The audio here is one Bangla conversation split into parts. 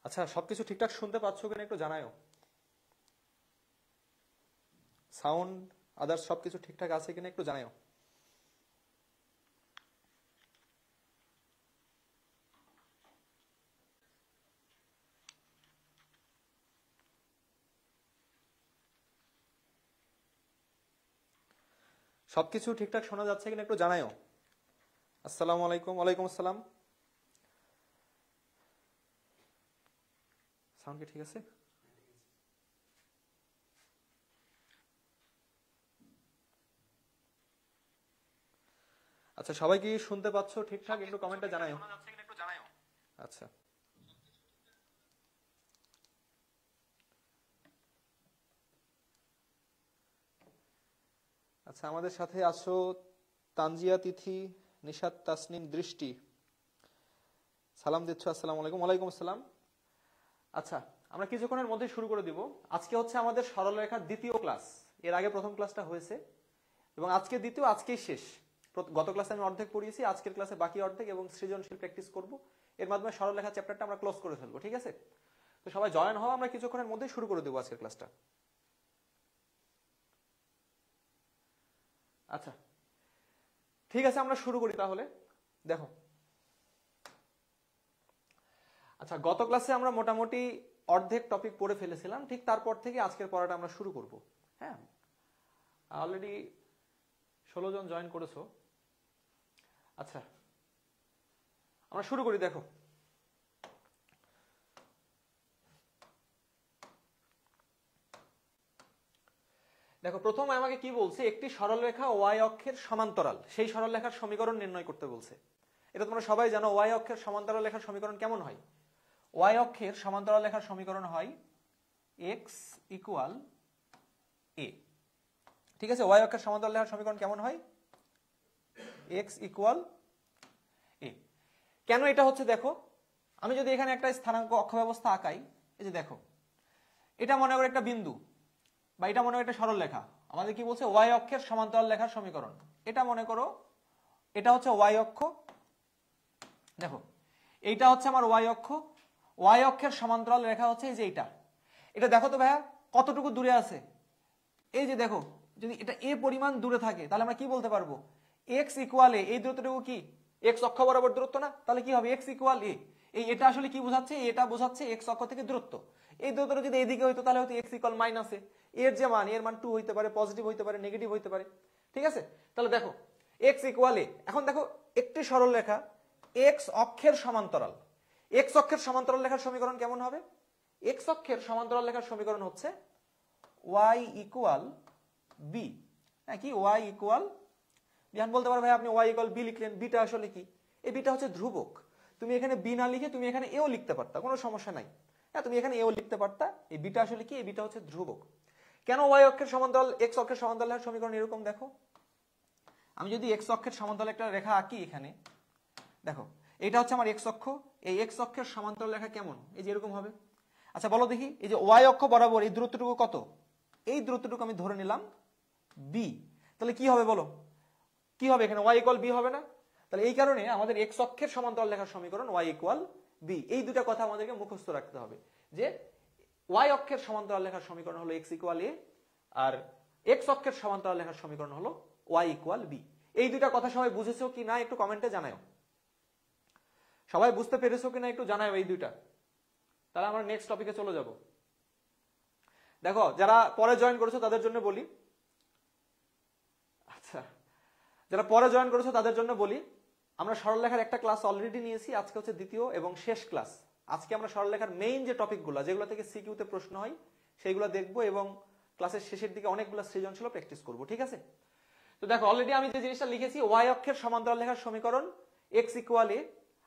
আচ্ছা, সবকিছু ঠিকঠাক শুনতে পাচ্ছ কিনা একটু জানাও। সাউন্ড আদার্স সবকিছু ঠিকঠাক আছে কিনা একটু জানাও। সবকিছু ঠিকঠাক শোনা যাচ্ছে কিনা একটু জানাও। আসসালামু আলাইকুম। ওয়ালাইকুম আসসালাম। সাউন্ড কি ঠিক আছে? আচ্ছা, সবাই কি শুনতে পাচ্ছ ঠিকঠাক একটু কমেন্টে জানাও। আচ্ছা আচ্ছা, আমাদের সাথে আছো তানজিয়া তিথি, নিশাত তাসনিম, দৃষ্টি। সালাম দিচ্ছ। আসসালামু আলাইকুম। ওয়ালাইকুম আসসালাম। আচ্ছা, আমরা কিছুক্ষণের মধ্যে শুরু করে দিব। আজকে হচ্ছে আমাদের সরলরেখার দ্বিতীয় ক্লাস। এর আগে প্রথম ক্লাসটা হয়েছে এবং আজকে দ্বিতীয়, আজকেই শেষ। গত ক্লাসে আমি অর্ধেক পড়িয়েছি, আজকের ক্লাসে বাকি অর্ধেক এবং সৃজনশীল প্র্যাকটিস করব। এর মাধ্যমে সরলরেখা চ্যাপ্টারটা আমরা ক্লোজ করে ফেলবো, ঠিক আছে? তো সবাই জয়েন হও, আমরা কিছুক্ষণের মধ্যে শুরু করে দেবো আজকের ক্লাসটা। আচ্ছা ঠিক আছে, আমরা শুরু করি তাহলে। দেখো, আচ্ছা, গত ক্লাসে আমরা মোটামুটি অর্ধেক টপিক পড়ে ফেলেছিলাম, ঠিক তারপর থেকে আজকের পড়াটা আমরা শুরু করব। হ্যাঁ, অলরেডি 16 জন জয়েন করেছো। আচ্ছা, আমরা শুরু করি। দেখো, দেখো প্রথমে আমাকে কি বলছে, একটি সরলরেখা ওয়াই অক্ষের সমান্তরাল, সেই সরলরেখার সমীকরণ নির্ণয় করতে বলছে। এটা তোমরা সবাই জানো, ওয়াই অক্ষের সমান্তরাল রেখার সমীকরণ কেমন হয়? ওয়াই অক্ষের সমান্তরাল রেখার সমীকরণ হয় এক্স ইকুয়াল এ। ঠিক আছে, ওয়াই অক্ষের সমান্তরাল রেখার সমীকরণ কেমন হয়? এক্স ইকুয়াল এ। কেন এটা হচ্ছে দেখো, আমি যদি এখানে একটা স্থানাঙ্ক অক্ষ ব্যবস্থা আঁকাই, এই যে দেখো, এটা মনে করো একটা বিন্দু বা এটা মনে করো একটা সরল রেখা। আমাদের কি বলছে? ওয়াই অক্ষের সমান্তরাল রেখার সমীকরণ। এটা মনে করো এটা হচ্ছে ওয়াই অক্ষ। দেখো, এইটা হচ্ছে আমার ওয়াই অক্ষ। ওয়াই অক্ষের সমান্তরাল রেখা হচ্ছে এই যে এইটা। এটা দেখো তো ভাইয়া কতটুকু দূরে আছে। এই যে দেখো, যদি এটা এ পরিমাণ দূরে থাকে তাহলে আমরা কি বলতে পারবো? এক্স ইকুয়াল এ। এই দূরত্বটুকু কি এক্স অক্ষ বরাবর দূরত্ব না? তাহলে কি হবে? এক্স ইকুয়াল এ। এই এটা আসলে কি বোঝাচ্ছে? এটা বোঝাচ্ছে এক্স অক্ষ থেকে দূরত্ব। এই দূরত্বটা যদি এদিকে হইতো তাহলে হয়তো এক্স ইকুয়াল মাইনাস এ। এর যে মান, এর মান 2 হইতে পারে, পজিটিভ হইতে পারে, নেগেটিভ হইতে পারে। ঠিক আছে, তাহলে দেখো এক্স ইকুয়াল এ। এখন দেখো, একটি সরল রেখা এক্স অক্ষের সমান্তরাল। এক্স অক্ষের সমান্তরাল রেখার সমীকরণ কেমন হবে? এক্স অক্ষের সমান্তরাল রেখার সমীকরণ হচ্ছে ওয়াই ইকুয়াল বি। হ্যাঁ, কি ওয়াই ইকুয়াল, বিহান বলতে পারো ভাই আপনি ওয়াই ইকুয়াল বি লিখলেন, বিটা আসলে কি? এই বিটা হচ্ছে ধ্রুবক। তুমি এখানে বি না লিখে তুমি এখানে এও লিখতে পারতা, কোনো সমস্যা নাই। হ্যাঁ, তুমি এখানে এও লিখতে পারতা। এই বিটা আসলে কি? এই বিটা হচ্ছে ধ্রুবক। কেন ওয়াই অক্ষের সমান্তরাল, এক্স অক্ষের সমান্তরাল রেখার সমীকরণ এরকম? দেখো, আমি যদি এক্স অক্ষের সমান্তরাল একটা রেখা আঁকি এখানে, দেখো এটা হচ্ছে আমার এক্স অক্ষ। এই এক্স অক্ষের সমান্তরাল রেখা কেমন? এই যে এরকম হবে। আচ্ছা বলো দেখি, এই যে ওয়াই অক্ষ বরাবর এই দূরত্বটুকু কত? এই দূরত্বটুকু আমি ধরে নিলাম বি। তাহলে কি হবে বলো? কি হবে এখানে? ওয়াই ইকুয়াল বি হবে না? তাহলে এই কারণে আমাদের এক্স অক্ষের সমান্তরাল রেখার সমীকরণ ওয়াই ইকুয়াল বি। এই দুটা কথা আমাদেরকে মুখস্থ রাখতে হবে, যে ওয়াই অক্ষের সমান্তরাল রেখার সমীকরণ হলো এক্স ইকুয়াল এ, আর এক্স অক্ষের সমান্তরাল রেখার সমীকরণ হলো ওয়াই ইকুয়াল বি। এই দুটা কথা সবাই বুঝেছো কি না একটু কমেন্টে জানাও। সবাই বুঝতে পেরেছো কিনা একটু জানাও এই দুইটা। তাহলে আমরা নেক্সট টপিকে চলে যাব। দেখো, যারা পরে জয়েন করেছো তাদের জন্য বলি, আচ্ছা যারা পরে জয়েন করেছো তাদের জন্য বলি, আমরা সরলরেখার একটা ক্লাস অলরেডি নিয়েছি, আজকে হচ্ছে দ্বিতীয় এবং শেষ ক্লাস। আজকে আমরা সরলরেখার মেইন যে টপিকগুলো, যেগুলো থেকে সিকিউতে প্রশ্ন হয়, সেইগুলো দেখবো এবং ক্লাসের শেষের দিকে অনেকগুলো সৃজনশীল প্র্যাকটিস করবো, ঠিক আছে? তো দেখো, অলরেডি আমি যে জিনিসটা লিখেছি, ওয়াই অক্ষের সমান্তরাল রেখার সমীকরণ এক্স ইকুয়াল এ,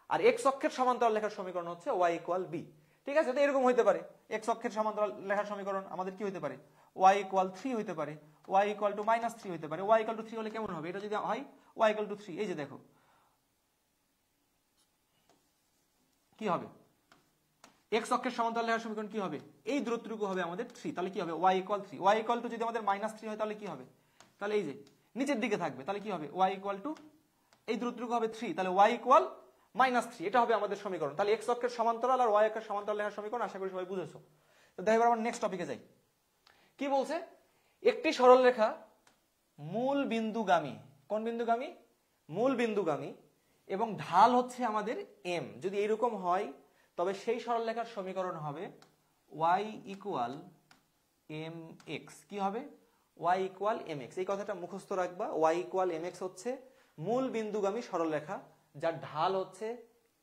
আর এক্স অক্ষের সমান্তরাল রেখার সমীকরণ হচ্ছে ওয়াই ইকুয়াল বি। ঠিক আছে, তো এরকম হইতে পারে। এক্স অক্ষের সমান্তরাল রেখার সমীকরণ আমাদের কি হইতে পারে? ওয়াই ইকুয়াল 3 হইতে পারে, ওয়াই ইকুয়াল টু -3 হইতে পারে। ওয়াই ইকুয়াল টু 3 হলে কেমন হবে? এটা যদি হয় ওয়াই ইকুয়াল টু 3, এই যে দেখো কি হবে? এক্স অক্ষের সমান্তরাল রেখার সমীকরণ কি হবে? এই দূরত্বটুকু হবে আমাদের 3। তাহলে কি হবে? Y equal 3। Y equal to যদি আমাদের -3 হয় তাহলে কি হবে? তাহলে এই যে নিচের দিকে থাকবে, তাহলে কি হবে? ওয়াই ইকুয়াল টু এই দূরত্বটুকু হবে 3, তাহলে ওয়াই ইকুয়াল -3, এটা হবে আমাদের সমীকরণ। তাহলে এক্স অক্ষের সমান্তরাল আর ওয়াই অক্ষের সমান্তরাল লেখার সমীকরণ আশা করি সবাই বুঝেছো। তো দেখো এবার আমরা নেক্সট টপিকে যাই। কি বলছে? একটি সরলরেখা মূল বিন্দুগামী, কোন বিন্দুগামী? মূল বিন্দুগামী, এবং ঢাল হচ্ছে আমাদের এম। যদি এইরকম হয় তবে সেই সরলরেখার সমীকরণ হবে y ইকুয়াল এম এক্স। কি হবে? y equal M x. এই কথাটা মুখস্থ রাখবা। y ইকুয়াল এম এক্স হচ্ছে মূল বিন্দুগামী সরলরেখা যার ঢাল হচ্ছে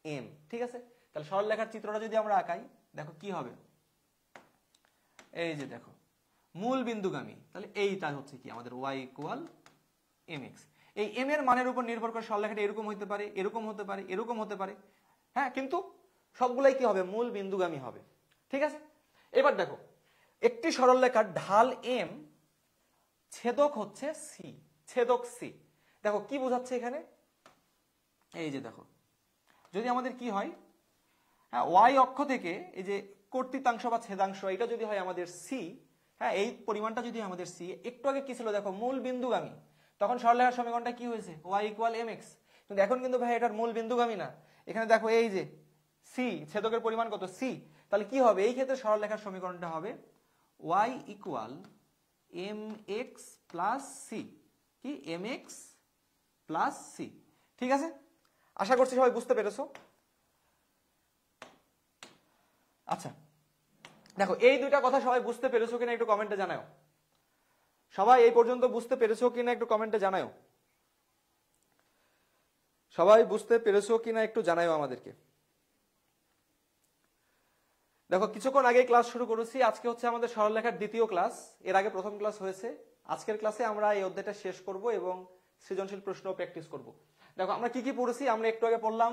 এম। ঠিক আছে? তাহলে সরলরেখার চিত্রটা যদি আমরা আঁকাই, দেখো কি হবে। এই যে দেখো মূল বিন্দুগামী, তাহলে এইটা হচ্ছে কি আমাদের y ইকুয়াল এম এক্স। এই এম এর মানের উপর নির্ভর করে সরলরেখাটা এরকম হতে পারে, এরকম হতে পারে, এরকম হতে পারে। হ্যাঁ, কিন্তু সবগুলাই কি হবে? মূল বিন্দুগামী হবে। ঠিক আছে? এবার দেখো একটি সরলরেখার ঢাল এম, ছেদক হচ্ছে সি, ছেদক সি। দেখো কি বোঝাচ্ছে এখানে? এই যে দেখো, যদি আমাদের কি হয়, হ্যাঁ, ওয়াই অক্ষ থেকে এই যে কর্তৃতাংশ বা ছেদাংশ, এটা যদি হয় আমাদের সি, হ্যাঁ, এই পরিমাণটা যদি আমাদের সি, একটু আগে কি ছিল দেখো? মূল বিন্দুগামী। তখন সরলরেখার সমীকরণটা কি হয়েছে? y equal M x. কিন্তু এখন কিন্তু ভাই এটার মূল বিন্দুগামী না। এখানে দেখো এই যে সি, ছেদকের পরিমাণ কত? সি। তাহলে কি হবে? এই ক্ষেত্রে সরলরেখার সমীকরণটা হবে y equal M x plus C. কি? M x plus C. ঠিক আছে? আশা করছি সবাই বুঝতে পেরেছো। আচ্ছা দেখো এই দুইটা কথা সবাই বুঝতে পেরেছো কিনা একটু কমেন্টে জানাও। সবাই এই পর্যন্ত বুঝতে পেরেছো কিনা একটু কমেন্টে জানাও। সবাই বুঝতে পেরেছো কিনা একটু জানাও আমাদেরকে। দেখো কিছুক্ষণ আগে ক্লাস শুরু করেছি। আজকে হচ্ছে আমাদের সরলরেখার দ্বিতীয় ক্লাস। এর আগে প্রথম ক্লাস হয়েছে। আজকের ক্লাসে আমরা এই অধ্যায়টা শেষ করব এবং সৃজনশীল প্রশ্ন প্র্যাকটিস করব। দেখো আমরা কি কি পড়েছি? আমরা একটু আগে পড়লাম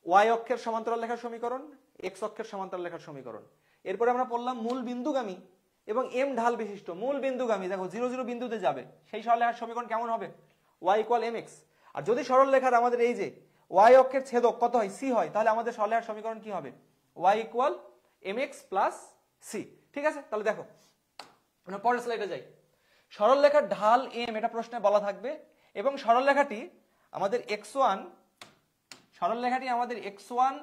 ওয়াই অক্ষের সমান্তরাল রেখার সমীকরণ, এক্স অক্ষের সমান্তরাল রেখার সমীকরণ। এরপরে আমরা পড়লাম মূল বিন্দুগামী এবং এম ঢাল বিশিষ্ট মূল বিন্দুগামী, দেখো 0 0 বিন্দুতে যাবে, সেই সরলরেখার সমীকরণ কেমন হবে? y equal M X. আর যদি সরলরেখার আমাদের এই যে y অক্ষের ছেদক কত হয়? সি হয়, তাহলে আমাদের সরলরেখার সমীকরণ কি হবে? y equal M x plus C. ঠিক আছে? তাহলে দেখো আমরা পরের স্লাইডে যাই। সরলরেখার ঢাল এম, এটা প্রশ্নে বলা থাকবে, এবং সরলরেখাটি আমাদের x1, সরলরেখাটি আমাদের x1,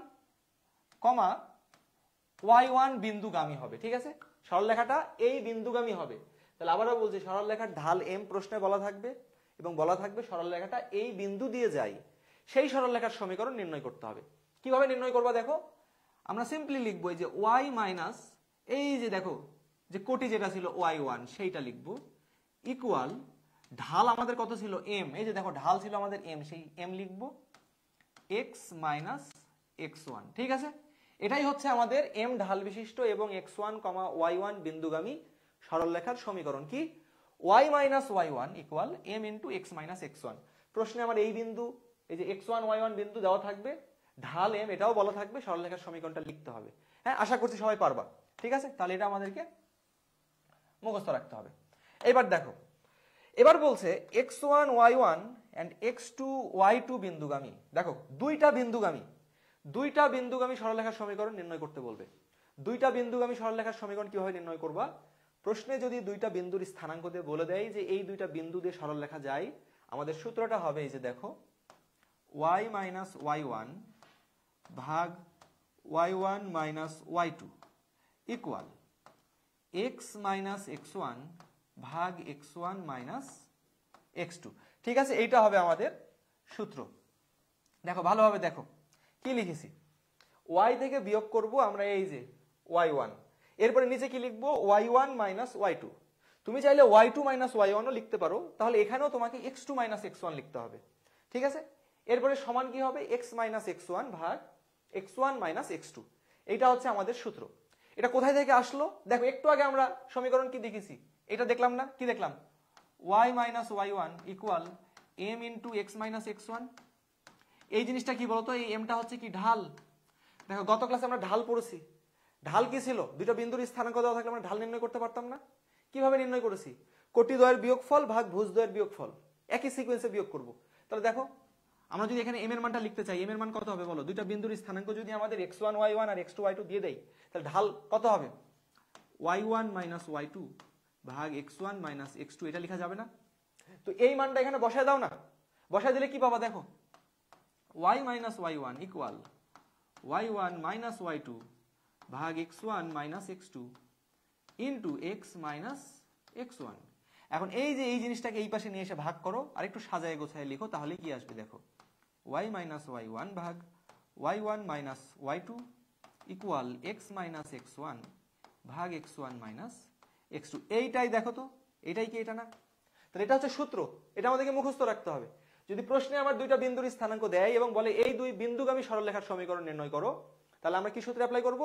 y1 বিন্দুগামী হবে। ঠিক আছে? সরলরেখাটা এই বিন্দুগামী হবে। তাহলে আবারও বলছি, সরলরেখার ঢাল এম প্রশ্নে বলা থাকবে এবং বলা থাকবে সরলরেখাটা এই বিন্দু দিয়ে যায়, সেই সরলরেখার সমীকরণ নির্ণয় করতে হবে। কিভাবে নির্ণয় করবা? দেখো আমরা সিম্পলি লিখবো এই যে y মাইনাস এই যে দেখো যে কোটি যেটা ছিল y1 সেইটা লিখবো ইকুয়াল ঢাল আমাদের কত ছিল? m। এই যে দেখো ঢাল ছিল আমাদের m, সেই m লিখবো x মাইনাস x1। ঠিক আছে? এটাই হচ্ছে আমাদের m ঢাল বিশিষ্ট এবং x1, y1 বিন্দুগামী সরলরেখার সমীকরণ। কি? y minus y1 equal m into x minus x1। প্রশ্নে আমার এই বিন্দু, এই যে x1 y1 বিন্দু দেওয়া থাকবে, ঢাল m এটাও বলা থাকবে, সরলরেখার সমীকরণটা লিখতে হবে। হ্যাঁ, আশা করছি সবাই পারবা। ঠিক আছে? তাহলে এটা আমাদেরকে মুখস্থ রাখতে হবে। এবার দেখো, এবার বলছে x1 y1 and x2 y2 বিন্দুগামী। দেখো দুইটা বিন্দুগামী সরলরেখার সমীকরণ নির্ণয় করতে বলবে। দুইটা বিন্দুগামী সরলরেখার সমীকরণ কিভাবে নির্ণয় করবা? প্রশ্নে যদি দুইটা বিন্দুর স্থানাঙ্ক দিয়ে বলে দেয় যে এই দুইটা বিন্দু দিয়ে সরলরেখা যায়, আমাদের সূত্রটা হবে এই যে দেখো y মাইনাস y1 ভাগ y1 minus y2 equal x minus x1 ভাগ x1 মাইনাস x2। ঠিক আছে? এইটা হবে আমাদের সূত্র। দেখো ভালোভাবে দেখো কি লিখেছি। y থেকে বিয়োগ করব আমরা এই যে y1, এরপরে নিচে কি লিখবো? y1 minus y2। তুমি চাইলে y2 মাইনাস y1 ও লিখতে পারো, তাহলে এখানেও তোমাকে x2 মাইনাস x1 লিখতে হবে। ঠিক আছে? এরপরে সমান কি হবে? x মাইনাস x1 ভাগ x1 মাইনাস x2। এইটা হচ্ছে আমাদের সূত্র। এটা কোথায় থেকে আসলো? দেখো একটু আগে আমরা সমীকরণ কি দেখেছি, এটা দেখলাম না? কি দেখলাম? y minus y1 equal m into x minus x1। এই জিনিসটা কি বলতো? এই এমটা হচ্ছে কি? ঢাল। দেখো গত ক্লাসে আমরা ঢাল পড়েছি। ঢাল কি ছিল? দুটো বিন্দুর স্থানাঙ্ক দেওয়া থাকলে আমরা ঢাল নির্ণয় করতে পারতাম না? কিভাবে নির্ণয় করেছি? কোটিদ্বয়ের বিয়োগফল ভাগ ভুজদ্বয়ের বিয়োগফল, একই সিকোয়েন্সে বিয়োগ করব। তাহলে দেখো আমরা যদি এখানে m এর মানটা লিখতে চাই, m এর মান কত হবে বলো? দুইটা বিন্দুর স্থানাঙ্ক যদি আমাদের x1 y1 আর x2 y2 দিয়ে দেই, তাহলে ঢাল কত হবে? y1 মাইনাস y2 ভাগ x1 মাইনাস x2। এটা লেখা যাবে না? তো এই মানটা এখানে বসায় দাও না। বসায় দিলে কি পাবা? দেখো y minus y1 equal y1 minus y2 ভাগ x1 minus x2 into x minus x1। এখন এই যে এই জিনিসটাকে এই পাশে নিয়ে এসে ভাগ করো আর একটু সাজায় গোছায় লিখো, তাহলে কি আসবে দেখো, y মাইনাস y1 ভাগ y1 minus y2 equal x minus x1 ভাগ x1 মাইনাস x2। এইটাই দেখো তো, এটাই কি এটা না? তাহলে এটা হচ্ছে সূত্র, এটা আমাদেরকে মুখস্থ রাখতে হবে। যদি প্রশ্নে আমার দুইটা বিন্দুর স্থানাঙ্ক দেয় এবং বলে এই দুই বিন্দুগামী সরলরেখার সমীকরণ নির্ণয় করো, তাহলে আমরা কি সূত্রে অ্যাপ্লাই করব?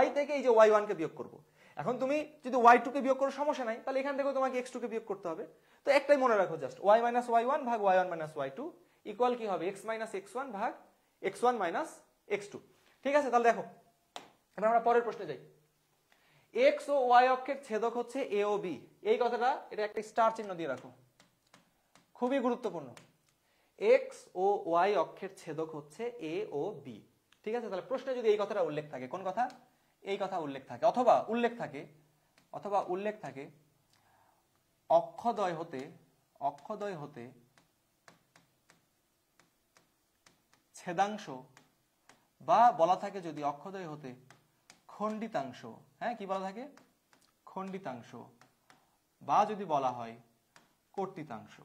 y থেকে এই যে y1 কে বিয়োগ করব। এখন তুমি যদি y2 কে বিয়োগ করো সমস্যা নাই, তাহলে এখান থেকে তোমাকে x2 কে বিয়োগ করতে হবে। তো একটাই মনে রাখো, জাস্ট y মাইনাস y1 ভাগ y1 মাইনাস y2 ইকুয়াল কি হবে, x মাইনাস x1 ভাগ x1 মাইনাস x2। ঠিক আছে, তাহলে দেখো এবার আমরা পরের প্রশ্নে যাই। x ও y অক্ষের ছেদক হচ্ছে a ও b। এই কথাটা, এটা একটা স্টার চিহ্ন দিয়ে রাখো, খুবই গুরুত্বপূর্ণ। x ও y অক্ষের ছেদক হচ্ছে a ও b। ঠিক আছে, তাহলে প্রশ্নে যদি এই কথাটা উল্লেখ থাকে, কোন কথা? এই কথা উল্লেখ থাকে, অথবা উল্লেখ থাকে অক্ষদ্বয় হতে ছেদাংশ, বা বলা থাকে যদি অক্ষদ্বয় হতে খণ্ডিতাংশ, হ্যাঁ কি বলা থাকে, খণ্ডিতাংশ, বা যদি বলা হয় কর্তৃতাংশ।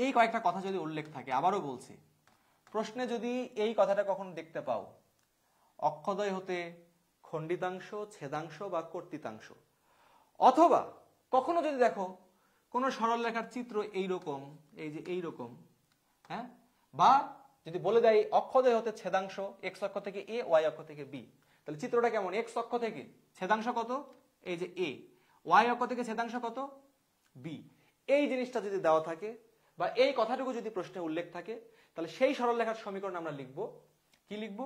এই কয়েকটা কথা যদি উল্লেখ থাকে, আবারও বলছি, প্রশ্নে যদি এই কথাটা কখনো দেখতে পাও, অক্ষদ্বয় হতে খণ্ডিতাংশ, ছেদাংশ বা কর্তৃতাংশ, অথবা কখনো যদি দেখো কোন সরল রেখার চিত্র এইরকম, এই যে এইরকম, হ্যাঁ, বা যদি বলে দেয় অক্ষদ্বয় হতে ছেদাংশ x অক্ষ থেকে a, y অক্ষ থেকে b, তাহলে চিত্রটা কেমন? x অক্ষ থেকে ছেদাংশ কত, এই যে a, y অক্ষ থেকে ছেদাংশ কত, b। এই জিনিসটা যদি দেওয়া থাকে বা এই কথাটুকু যদি প্রশ্নে উল্লেখ থাকে, তাহলে সেই সরলরেখার সমীকরণ আমরা লিখব, কি লিখব,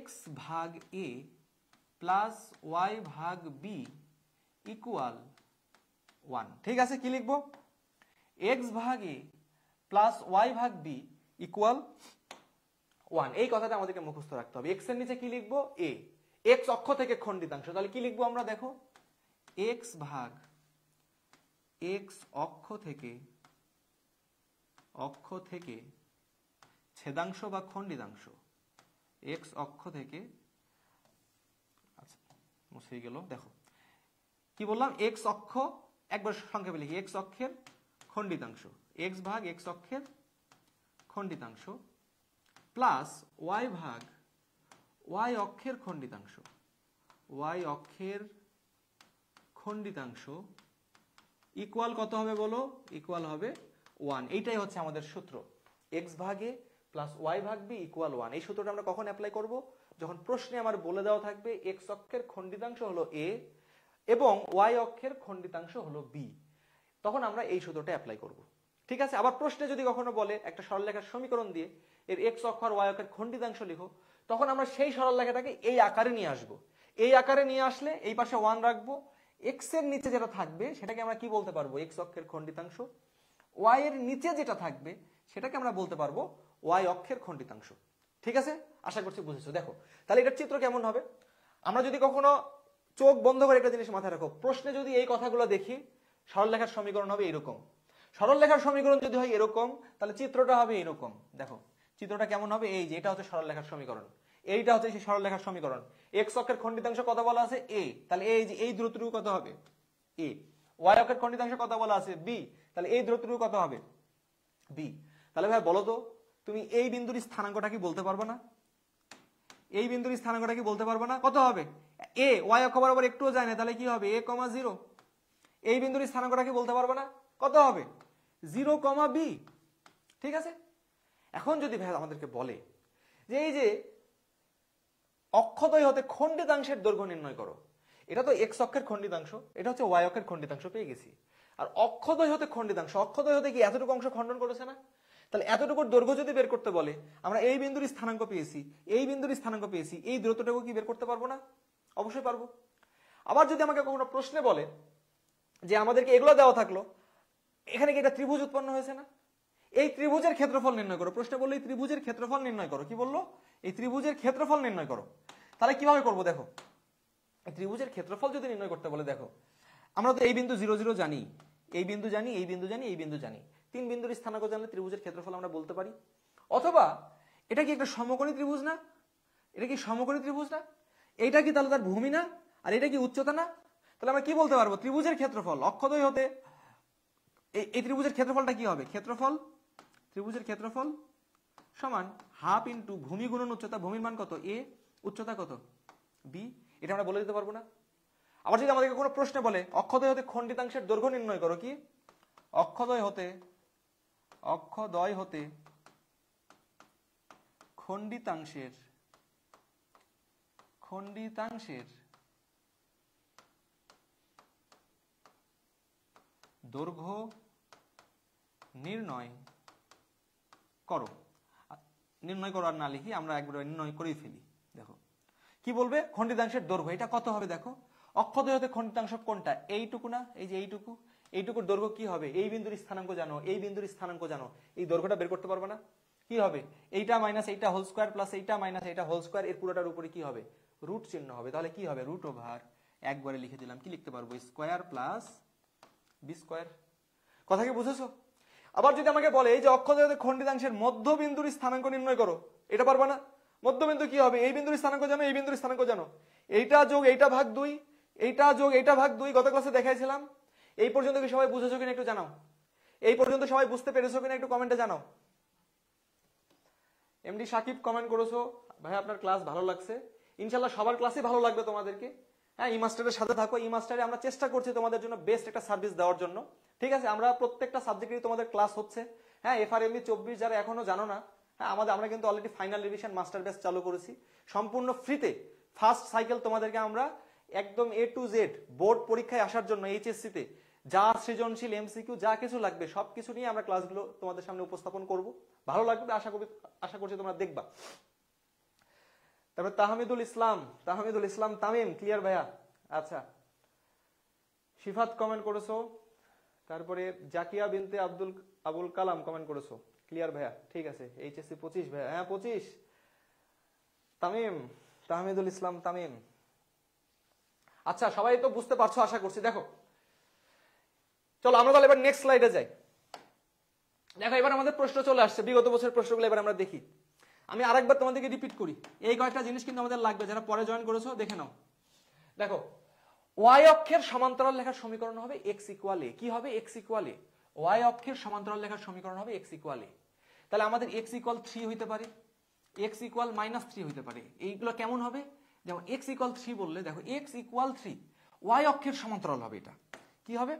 x ভাগ a প্লাস y ভাগ b ইকুয়াল 1। ঠিক আছে, কি লিখব, x ভাগ a প্লাস y ভাগ b ইকুয়াল 1। এই কথাটা আমাদেরকে মুখস্থ রাখতে হবে। x এর নিচে কি লিখবো, a, x অক্ষ থেকে খণ্ডিতাংশ, তাহলে কি লিখবো আমরা দেখো, x ভাগ x অক্ষ থেকে ছেদাংশ বা খণ্ডিতাংশ, x অক্ষ থেকে, আচ্ছা মুছে গেল, দেখো কি বললাম, x অক্ষ, একবার সংক্ষেপে লিখি, x অক্ষের খণ্ডিতাংশ, x ভাগ x অক্ষের খণ্ডিতাংশ প্লাস y ভাগ y অক্ষের খণ্ডিতাংশ, y অক্ষের খণ্ডিতাংশ ইকুয়াল কত হবে বলো, ইকুয়াল হবে 1। এইটাই হচ্ছে আমাদের সূত্র, x ভাগ a প্লাস y ভাগ b ইকুয়াল 1। এই সূত্রটা আমরা কখন অ্যাপ্লাই করব, যখন প্রশ্নে আমার বলে দেওয়া থাকবে x অক্ষের খণ্ডিতাংশ হলো a এবং y অক্ষের খণ্ডিতাংশ হলো b, তখন আমরা এই সূত্রটা অ্যাপ্লাই করব। ঠিক আছে, আবার প্রশ্নে যদি কখনো বলে একটা সরলরেখার সমীকরণ দিয়ে এর x অক্ষ আর y অক্ষের খণ্ডিতাংশ লিখো, তখন আমরা সেই সরলরেখাটাকে এই আকারে নিয়ে আসব। এই আকারে নিয়ে আসলে এই পাশে 1 রাখবো, x এর নিচে যেটা থাকবে সেটাকে আমরা কি বলতে পারবো, x অক্ষের খণ্ডিতাংশ, y এর নিচে যেটা থাকবে সেটাকে আমরা বলতে পারবো y অক্ষের খণ্ডিতাংশ। ঠিক আছে, আশা করছি বুঝেছো। দেখো তাহলে এটার চিত্র কেমন হবে, আমরা যদি কখনো চোখ বন্ধ করে একটা জিনিস মাথায় রাখো, প্রশ্নে যদি এই কথাগুলো দেখি, সরলরেখার সমীকরণ হবে এরকম, সরলরেখার সমীকরণ যদি হয় এরকম, তাহলে চিত্রটা হবে এরকম। দেখো চিত্রটা কেমন হবে, এই যে এটা হচ্ছে সরলরেখার সমীকরণ, এইটা হচ্ছে সেই সরলরেখার সমীকরণ, x অক্ষের খণ্ডিতাংশ কত বলা আছে, a, তাহলে এই যে এই দূরত্বটুকু কত হবে, a, y অক্ষের খণ্ডিতাংশ কত বলা আছে, b, তাহলে এই দূরত্বটুকু কত হবে, b। তাহলে ভাই বলো তো, তুমি এই বিন্দুর স্থানাঙ্কটা কি বলতে পারবে না, এই বিন্দুর স্থানাঙ্কটা কি বলতে পারবে না, কত হবে, a, y অক্ষ বরাবর একটুও যায় না, তাহলে কি হবে, a, 0। এই বিন্দুর স্থানাঙ্কটা কি বলতে পারবে না, কত হবে, 0, b। ঠিক আছে, এখন যদি ভাই আমাদেরকে বলে যে এই যে অক্ষদ্বয় হতে খণ্ডিতাংশের দৈর্ঘ্য নির্ণয় করো, এটা তো x অক্ষের খণ্ডিতাংশ, এটা হচ্ছে y অক্ষের খণ্ডিতাংশ পেয়ে গেছি, আর অক্ষদ্বয় হতে খণ্ডিতাংশ, অক্ষদ্বয় হতে কি এতটুকু অংশ খণ্ডন করেছে না, তাহলে এতটুকুর দৈর্ঘ্য যদি বের করতে বলে, আমরা এই বিন্দুর স্থানাঙ্ক পেয়েছি, এই বিন্দুর স্থানাঙ্ক পেয়েছি, এই দূরত্বটাকে কি বের করতে পারবো না, অবশ্যই পারবো। আবার যদি আমাকে কখনো প্রশ্নে বলে যে আমাদেরকে এগুলো দেওয়া থাকলো, এখানে কি এটা ত্রিভুজ উৎপন্ন হয়েছে না, এই ত্রিভুজের ক্ষেত্রফল নির্ণয় করো, প্রশ্নে বললো এই ত্রিভুজের ক্ষেত্রফল নির্ণয় করো, কি বললো, এই ত্রিভুজের ক্ষেত্রফল নির্ণয় করো, তাহলে কিভাবে করবো, দেখো এই ত্রিভুজের ক্ষেত্রফল যদি নির্ণয় করতে বলে, দেখো আমরা তো এই বিন্দু 0, 0 জানি, এই বিন্দু জানি, এই বিন্দু জানি, এই বিন্দু জানি, তিন বিন্দুর স্থানাঙ্ক জানলে ত্রিভুজের ক্ষেত্রফল আমরা বলতে পারি। অথবা এটা কি একটা সমকোণী ত্রিভুজ না? এটা কি সমকোণী ত্রিভুজ না? এইটা কি তাহলে তার ভূমি না? আর এটা কি উচ্চতা না? তাহলে আমরা কি বলতে পারবো? ত্রিভুজের ক্ষেত্রফল অক্ষদ্বয় হতে এই ত্রিভুজের ক্ষেত্রফলটা কি হবে? ত্রিভুজের ক্ষেত্রফল সমান হাফ ইন্টু ভূমি গুণন উচ্চতা। ভূমির মান কত? এ, উচ্চতা কত? বি। এটা আমরা বলে দিতে পারবো না? আবার যদি আমাদেরকে কোনো প্রশ্ন বলে অক্ষদ্বয় হতে খণ্ডিতাংশের দৈর্ঘ্য নির্ণয় করো, কি অক্ষদ্বয় হতে খণ্ডিতাংশের দৈর্ঘ্য নির্ণয় করো আর না লিখি, আমরা একবার নির্ণয় করেই ফেলি। দেখো কি বলবে? খণ্ডিতাংশের দৈর্ঘ্য এটা কত হবে? দেখো অক্ষদ্বয় হতে খণ্ডিতাংশ কোনটা? এইটুকু না? এই যে এইটুকুর দৈর্ঘ্য কি হবে? এই বিন্দুর স্থানাঙ্ক জানো, এই বিন্দুর স্থানাঙ্ক জানো, এই দৈর্ঘ্যটা বের করতে পারবে না? কি হবে? এইটা মাইনাস এইটা হোল স্কয়ার প্লাস এইটা মাইনাস এইটা হোল স্কয়ার, এর পুরোটার উপরে কি হবে? রুট চিহ্ন হবে। তাহলে কি হবে? রুট ওভার একবারে লিখে দিলাম, কি লিখতে পারবো? Square plus b square. কথা কি বুঝেছো? আবার যদি আমাকে বলে এই যে অক্ষদ্বয় হতে খণ্ডিতাংশের মধ্যবিন্দুর স্থানাঙ্ক নির্ণয় করো, এটা পারবা না? মধ্যবিন্দু কি হবে? এই বিন্দুর স্থানাঙ্ক জানো, এই বিন্দুর স্থানাঙ্ক জানো, এইটা যোগ এইটা ভাগ 2, এইটা যোগ এইটা ভাগ 2, গত ক্লাসে দেখাইছিলাম। এই পর্যন্ত কি সবাই বুঝেছো কিনা একটু জানাও। এই পর্যন্ত সবাই বুঝতে পেরেছো কিনা একটু কমেন্টে জানাও। এমডি সাকিব কমেন্ট করেছো, ভাই আপনার ক্লাস ভালো লাগছে। ইনশাআল্লাহ সবার ক্লাসই ভালো লাগবে তোমাদেরকে। হ্যাঁ, ই মাস্টারের সাথে থাকো। ই মাস্টারে আমরা চেষ্টা করছি তোমাদের জন্য বেস্ট একটা সার্ভিস দেওয়ার জন্য। ঠিক আছে, আমরা প্রত্যেকটা সাবজেক্টেরই তোমাদের ক্লাস হচ্ছে। হ্যাঁ, এফআরএমই 24 যারা এখনো জানো না, হ্যাঁ আমরা কিন্তু already final revision master base চালু করেছি সম্পূর্ণ ফ্রিতে। ফার্স্ট সাইকেল তোমাদেরকে আমরা একদম এ টু জেড বোর্ড পরীক্ষায় আসার জন্য এইচএসসি তে যা সৃজনশীল এমসিকিউ যা কিছু লাগবে সবকিছু নিয়ে আমরা ক্লাসগুলো তোমাদের সামনে উপস্থাপন করব। ভালো লাগবে, আশা করছি তোমরা দেখবা। তারপর তাহমিদুল ইসলাম তামিম, ক্লিয়ার ভাইয়া? আচ্ছা, শিফাত কমেন্ট করেছো। তারপরে জাকিয়া বিনতে আবুল কালাম কমেন্ট করেছো, ক্লিয়ার ভাইয়া? ঠিক আছে, এইচএসসি 25 ভাইয়া? হ্যাঁ 25। তাহমিদুল ইসলাম তামিম। আচ্ছা, সবাই তো বুঝতে পারছো আশা করছি। দেখো চলো আমরা তাহলে এবার নেক্সট স্লাইডে যাই। দেখো এবার আমাদের প্রশ্ন চলে আসছে, বিগত বছরের প্রশ্নগুলো এবার আমরা দেখি। আমি আরেকবার তোমাদেরকে রিপিট করি, এই কয়েকটা জিনিস কিন্তু আমাদের লাগবে, যারা পরে জয়েন করেছো দেখে নাও। দেখো ওয়াই অক্ষের সমান্তরাল লেখার সমীকরণ হবে এক্স ইকুয়াল এ। কি হবে? এক্স ইকুয়াল এ। ওয়াই অক্ষের সমান্তরাল লেখার সমীকরণ হবে এক্স ইকুয়াল এ। তাহলে আমাদের এক্স ইকুয়াল 3 হইতে পারে, এক্স ইকুয়াল -3 হইতে পারে। এইগুলো কেমন হবে? যেমন এক্স ইকুয়াল 3 বললে, দেখো এক্স ইকুয়াল 3 ওয়াই অক্ষের সমান্তরাল হবে। এটা কি হবে?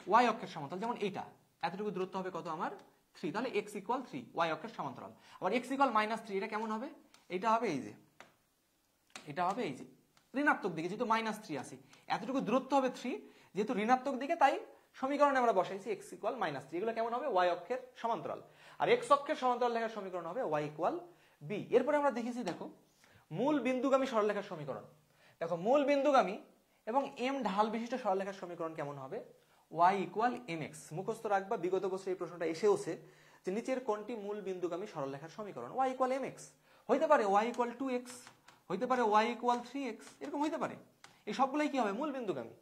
ওয়াই অক্ষের সমান্তরাল। যেমন এইটা এতটুকু দূরত্ব হবে কত আমার? 3। তাহলে এক্স ইকুয়াল 3 ওয়াই অক্ষের সমান্তরাল। আবার এক্স ইকুয়াল -3 এটা কেমন হবে? এটা হবে এই যে, এটা হবে এই যে ঋণাত্মক দিকে, যেহেতু -3 আছে, এতটুকু দূরত্ব হবে 3, যেহেতু ঋণাত্মক দিকে তাই সমীকরণে আমরা বসাইছি এক্স ইকুয়াল -3। এগুলো কেমন হবে? ওয়াই অক্ষের সমান্তরাল। আর এক্স অক্ষের সমান্তরাল লেখার সমীকরণ হবে ওয়াই ইকুয়াল বি। এরপরে আমরা দেখেছি, দেখো মূল বিন্দুগামী সরলরেখার সমীকরণ। দেখো মূল বিন্দুগামী এবং এম ঢাল বিশিষ্ট সরলরেখার সমীকরণ কেমন হবে? Y equal M x. মুখস্থ রাখবা, বিগত বছর এই প্রশ্নটা এসেওছে যে নিচের কোনটি মূল বিন্দুগামী সরলরেখার সমীকরণ? Y equal M x. হইতে পারে ওয়াই ইকুয়াল 2x, হইতে পারে ওয়াই ইকুয়াল 3x, এরকম হইতে পারে। এই সবগুলাই কি হবে? মূল বিন্দুগামী।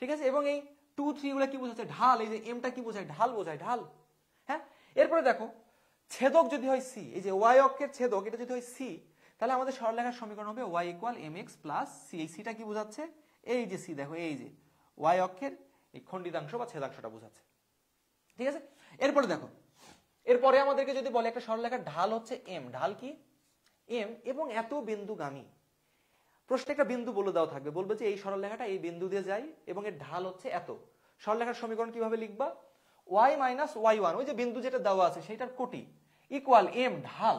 ঠিক আছে, এবং এই 2, 3 গুলো কি বোঝাচ্ছে? ঢাল। এই যে এমটা কি বোঝায়? ঢাল বোঝায়, ঢাল। হ্যাঁ, এরপরে দেখো ছেদক যদি হয় সি, এই যে ওয়াই অক্ষের ছেদক এটা যদি হয় সি, তাহলে আমাদের সরলরেখার সমীকরণ হবে y equal M x plus c. এই সিটা কি বোঝাচ্ছে? এই যে সি, দেখো এই যে ওয়াই অক্ষের এই খণ্ডিতাংশ বা ছেদাংশটা বোঝাচ্ছে। ঠিক আছে, এরপরে দেখো, এরপরে আমাদেরকে যদি বলে একটা সরলরেখার ঢাল হচ্ছে এম, ঢাল কি? এম, এবং এত বিন্দুগামী। প্রশ্নে একটা বিন্দু বলে দেওয়া থাকবে, বলবে যে এই সরলরেখাটা এই বিন্দু দিয়ে যায় এবং এর ঢাল হচ্ছে এত। সরলরেখার সমীকরণ কিভাবে লিখবা? ওয়াই মাইনাস ওয়াই ওয়ান, ওই যে বিন্দু যেটা দেওয়া আছে সেটার কোটি, ইকুয়াল এম ঢাল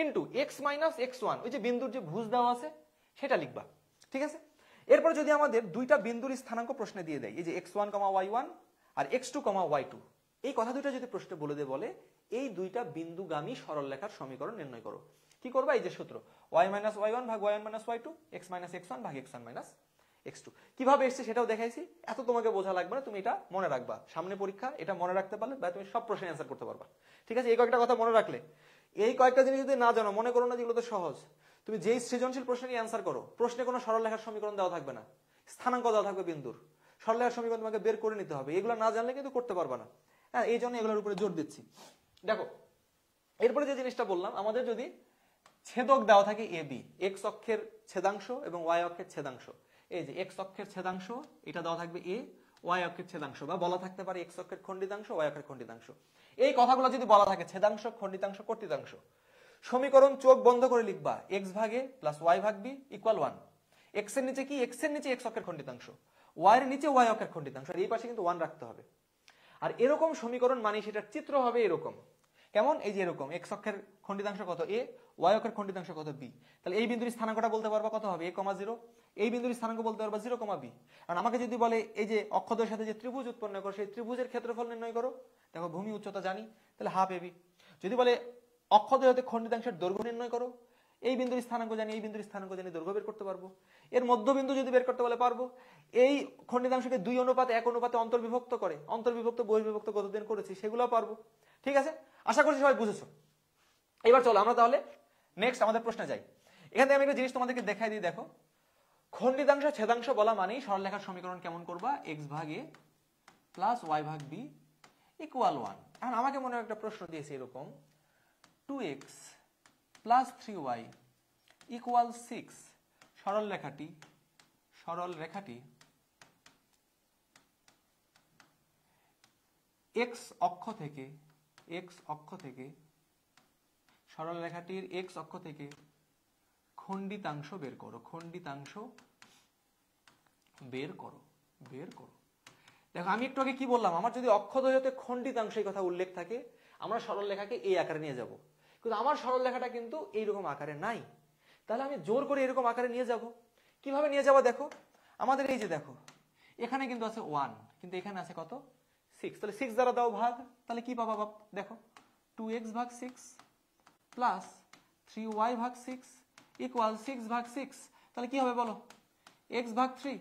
into x minus x one, ওই যে বিন্দুর যে ভুজ দেওয়া আছে সেটা লিখবা। ঠিক আছে, এরপর যদি আমাদের দুইটা বিন্দুর স্থানাঙ্ক প্রশ্নে দিয়ে দেয়, এই যে x1, y1 আর x2, y2, এই কথা দুইটা যদি প্রশ্নে বলে দেয়, বলে এই দুইটা বিন্দুগামী সরলরেখার সমীকরণ নির্ণয় করো। কি করবা? এই যে সূত্র y মাইনাস y1 ভাগ y1 minus y2, x minus x1 ভাগ x1 মাইনাস x2। কিভাবে এসছে সেটাও দেখাইছি, এত তোমাকে বোঝা লাগবে না, তুমি এটা মনে রাখবা। সামনে পরীক্ষা, এটা মনে রাখতে পারলে বা তুমি সব প্রশ্নের অ্যান্সার করতে পারবা। ঠিক আছে, এই কয়েকটা কথা মনে রাখলে, এই কয়েকটা জিনিস যদি না জানো, মনে করো না যেগুলো তো সহজ, তুমি যেই সৃজনশীল প্রশ্নের অ্যান্সার করো, প্রশ্নে কোনো সরলরেখার সমীকরণ দেওয়া থাকবে না, স্থানাঙ্ক দেওয়া থাকবে বিন্দুর, সরলরেখার সমীকরণ তোমাকে বের করে নিতে হবে। এগুলো না জানলে কিন্তু করতে পারবা না। হ্যাঁ, এই জন্য এগুলোর উপরে জোর দিচ্ছি। দেখো এরপরে যে জিনিসটা বললাম, আমাদের যদি ছেদক দেওয়া থাকে এ বি, এক্স অক্ষের ছেদাংশ এবং ওয়াই অক্ষের ছেদাংশ, এই যে এক্স অক্ষের ছেদাংশ এটা দেওয়া থাকবে এ, ওয়াই অক্ষের ছেদাংশ, বা বলা থাকতে পারে এক্স অক্ষের খণ্ডিতাংশ, ওয়াই অক্ষের খণ্ডিতাংশ। এই কথাগুলো যদি বলা থাকে ছেদাংশ, খণ্ডিতাংশ, কর্তৃতাংশ, সমীকরণ চোখ বন্ধ করে লিখবা এক্স ভাগে প্লাস ওয়াই ভাগ বি ইকুয়াল 1। এক্স এর নিচে কি, এক্স এর নিচে এক্স অক্ষের খণ্ডিতাংশ, ওয়াই এর নিচে ওয়াই অক্ষের খণ্ডিতাংশ, আর এই পাশে কিন্তু 1 রাখতে হবে। আর এরকম সমীকরণ মানে সেটার চিত্র হবে এরকম, কেমন, এই যে এরকম এক্স অক্ষের খণ্ডিতাংশ কত এ, ওয়াই অক্ষের খণ্ডিতাংশ কত বি। তাহলে এই বিন্দুর স্থানাঙ্কটা বলতে পারবা কত হবে, a, 0। এই বিন্দুর স্থানাঙ্ক বলতে পারবা 0, b। কারণ আমাকে যদি বলে এই যে অক্ষদ্বয়ের সাথে যে ত্রিভুজ উৎপন্ন করো, সেই ত্রিভুজের ক্ষেত্রফল নির্ণয় করো, দেখো ভূমি উচ্চতা জানি, তাহলে হাফ ab। যদি বলে অক্ষদ্বয় হতে খণ্ডিতাংশের দৈর্ঘ্য নির্ণয় করো, এই বিন্দুর স্থানাঙ্ক জানি, এই বিন্দুর স্থানাঙ্ক জানি, দৈর্ঘ্য বের করতে পারবো। এর মধ্যবিন্দু যদি বের করতে বলে পারবো। এই খণ্ডিতাংশকে 2:1 অনুপাতে অন্তর্বিভক্ত করে, অন্তর্বিভক্ত বহির্বিভক্ত কতদিন করেছি সেগুলো পারবো। ঠিক আছে, আশা করছি সবাই বুঝেছো। এবার চলো আমরা তাহলে নেক্সট আমাদের প্রশ্নে যাই। এখান থেকে আমি একটা জিনিস তোমাদেরকে দেখাই দিই। দেখো খণ্ডিতাংশ ছেদাংশ বলা মানেই সরলরেখার সমীকরণ কেমন করবা, এক্স ভাগ এ প্লাস ওয়াই ভাগ বি ইকুয়াল 1। এখন আমাকে মনে হয় একটা প্রশ্ন দিয়েছে এরকম, 2x প্লাস 3y ইকুয়াল 6। সরল রেখাটি এক্স অক্ষ থেকে সরল রেখাটির এক্স অক্ষ থেকে খণ্ডিতাংশ বের করো, দেখো আমি একটু আগে কি বললাম, আমার যদি অক্ষদ্বয় হতে খণ্ডিতাংশ এই কথা উল্লেখ থাকে, আমরা সরল রেখাকে এই আকারে নিয়ে যাব। কিন্তু আমার সরল রেখাটা কিন্তু এইরকম আকারে নাই, তাহলে আমি জোর করে এরকম আকারে নিয়ে যাব। কিভাবে নিয়ে যাব, দেখো আমাদের এই যে দেখো এখানে কিন্তু আছে 1, কিন্তু এখানে আছে কত 6, তাহলে 6 দ্বারা দাও ভাগ, তাহলে কি পাবা বাপ, দেখো 2x ভাগ 6 প্লাস 3y ভাগ 6 ইকুয়াল 6 ভাগ 6, তাহলে কি হবে বলো, x ভাগ 3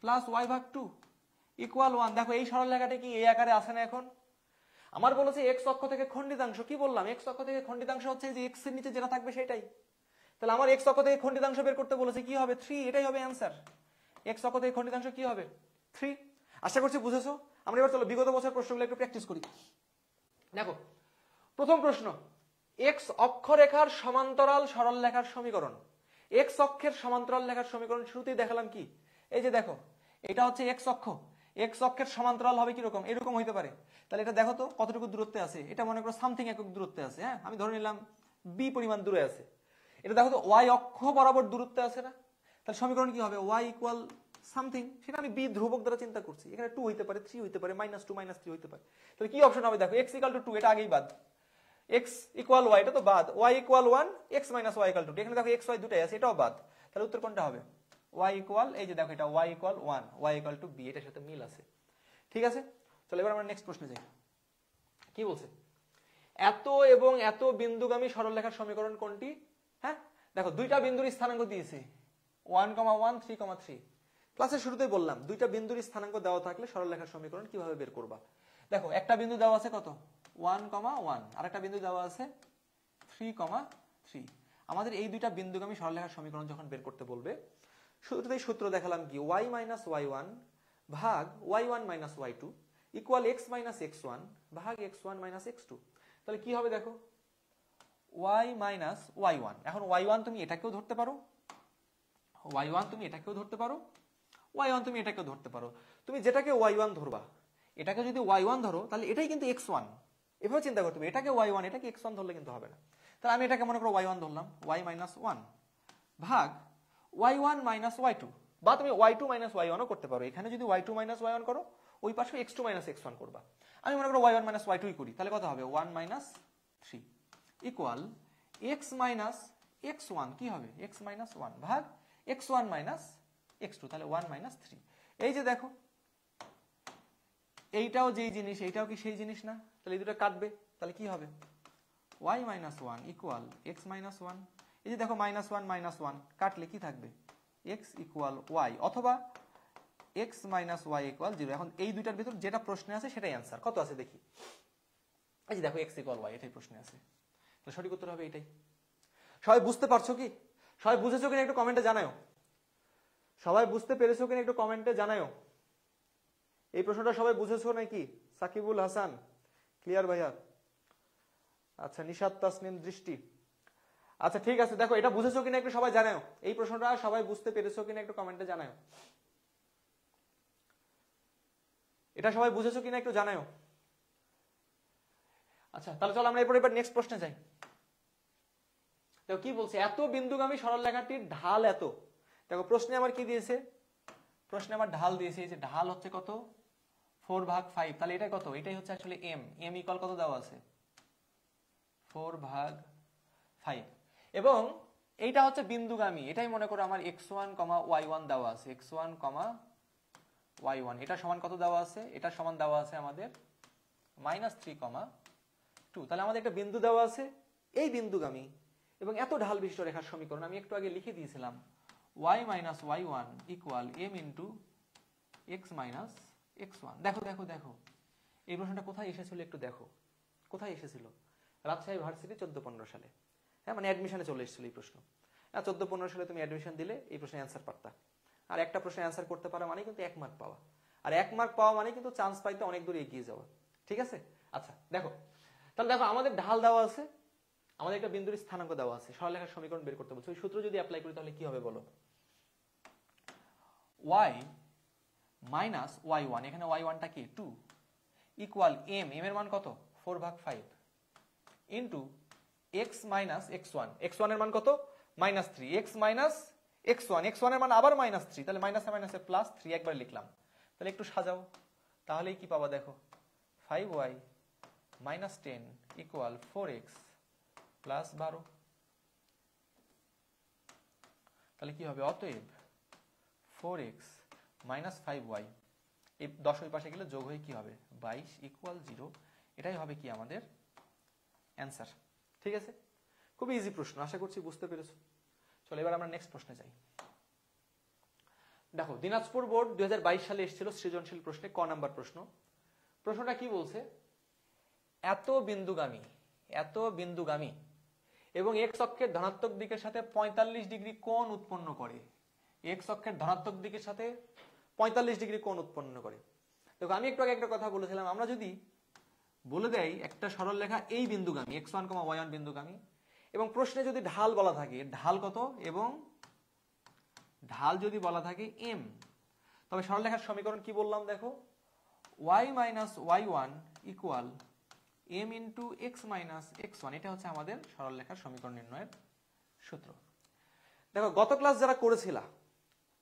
প্লাস y ভাগ 2 ইকুয়াল 1। দেখো এই সরল রেখাটা কি এই আকারে আসে না? এখন আমার বলেছে x অক্ষ থেকে খণ্ডিতাংশ, কি বললাম, x অক্ষ থেকে খণ্ডিতাংশ হচ্ছে যে x এর নিচে যেটা থাকবে সেটাই। তাহলে আমার x অক্ষ থেকে খণ্ডিতাংশ বের করতে বলেছে, কি হবে 3, এটাই হবে অ্যানসার। x অক্ষ থেকে খণ্ডিতাংশ কি হবে 3। আশা করছি বুঝেছো। আমরা এবার চলো বিগত বছর প্রশ্নগুলো একটু প্র্যাকটিস করি। দেখো প্রথম প্রশ্ন, x অক্ষরেখার সমান্তরাল সরল রেখার সমীকরণ। x অক্ষের সমান্তরাল রেখার সমীকরণ শুরুতেই দেখালাম কি, এই যে দেখো এটা হচ্ছে x অক্ষ, x অক্ষের সমান্তরাল হবে কিরকম, এরকম হইতে পারে। তাহলে এটা দেখো তো কতটুকু দূরত্বে আছে, এটা মনে করো সামথিং একক দূরত্বে আছে। হ্যাঁ, আমি ধরে নিলাম b পরিমাণ দূরে আছে। এটা দেখো তো y অক্ষ বরাবর দূরত্বে আছে না, তাহলে সমীকরণ কি হবে, y ইকুয়াল সামথিং, সেটা আমি b ধ্রুবক দ্বারা চিন্তা করছি। এখানে 2 হইতে পারে, 3 হইতে পারে, -2 -3 হইতে পারে। তাহলে কি অপশন হবে, দেখো x = 2, এটা আগেই বাদ, x = y, এটা তো বাদ, y = 1, x - y = 2, এখানে দেখো x y দুটাই আছে, এটাও বাদ। তাহলে উত্তর কোনটা হবে, y ইকুয়াল, এই যে দেখো এটা y = 1, y = b, এটার সাথে মিল আছে। ঠিক আছে, চলো এবার আমরা নেক্সট প্রশ্নে যাই। কি বলছে, এত এবং এত বিন্দুগামী সরলরেখার সমীকরণ কোনটি। হ্যাঁ দেখো দুইটা বিন্দুর স্থানাঙ্ক দিয়েছে 1,1 3,3। ক্লাসের শুরুতেই বললাম দুইটা বিন্দুর স্থানাঙ্ক দেওয়া থাকলে সরলরেখার সমীকরণ কিভাবে বের করবা। দেখো একটা বিন্দু দেওয়া আছে কত 1,1, আর একটা বিন্দু দেওয়া আছে 3,3। আমাদের এই দুইটা বিন্দুগামী সরলরেখার সমীকরণ যখন বের করতে বলবে, শুরুতেই সূত্র দেখালাম কি, y - y1 ভাগ y1 - y2 equal x - x1 ভাগ x1 - x2। তাহলে কি হবে দেখো y - y1। এখন y1 তুমি এটাকেও ধরতে পারো, y1 তুমি এটাকেও ধরতে পারো, y1 তুমি এটাকেও ধরতে পারো। তুমি যেটাকে y1 ধরবা, এটাকে যদি y1 ধরো তাহলে এটাই কিন্তু x1। এভাবে চিন্তা করতে হবে, এটাকে y1 এটাকে x1 ধরলে কিন্তু হবে না। তাহলে আমি এটাকে মনে করো y1 ধরলাম, y - 1 ভাগ y1 - y2, বা তুমি y2 - y1 ও করতে পারো। এখানে যদি y2 - y1 করো, ওই পাশে x2 - x1 করবা। আমি মনে করো y1 - y2 করি, তাহলে কত হবে 1 - 3 ইকুয়াল x - x1, কি হবে x - 1 ভাগ x1 - x2, তাহলে 1 - 3। এই যে দেখো এইটাও যেই জিনিস এইটাও কি সেই জিনিস না, তাহলে এই দুটো কাটবে, তাহলে কি হবে y - 1 ইকুয়াল x - 1। এই যে দেখো -1 -1 কাটলে কি থাকবে x ইকুয়াল y, অথবা x - y ইকুয়াল 0। এখন এই দুইটার ভিতর যেটা প্রশ্নে আছে সেটাই অ্যান্সার। কত আছে দেখি, এই যে দেখো x ইকুয়াল y, এটাই প্রশ্নে আছে, তাহলে সঠিক উত্তর হবে এটাই। সবাই বুঝতে পারছো কি, সবাই বুঝেছো কিনা একটু কমেন্টে জানাও, সবাই বুঝতে পেরেছো কিনা একটু কমেন্টে জানাও। এই প্রশ্নটা সবাই বুঝেছো নাকি, সাকিবুল হাসান ক্লিয়ার ভাইয়া। আচ্ছা নিশাত তাসনিম দৃষ্টি। আচ্ছা ঠিক আছে, দেখো এটা বুঝেছো কিনা একটু সবাই জানাও, এই প্রশ্নটা সবাই বুঝতে পেরেছো কিনা একটু কমেন্টে জানাও, এটা সবাই বুঝেছো কিনা একটু জানাও। আচ্ছা তাহলে চলো আমরা এবার নেক্সট প্রশ্নে যাই। দেখো কি বলছে, এত বিন্দুগামী সরলরেখাটির ঢাল এত। দেখো প্রশ্নে আমার কি দিয়েছে, প্রশ্নে আমার ঢাল দিয়েছে, এই যে ঢাল হচ্ছে কত 4/5, তাহলে এটা কত, এটাই হচ্ছে আসলে এম, এম ইকুয়াল কত দেওয়া আছে 4/5, এবং এইটা হচ্ছে বিন্দুগামী, এটাই মনে করো আমার x1, y1 দেওয়া আছে, x1, y1, এটা সমান কত দেওয়া আছে, এটা সমান দেওয়া আছে আমাদের -3,2। তাহলে আমাদের একটা বিন্দু দেওয়া আছে, এই বিন্দুগামী এবং এত ঢাল বিশিষ্ট রেখার সমীকরণ আমি একটু আগে লিখে দিয়েছিলাম, y - y1 equal m into x - x1। দেখো দেখো দেখো এই প্রশ্নটা কোথায় এসেছিল একটু দেখো, কোথায় এসেছিল, রাজশাহী ভার্সিটি 14-15 সালে, হ্যাঁ মানে অ্যাডমিশনে চলে এসেছিল এই প্রশ্ন। 14-15 সালে তুমি অ্যাডমিশন দিলে এই প্রশ্নের অ্যান্সার পারতা, আর একটা প্রশ্নের অ্যান্সার করতে পারা মানে কিন্তু 1 মার্ক পাওয়া, আর 1 মার্ক পাওয়া মানে কিন্তু চান্স পাইতে অনেক দূর এগিয়ে যাওয়া, ঠিক আছে। আচ্ছা দেখো, তাহলে দেখো আমাদের ঢাল দেওয়া আছে, আমাদের একটা বিন্দুর স্থানাঙ্ক দেওয়া আছে, সরলরেখার সমীকরণ বের করতে বলছে, ওই সূত্র যদি অ্যাপ্লাই করি তাহলে কি হবে বলো, y - y1, এখানে y1 টা কি 2 ইকুয়াল m, m এর মান কত 4/5 ইন্টু x - x1, x1 এর মান কত -3, x - x1, x1 এর মান আবার -3, তাহলে মাইনাসে মাইনাসে +3 একবার লিখলাম, তাহলে একটু সাজাও, তাহলেই কি পাবা দেখো 5y - 10 ইকুয়াল 4x + 12, তাহলে কি হবে, অতএব 4x - 5y, এই 10 ওই পাশে গেলে যোগ হয়ে কি হবে 22 ইকুয়াল 0, এটাই হবে কি আমাদের অ্যান্সার, ঠিক আছে। খুবই ইজি প্রশ্ন, আশা করছি বুঝতে পেরেছো। চলো এবার আমরা নেক্সট প্রশ্নে যাই। দেখো দিনাজপুর বোর্ড 2022 সালে এসেছিল সৃজনশীল প্রশ্নে, ক নাম্বার প্রশ্ন। প্রশ্নটা কি বলছে, এত বিন্দুগামী এবং এক্স অক্ষের ধনাত্মক দিকের সাথে 45 ডিগ্রি কোণ উৎপন্ন করে, এক্স অক্ষের ধনাত্মক দিকের সাথে 45 ডিগ্রি কোণ উৎপন্ন করে। দেখো আমি একটু আগে একটা কথা বলেছিলাম, আমরা যদি বলে দেই একটা সরল রেখা এই বিন্দুগামী x1, y1 বিন্দুগামী, এবং প্রশ্নে যদি ঢাল বলা থাকে, ঢাল কত, এবং ঢাল যদি বলা থাকে m, তবে সরলরেখার সমীকরণ কি বললাম দেখো, y - y1 equal m into x - x1, এটা হচ্ছে আমাদের সরলরেখার সমীকরণ নির্ণয়ের সূত্র। দেখো গত ক্লাস যারা করেছিলা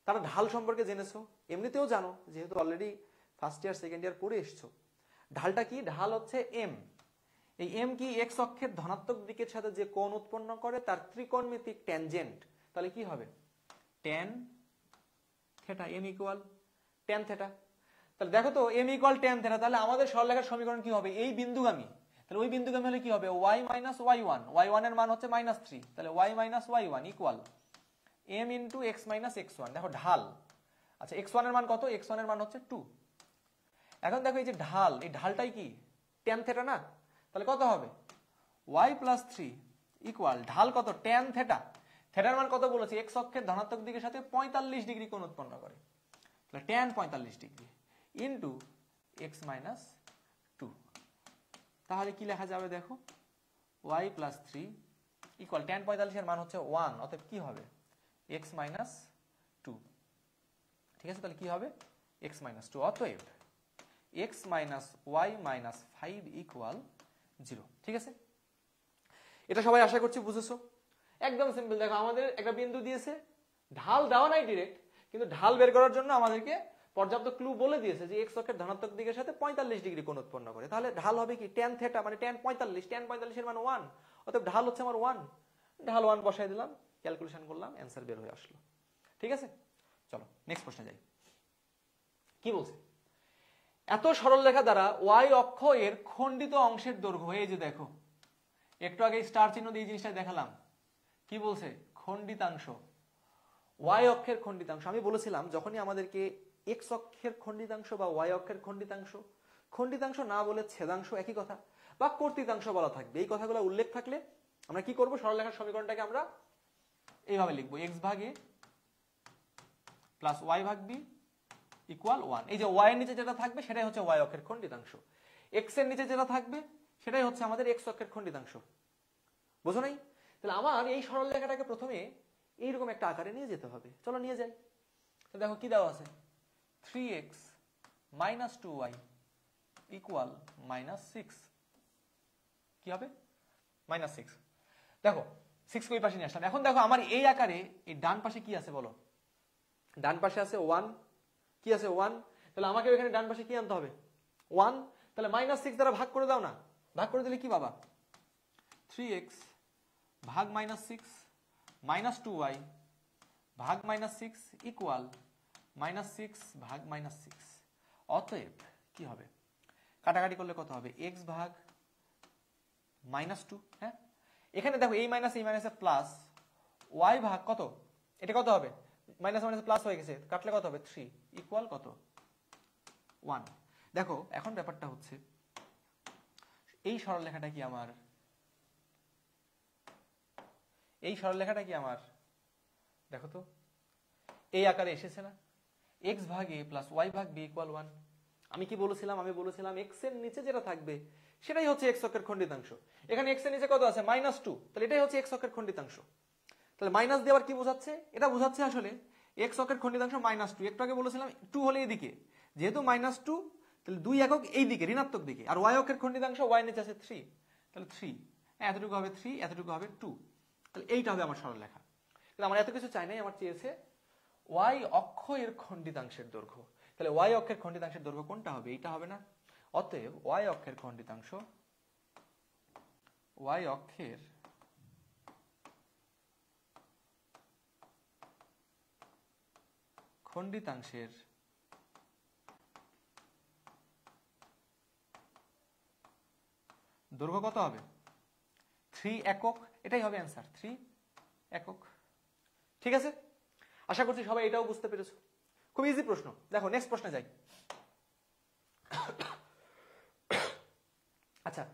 তারা ঢাল সম্পর্কে জেনেছো, এমনিতেও জানো যেহেতু already first year second year পড়ে এসছো। ঢালটা কি, ঢাল হচ্ছে m, এই m কি এক্স অক্ষের ধনাত্মক দিকের সাথে যে কোণ উৎপন্ন করে তার ত্রিকোণমিতিক ট্যানজেন্ট, তাহলে কি হবে tan theta, m equal tan theta. তাহলে দেখো তো m ইকুয়াল tan থিটা, তাহলে আমাদের সরলরেখার সমীকরণ কি হবে, এই বিন্দুগামী, তাহলে ওই বিন্দুগামী হলে কি হবে y - y1, y1 এর মান হচ্ছে -3, তাহলে y - y1 equal m into x - x1। দেখো ঢাল, আচ্ছা x1 এর মান কত, x1 এর মান হচ্ছে 2। এখন দেখো এই যে ঢাল, এই ঢালটাই কি tan থিটা না, তাহলে কত হবে y + 3 ইকুয়াল ঢাল কত tan থিটা, থিটার মান কত বলেছি, x অক্ষের ধনাত্মক দিকের সাথে 45 ডিগ্রি কোণ উৎপন্ন করে, তাহলে tan 45 ডিগ্রি ইন্টু x - 2, তাহলে কি লেখা যাবে দেখো y + 3 ইকুয়াল tan 45 এর মান হচ্ছে 1, অতএব কি হবে x - 2, ঠিক আছে। তাহলে কি হবে x - 2, অতএব x - y - 5 ইকুয়াল 0, ঠিক আছে। এটা সবাই আশা করছি বুঝেছো, একদম সিম্পল। দেখো আমাদের একটা বিন্দু দিয়েছে, ঢাল দেওয়া নাই ডিরেক্ট, কিন্তু ঢাল বের করার জন্য আমাদেরকে পর্যাপ্ত ক্লু বলে দিয়েছে যে এক্স অক্ষের ধনাত্মক দিকের সাথে 45 ডিগ্রি কোণ উৎপন্ন করে, তাহলে ঢাল হবে কি tan থিটা, মানে tan 45, tan 45 এর মান 1, অতএব ঢাল হচ্ছে আমার 1, ঢাল 1 বসাই দিলাম, ক্যালকুলেশন করলাম, অ্যান্সার বের হয়ে আসলো, ঠিক আছে। চলো নেক্সট প্রশ্নে যাই। কি বলছে, এত সরল রেখা দ্বারা y অক্ষ এর খণ্ডিত অংশের দৈর্ঘ্য, এই যে দেখো একটু আগে স্টার চিহ্ন দিয়ে এই জিনিসটা দেখালাম, কি বলছে খণ্ডিতাংশ, y অক্ষের খণ্ডিতাংশ। আমি বলেছিলাম যখনই আমাদেরকে x অক্ষের খণ্ডিতাংশ বা y অক্ষের খণ্ডিতাংশ, খণ্ডিতাংশ না বলে ছেদাংশ একই কথা, বা কর্তৃতাংশ বলা থাকবে, এই কথাগুলো উল্লেখ থাকলে আমরা কি করব, সরলরেখার সমীকরণটাকে আমরা এইভাবে লিখবো, x ভাগ a প্লাস y ভাগ b ইকুয়াল 1। এই যে y এর নিচে যেটা থাকবে সেটাই হচ্ছে y অক্ষের খণ্ডিতাংশ। এক্স এর নিচে যেটা থাকবে সেটাই হচ্ছে আমাদের এক্স অক্ষের খণ্ডিতাংশ। বুঝো নাই? তাহলে আমার এই সরল রেখাটাকে প্রথমে এইরকম একটা আকারে নিয়ে যেতে হবে। চলো নিয়ে যাই। তো দেখো কি দেওয়া আছে, 3x মাইনাস 2y ইকুয়াল -6। কি হবে? -6। দেখো 6 কে ওই পাশে নিয়ে আসলাম। এখন দেখো আমার এই আকারে এই ডান পাশে কি আছে বলো? ডান পাশে আছে 1। কি আছে? 1। তাহলে আমাকে এখানে ডান পাশে কি আনতে হবে? 1। তাহলে -6 দ্বারা ভাগ করে দাও না। ভাগ করে দিলে কি পাবা? 3x ভাগ -6 -2y ভাগ -6 ইকুয়াল -6 ভাগ -6। অতএব কি হবে? কাটাকাটি করলে কত হবে? x ভাগ -2। হ্যাঁ, এখানে দেখো এই মাইনাসে প্লাস, y ভাগ কত? এটা কত হবে? মাইনাস প্লাস হয়ে গেছে, কাটলে কত হবে? 3 ইকুয়াল কত? 1। দেখো এখন ব্যাপারটা হচ্ছে এই সরলরেখাটা কি আমার, এই সরলরেখাটা কি আমার, দেখো তো এই আকারে এসেছে না? x ভাগ a প্লাস y ভাগ b ইকুয়াল 1। আমি কি বলেছিলাম? আমি বলেছিলাম x এর নিচে যেটা থাকবে সেটাই হচ্ছে x অক্ষের খণ্ডিতাংশ। এখানে x এর নিচে কত আছে? -2। তাহলে এটাই হচ্ছে x অক্ষের খণ্ডিতাংশ। তাহলে মাইনাস দিয়ে আবার কি বোঝাচ্ছে? এটা বোঝাচ্ছে আসলে x অক্ষের খণ্ডিতাংশ -2। একটু আগে বলেছিলাম 2 হলে এদিকে, যেহেতু -2 তাহলে 2 একক এই দিকে, ঋণাত্মক দিকে। আর y অক্ষের খণ্ডিতাংশ y নিচে আছে 3, তাহলে 3, এতটুকু হবে 3, এতটুকু হবে 2। তাহলে এইটা হবে আমার সরলরেখা। কিন্তু আমার এত কিছু চাই নাই, আমার চেয়েছে y অক্ষ এর খণ্ডিতাংশের দৈর্ঘ্য। তাহলে y অক্ষের খণ্ডিতাংশের দৈর্ঘ্য কোনটা হবে? এইটা হবে না? অতএব y অক্ষের খণ্ডিতাংশ, y অক্ষের খণ্ডিতাংশের দৈর্ঘ্য কত হবে? 3 একক। এটাই হবে অ্যান্সার, 3 একক। ঠিক আছে, আশা করছি সবাই এটাও বুঝতে পেরেছো। খুব ইজি প্রশ্ন। দেখো নেক্সট প্রশ্নে যাই। আচ্ছা,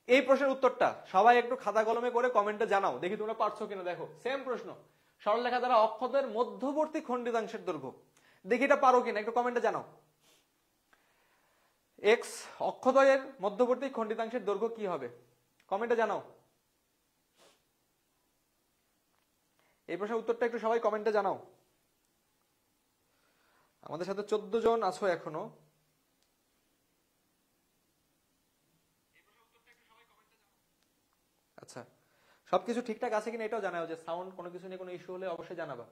এই প্রশ্নের উত্তরটা সবাই একটু খাতা কলমে করে কমেন্টে জানাও, দেখি তোমরা পারছো কিনা। দেখো সেম প্রশ্ন, সরলরেখা দ্বারা অক্ষদ্বয়ের মধ্যবর্তী খণ্ডিতাংশের দৈর্ঘ্য। দেখি এটা পারো কিনা, একটু কমেন্টে জানাও। এক্স অক্ষদ্বয়ের মধ্যবর্তী খণ্ডিতাংশের দৈর্ঘ্য কি হবে? কমেন্টে জানাও। এই প্রশ্নের উত্তরটা একটু সবাই কমেন্টে জানাও। আমাদের সাথে 14 জন আছো এখনো। আচ্ছা, সবকিছু ঠিকঠাক আছে কিনা এটাও জানাও, যে সাউন্ড কোনো কিছু নিয়ে কোনো ইস্যু হলে অবশ্যই জানাবা।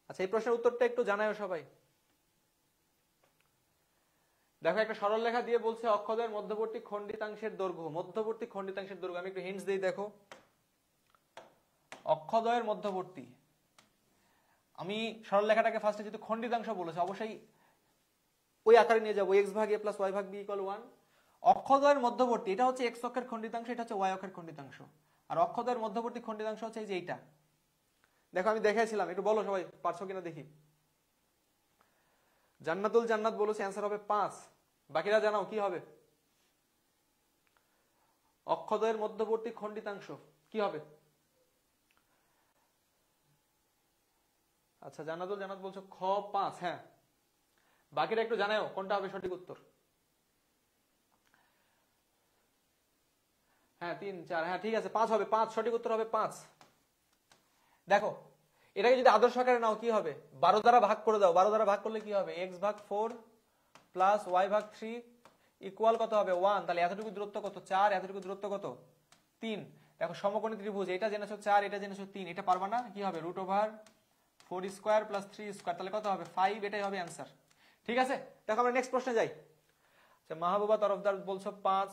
আচ্ছা, এই প্রশ্নের উত্তরটা একটু জানাও সবাই। দেখো একটা সরলরেখা দিয়ে বলছে অক্ষদ্বয়ের মধ্যবর্তী খণ্ডিতাংশের দৈর্ঘ্য। মধ্যবর্তী খণ্ডিতাংশের দৈর্ঘ্য আমি একটু হিন্টস দিই। দেখো অক্ষদ্বয়ের মধ্যবর্তী, আমি সরলরেখাটাকে ফার্স্টে যেহেতু খণ্ডিতাংশ বলেছে অবশ্যই ওই আকারে নিয়ে যাবো, x ভাগ a প্লাস y ভাগ b ইকুয়াল 1। অক্ষদ্বয়ের মধ্যবর্তী, এটা হচ্ছে x অক্ষের খণ্ডিতাংশ, এটা হচ্ছে y অক্ষের খণ্ডিতাংশ। আর অক্ষদ্বয়ের মধ্যবর্তী খণ্ডিতাংশ হচ্ছে এই যে এইটা। দেখো আমি দেখাইছিলাম, একটু বলো সবাই পারছো কিনা দেখি। জান্নাতুল জান্নাত বলেছে অ্যান্সার হবে 5। বাকিরা জানাও কি হবে? অক্ষদ্বয়ের মধ্যবর্তী খণ্ডিতাংশ কি হবে? আচ্ছা, জান্নাতুল জান্নাত বলছো খ 5। হ্যাঁ, বাকিরা একটু জানাও কোনটা হবে সঠিক উত্তর। হ্যাঁ 3 4, হ্যাঁ ঠিক আছে 5 হবে, 5 সঠিক উত্তর হবে 5। দেখো এটাকে যদি আদর্শ আকারে নাও কি হবে? 12 দ্বারা ভাগ করে দাও। 12 দ্বারা ভাগ করলে কি হবে? x ভাগ 4 প্লাস y ভাগ 3 ইকুয়াল কত হবে? 1। তাহলে এতটুকু দূরত্ব কত? 4। এতটুকু দূরত্ব কত? 3। দেখো সমকোণী ত্রিভুজ, এটা জেনেছো 4, এটা জেনেছো 3, এটা পারবা না? কি হবে? √4 স্কয়ার প্লাস 3 স্কয়ার, তাহলে কত হবে? 5। এটাই হবে অ্যান্সার। ঠিক আছে, দেখো আমরা নেক্সট প্রশ্নে যাই। আচ্ছা, মাহবুবা তরফদার বলছো 5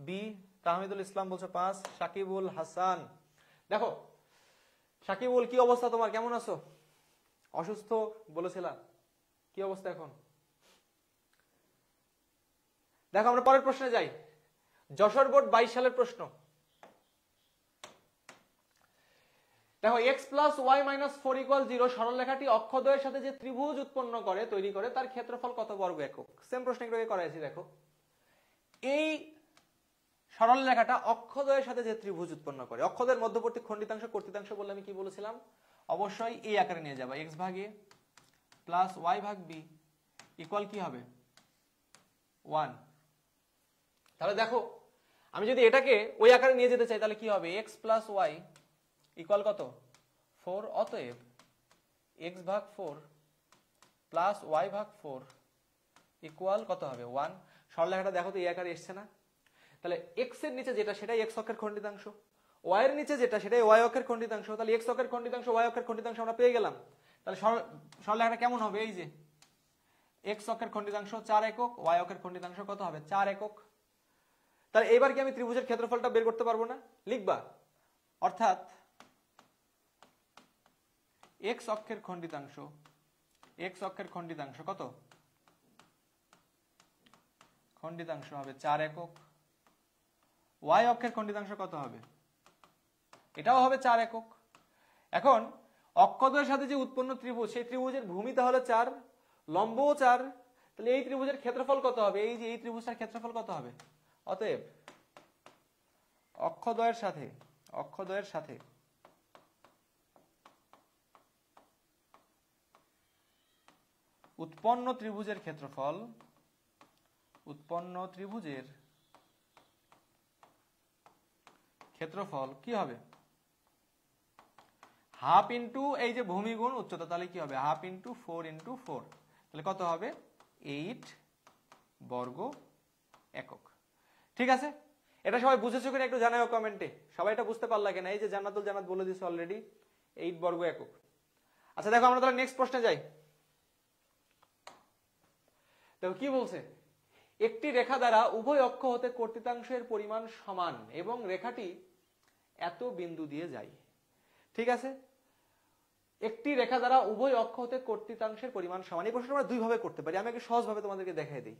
বি, তাহমিদুল ইসলাম বলছো 5, সাকিবুল হাসান। দেখো সাকিবুল, কি অবস্থা তোমার? কেমন আছো? অসুস্থ বলেছিলাম, কি অবস্থা এখন? দেখো আমরা পরের প্রশ্নে যাই। যশোর বোর্ড 22 সালের প্রশ্ন। দেখো x plus y minus 4 equal 0 সরলরেখাটি অক্ষদ্বয়ের সাথে যে ত্রিভুজ উৎপন্ন করে তৈরি করে তার ক্ষেত্রফল কত বর্গ একক? সেম প্রশ্ন একটু আগে করাইছি। দেখো এই সরলরেখাটা অক্ষদ্বয়ের সাথে যে ত্রিভুজ উৎপন্ন করে, অক্ষদ্বয়ের মধ্যবর্তী খণ্ডিতাংশ কর্তৃতাংশ বললে আমি কি বলেছিলাম? অবশ্যই এই আকারে নিয়ে যাবা, এক্স ভাগ এ প্লাস ওয়াই ভাগ বি ইকুয়াল কি হবে 1। তাহলে দেখো আমি যদি এটাকে ওই আকারে নিয়ে যেতে চাই তাহলে কি হবে, এক্স প্লাস ওয়াই ইকুয়াল কত 4। অতএব এক্স ভাগ 4 প্লাস ওয়াই ভাগ 4 ইকুয়াল কত হবে 1। সরলরেখাটা দেখো তো এই আকারে এসছে না? তাহলে এক্স এর নিচে যেটা সেটাই এক্স অক্ষের খণ্ডিতাংশ, ওয়াই এর নিচে যেটা সেটাই ওয়াই অক্ষের খণ্ডিতাংশ। তাহলে এক্স অক্ষের খণ্ডিতাংশ ওয়াই অক্ষের খণ্ডিতাংশ আমরা পেয়ে গেলাম। তাহলে সরলরেখাটা কেমন হবে, এই যে এক্স অক্ষের খণ্ডিতাংশ 4 একক, ওয়াই অক্ষের খণ্ডিতাংশ কত হবে 4 একক। তাহলে এবার কি আমি ত্রিভুজের ক্ষেত্রফলটা বের করতে পারবো না? লিখবা, অর্থাৎ এক্স অক্ষের খণ্ডিতাংশ কত, খণ্ডিতাংশ হবে 4 একক। ওয়াই অক্ষের খণ্ডিতাংশ কত হবে, এটাও হবে 4 একক। এখন অক্ষদ্বয়ের সাথে যে উৎপন্ন ত্রিভুজ, সেই ত্রিভুজের ভূমি তাহলে 4, লম্বও 4। তাহলে এই ত্রিভুজের ক্ষেত্রফল কত হবে, এই যে এই ত্রিভুজটার ক্ষেত্রফল কত হবে। অতএব অক্ষদ্বয়ের সাথে উৎপন্ন ত্রিভুজের ক্ষেত্রফল কি হবে, হাফ ইন্টু এই যে ভূমি গুণ উচ্চতা, তাহলে কি হবে হাফ ইন্টু 4 ইন্টু 4, তাহলে কত হবে 8 বর্গ একক। ঠিক আছে, এটা সবাই বুঝেছো কিনা একটু জানাও কমেন্টে। সবাই এটা বুঝতে পারলা কিনা? এই যে জান্নাতুল জান্নাত বলে দিয়েছে অলরেডি 8 বর্গ একক। আচ্ছা দেখো আমরা তাহলে নেক্সট প্রশ্নে যাই। দেখো কি বলছে, একটি রেখা দ্বারা উভয় অক্ষ হতে কর্তৃতাংশের পরিমাণ সমান এবং রেখাটি এত বিন্দু দিয়ে যায়। ঠিক আছে, একটি রেখা দ্বারা উভয় অক্ষ হতে কর্তৃতাংশের পরিমাণ সমান। এই প্রশ্নটা আমরা দুই ভাবে করতে পারি, আমি একটু সহজভাবে তোমাদেরকে দেখাই দিই।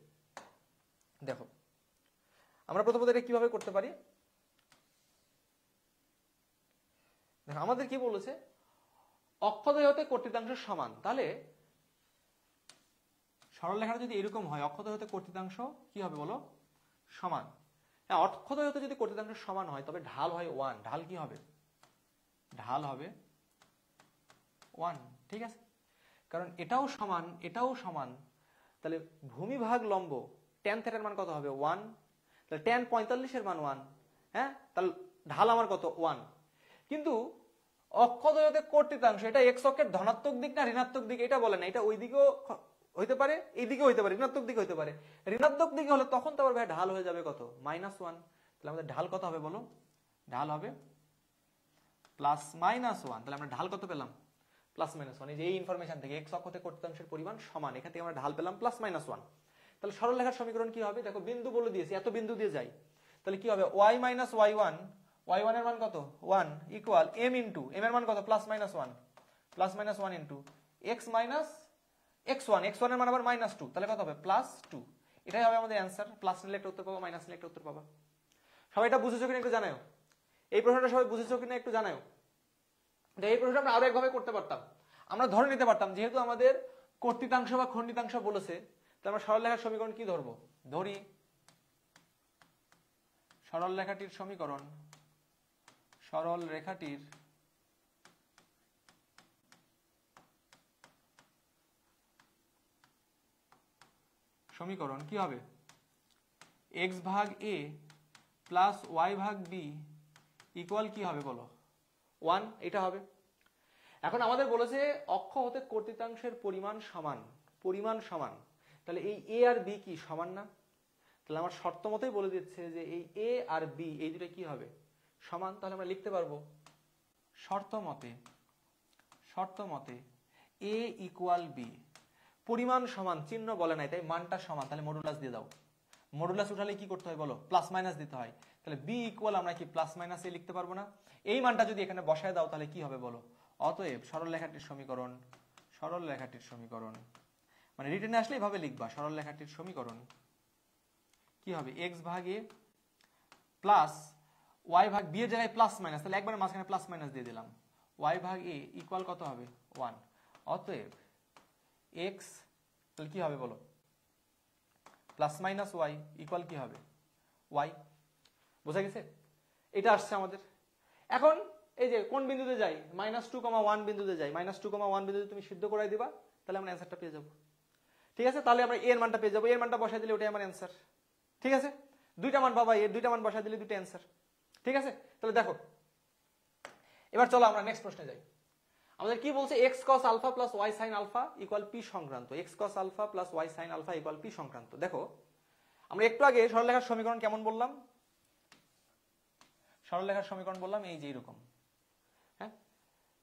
দেখো আমরা প্রথমত এটা কিভাবে করতে পারি, দেখো আমাদের কি বলেছে, অক্ষদ্বয় হতে কর্তৃতাংশ সমান। তাহলে সরলরেখাটা যদি এরকম হয়, অক্ষদ্বয় হতে কর্তৃতাংশ কি হবে বলো, সমান। হ্যাঁ, অক্ষদ্বয় হতে যদি কর্তৃতাংশ সমান হয় তবে ঢাল হয় 1। ঢাল কি হবে, ঢাল হবে 1। ঠিক আছে, কারণ এটাও সমান, তাহলে ভূমি ভাগ লম্ব tan থিটার মান কত হবে 1, তাহলে tan 45 এর মান 1। হ্যাঁ, তাহলে ঢাল আমার কত 1। কিন্তু অক্ষদ্বয় হতে কর্তৃতাংশ, এটা এক্স অক্ষের ধনাত্মক দিক না ঋণাত্মক দিক এটা বলে না, এটা ওই দিকেও হইতে পারে, এইদিকেও হইতে পারে, ঋণাত্মক দিকে হইতে পারে। ঋণাত্মক দিকে হলে তখন তো আবার ভাই ঢাল হয়ে যাবে কত -1। তাহলে আমাদের ঢাল কত হবে বলো, ঢাল হবে +-1। তাহলে আমরা ঢাল কত পেলাম, +-1। এই যে এই ইনফরমেশন থেকে এক্স অক্ষ হতে কর্তৃতাংশের পরিমাণ সমান, এখান থেকে আমরা ঢাল পেলাম +-1। তাহলে সরলরেখার সমীকরণ কি হবে, দেখো বিন্দু বলে দিয়েছি, এত বিন্দু দিয়ে যাই। তাহলে কি হবে y - y1, y1 এর মান কত 1 ইকুয়াল m ইনটু m এর মান কত +-1, +-1 ইনটু x - x1, x1 এর মান আবার -2, তাহলে কত হবে +2। এটাই হবে আমাদের অ্যান্সার। প্লাস নিলে একটা উত্তর পাবো, মাইনাস নিলে একটা উত্তর পাবো। সবাই এটা বুঝেছো কিনা একটু জানাও, এই প্রশ্নটা সবাই বুঝেছো কিনা একটু জানাও। এই প্রশ্নটা আমরা আরো একভাবে করতে পারতাম, আমরা ধরে নিতে পারতাম যেহেতু আমাদের কর্তৃতাংশ বা খণ্ডিতাংশ বলেছে, তাহলে আমরা সরলরেখার সমীকরণ কি ধরবো, ধরি সরলরেখাটির সমীকরণ, সরলরেখাটির সমীকরণ কি হবে, x ভাগ a প্লাস y ভাগ b ইকুয়াল কি হবে বলো 1, এটা হবে। এখন আমাদের বলেছে অক্ষ হতে কর্তৃতাংশের পরিমাণ সমান, তাহলে এই a আর b কি সমান না? তাহলে আমার শর্ত মতোই বলে দিচ্ছে যে এই a আর b এই দুটো কি হবে সমান। তাহলে আমরা লিখতে পারবো শর্ত মতে a ইকুয়াল b, পরিমাণ সমান, চিহ্ন বলে নাই তাই মানটা সমান, তাহলে মডুলাস দিয়ে দাও। মডুলাস উঠালে কি করতে হয় বলো, প্লাস মাইনাস দিতে হয়। তাহলে b ইকুয়াল আমরা কি প্লাস মাইনাস এ লিখতে পারবো না? এই মানটা যদি এখানে বসায় দাও তাহলে কি হবে বলো। অতএব সরলরেখাটির সমীকরণ মানে রিটেনে আসলে এইভাবে লিখবা, সরলরেখাটির সমীকরণ কি হবে, x ভাগ a প্লাস y ভাগ b এর জায়গায় প্লাস মাইনাস, তাহলে একবারে মাঝখানে প্লাস মাইনাস দিয়ে দিলাম, y ভাগ a ইকুয়াল কত হবে 1। অতএব x তাহলে কি হবে বলো, প্লাস মাইনাস y ইকুয়াল কি হবে y। বোঝা গেছে? এটা আসছে আমাদের। এখন এই যে কোন বিন্দুতে যাই, -2,1 বিন্দুতে যাই, -2,1 বিন্দুতে তুমি সিদ্ধ করাই দিবা, তাহলে আমরা অ্যান্সারটা পেয়ে যাবো। ঠিক আছে, তাহলে আমরা এর মানটা পেয়ে যাবো, এর মানটা বসাই দিলে ওটাই আমার অ্যান্সার। ঠিক আছে, দুইটা মান পাবা, এর দুইটা মান বসাই দিলে দুইটা অ্যান্সার। ঠিক আছে, তাহলে দেখো এবার চলো আমরা নেক্সট প্রশ্নে যাই। আমাদের কি বলছে, X cos alpha plus Y sine alpha equal P সংক্রান্ত, X cos alpha plus Y sine alpha equal P সংক্রান্ত। দেখো আমরা একটু আগে সরলরেখার সমীকরণ কেমন বললাম, সরলরেখার সমীকরণ বললাম এই যে এরকম। হ্যাঁ,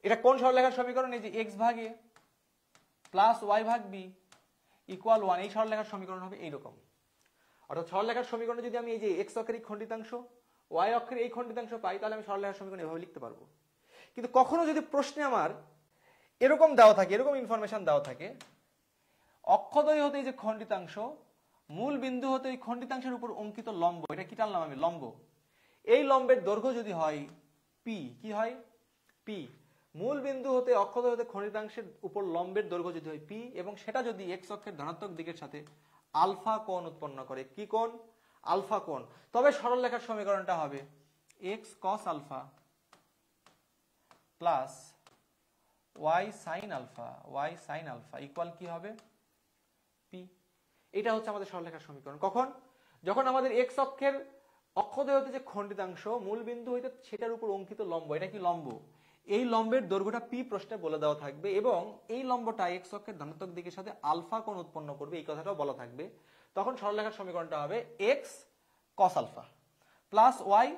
এটা কোন সরলরেখার সমীকরণ, এই যে এক্স ভাগ এ প্লাস ওয়াই ভাগ বি ইকুয়াল 1, এই সরলরেখার সমীকরণ হবে এইরকম। অর্থাৎ সরলরেখার সমীকরণে যদি আমি এই যে এক্স অক্ষের এই খণ্ডিতাংশ, ওয়াই অক্ষের এই খণ্ডিতাংশ পাই, তাহলে আমি সরলরেখার সমীকরণ এভাবে লিখতে পারবো। কিন্তু কখনো যদি প্রশ্নে আমার এরকম দেওয়া থাকে, এরকম ইনফরমেশন দেওয়া থাকে, অক্ষদ্বয় হতে এই যে খণ্ডিতাংশ, মূল বিন্দু হতে এই খণ্ডিতাংশের উপর অঙ্কিত লম্ব, এটা কি টানলাম আমি, লম্ব, এই লম্বের দৈর্ঘ্য যদি হয় পি, কি হয় পি, মূল বিন্দু হতে অক্ষদ্বয় হতে খণ্ডিতাংশের উপর লম্বের দৈর্ঘ্য যদি হয় পি, এবং সেটা যদি এক্স অক্ষের ধনাত্মক দিকের সাথে আলফা কোণ উৎপন্ন করে, কি কোণ, আলফা কোণ, তবে সরলরেখার সমীকরণটা হবে x cos alpha plus Y sine alpha equal কি হবে, পি। এটা হচ্ছে আমাদের সরলরেখার সমীকরণ। কখন, যখন আমাদের এক্স অক্ষের অক্ষদ্বয় হতে যে খণ্ডিতাংশ মূল বিন্দু হইতে সেটার উপর অঙ্কিত লম্ব, এটা কি লম্ব, এই লম্বের দৈর্ঘ্যটা পি প্রশ্নে বলে দেওয়া থাকবে, এবং এই লম্বটা এক্স অক্ষের ধনাত্মক দিকের সাথে আলফা কোণ উৎপন্ন করবে, এই কথাটাও বলা থাকবে। তখন সরলরেখার সমীকরণটা হবে x cos alpha plus Y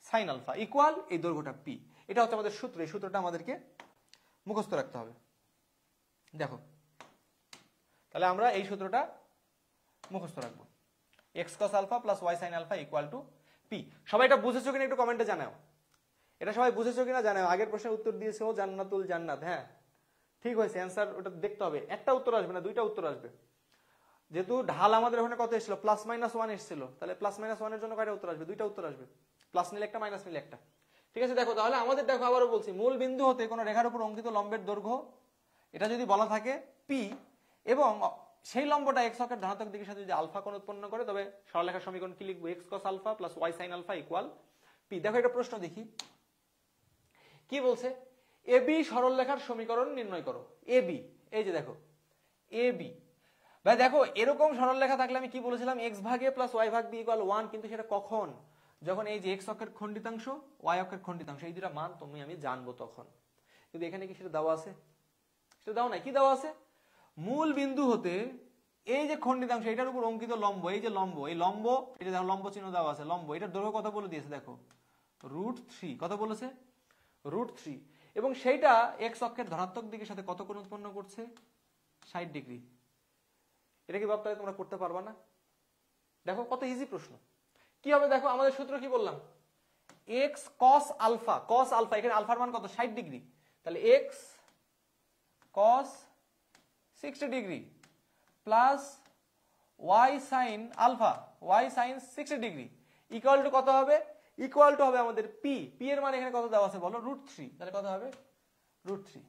sine alpha equal এই দৈর্ঘ্যটা পি। এটা হচ্ছে আমাদের সূত্র, এই সূত্রটা আমাদেরকে মুখস্থ রাখতে হবে। দেখো তাহলে আমরা এই সূত্রটা মুখস্থ রাখবো, x cos alpha plus Y sine alpha equal to p. সবাই এটা বুঝেছো কিনা একটু কমেন্টে জানাও, এটা সবাই বুঝেছো কিনা জানাও। আগের প্রশ্নের উত্তর দিয়েছে ও জান্নাতুল জান্নাত, হ্যাঁ ঠিক হয়েছে, অ্যান্সার ওটা দেখতে হবে, একটা উত্তর আসবে না, দুইটা উত্তর আসবে। যেহেতু ঢাল আমাদের ওখানে কত এসেছিল, +-1 এসেছিল, তাহলে +-1 এর জন্য কয়টা উত্তর আসবে, দুইটা উত্তর আসবে, প্লাস নিলে একটা, মাইনাস নিলে একটা। ঠিক আছে, দেখো তাহলে আমাদের, দেখো আবারও বলছি, মূল বিন্দু হতে কোনো রেখার উপর অঙ্কিত লম্বের দৈর্ঘ্য এটা যদি বলা থাকে পি, এবং সেই লম্বটা এক্স অক্ষের ধনাত্মক দিকের সাথে যদি আলফা কোণ উৎপন্ন করে, তবে সরলরেখার সমীকরণ কি লিখবো, x cos alpha plus Y sine alpha equal p. দেখো একটা প্রশ্ন দেখি কি বলছে, এবি সরলরেখার সমীকরণ নির্ণয় করো। এবি, এই যে দেখো এবি, ভাই দেখো এরকম সরলরেখা থাকলে আমি কি বলেছিলাম, এক্স ভাগ এ প্লাস ওয়াই ভাগ বি ইকুয়াল 1, কিন্তু সেটা কখন, যখন এই যে এক্স অক্ষের খণ্ডিতাংশ ওয়াই অক্ষের খণ্ডিতাংশ এই দুটা মান তুমি আমি জানবো তখন। কিন্তু এখানে কি সেটা দেওয়া আছে, সেটা দেওয়া নাই। কি দেওয়া আছে, মূল বিন্দু হতে এই যে খণ্ডিতাংশ এটার উপর অঙ্কিত লম্ব, এই যে লম্ব, এই লম্ব, এটা দেখো লম্ব চিহ্ন দেওয়া আছে, লম্ব, এটার দৈর্ঘ্য কত বলে দিয়েছে, দেখো √3, কত বলেছে, √3, এবং সেইটা এক্স অক্ষের ধনাত্মক দিকের সাথে কত কোণ উৎপন্ন করছে, 60 ডিগ্রি। এটা কি ভাবতে তোমরা করতে পারবা না? দেখো কত ইজি প্রশ্ন। কি হবে দেখো, আমাদের সূত্র কি বললাম, x cos alpha, cos alpha, এখানে আলফার মান কত, 60 ডিগ্রি, তাহলে x cos 60 degree plus Y sine alpha, y sine 60 degree equal to কত হবে, ইকুয়াল টু হবে আমাদের পি, পি এর মান এখানে কত দেওয়া আছে বলো, √3, তাহলে কত হবে √3।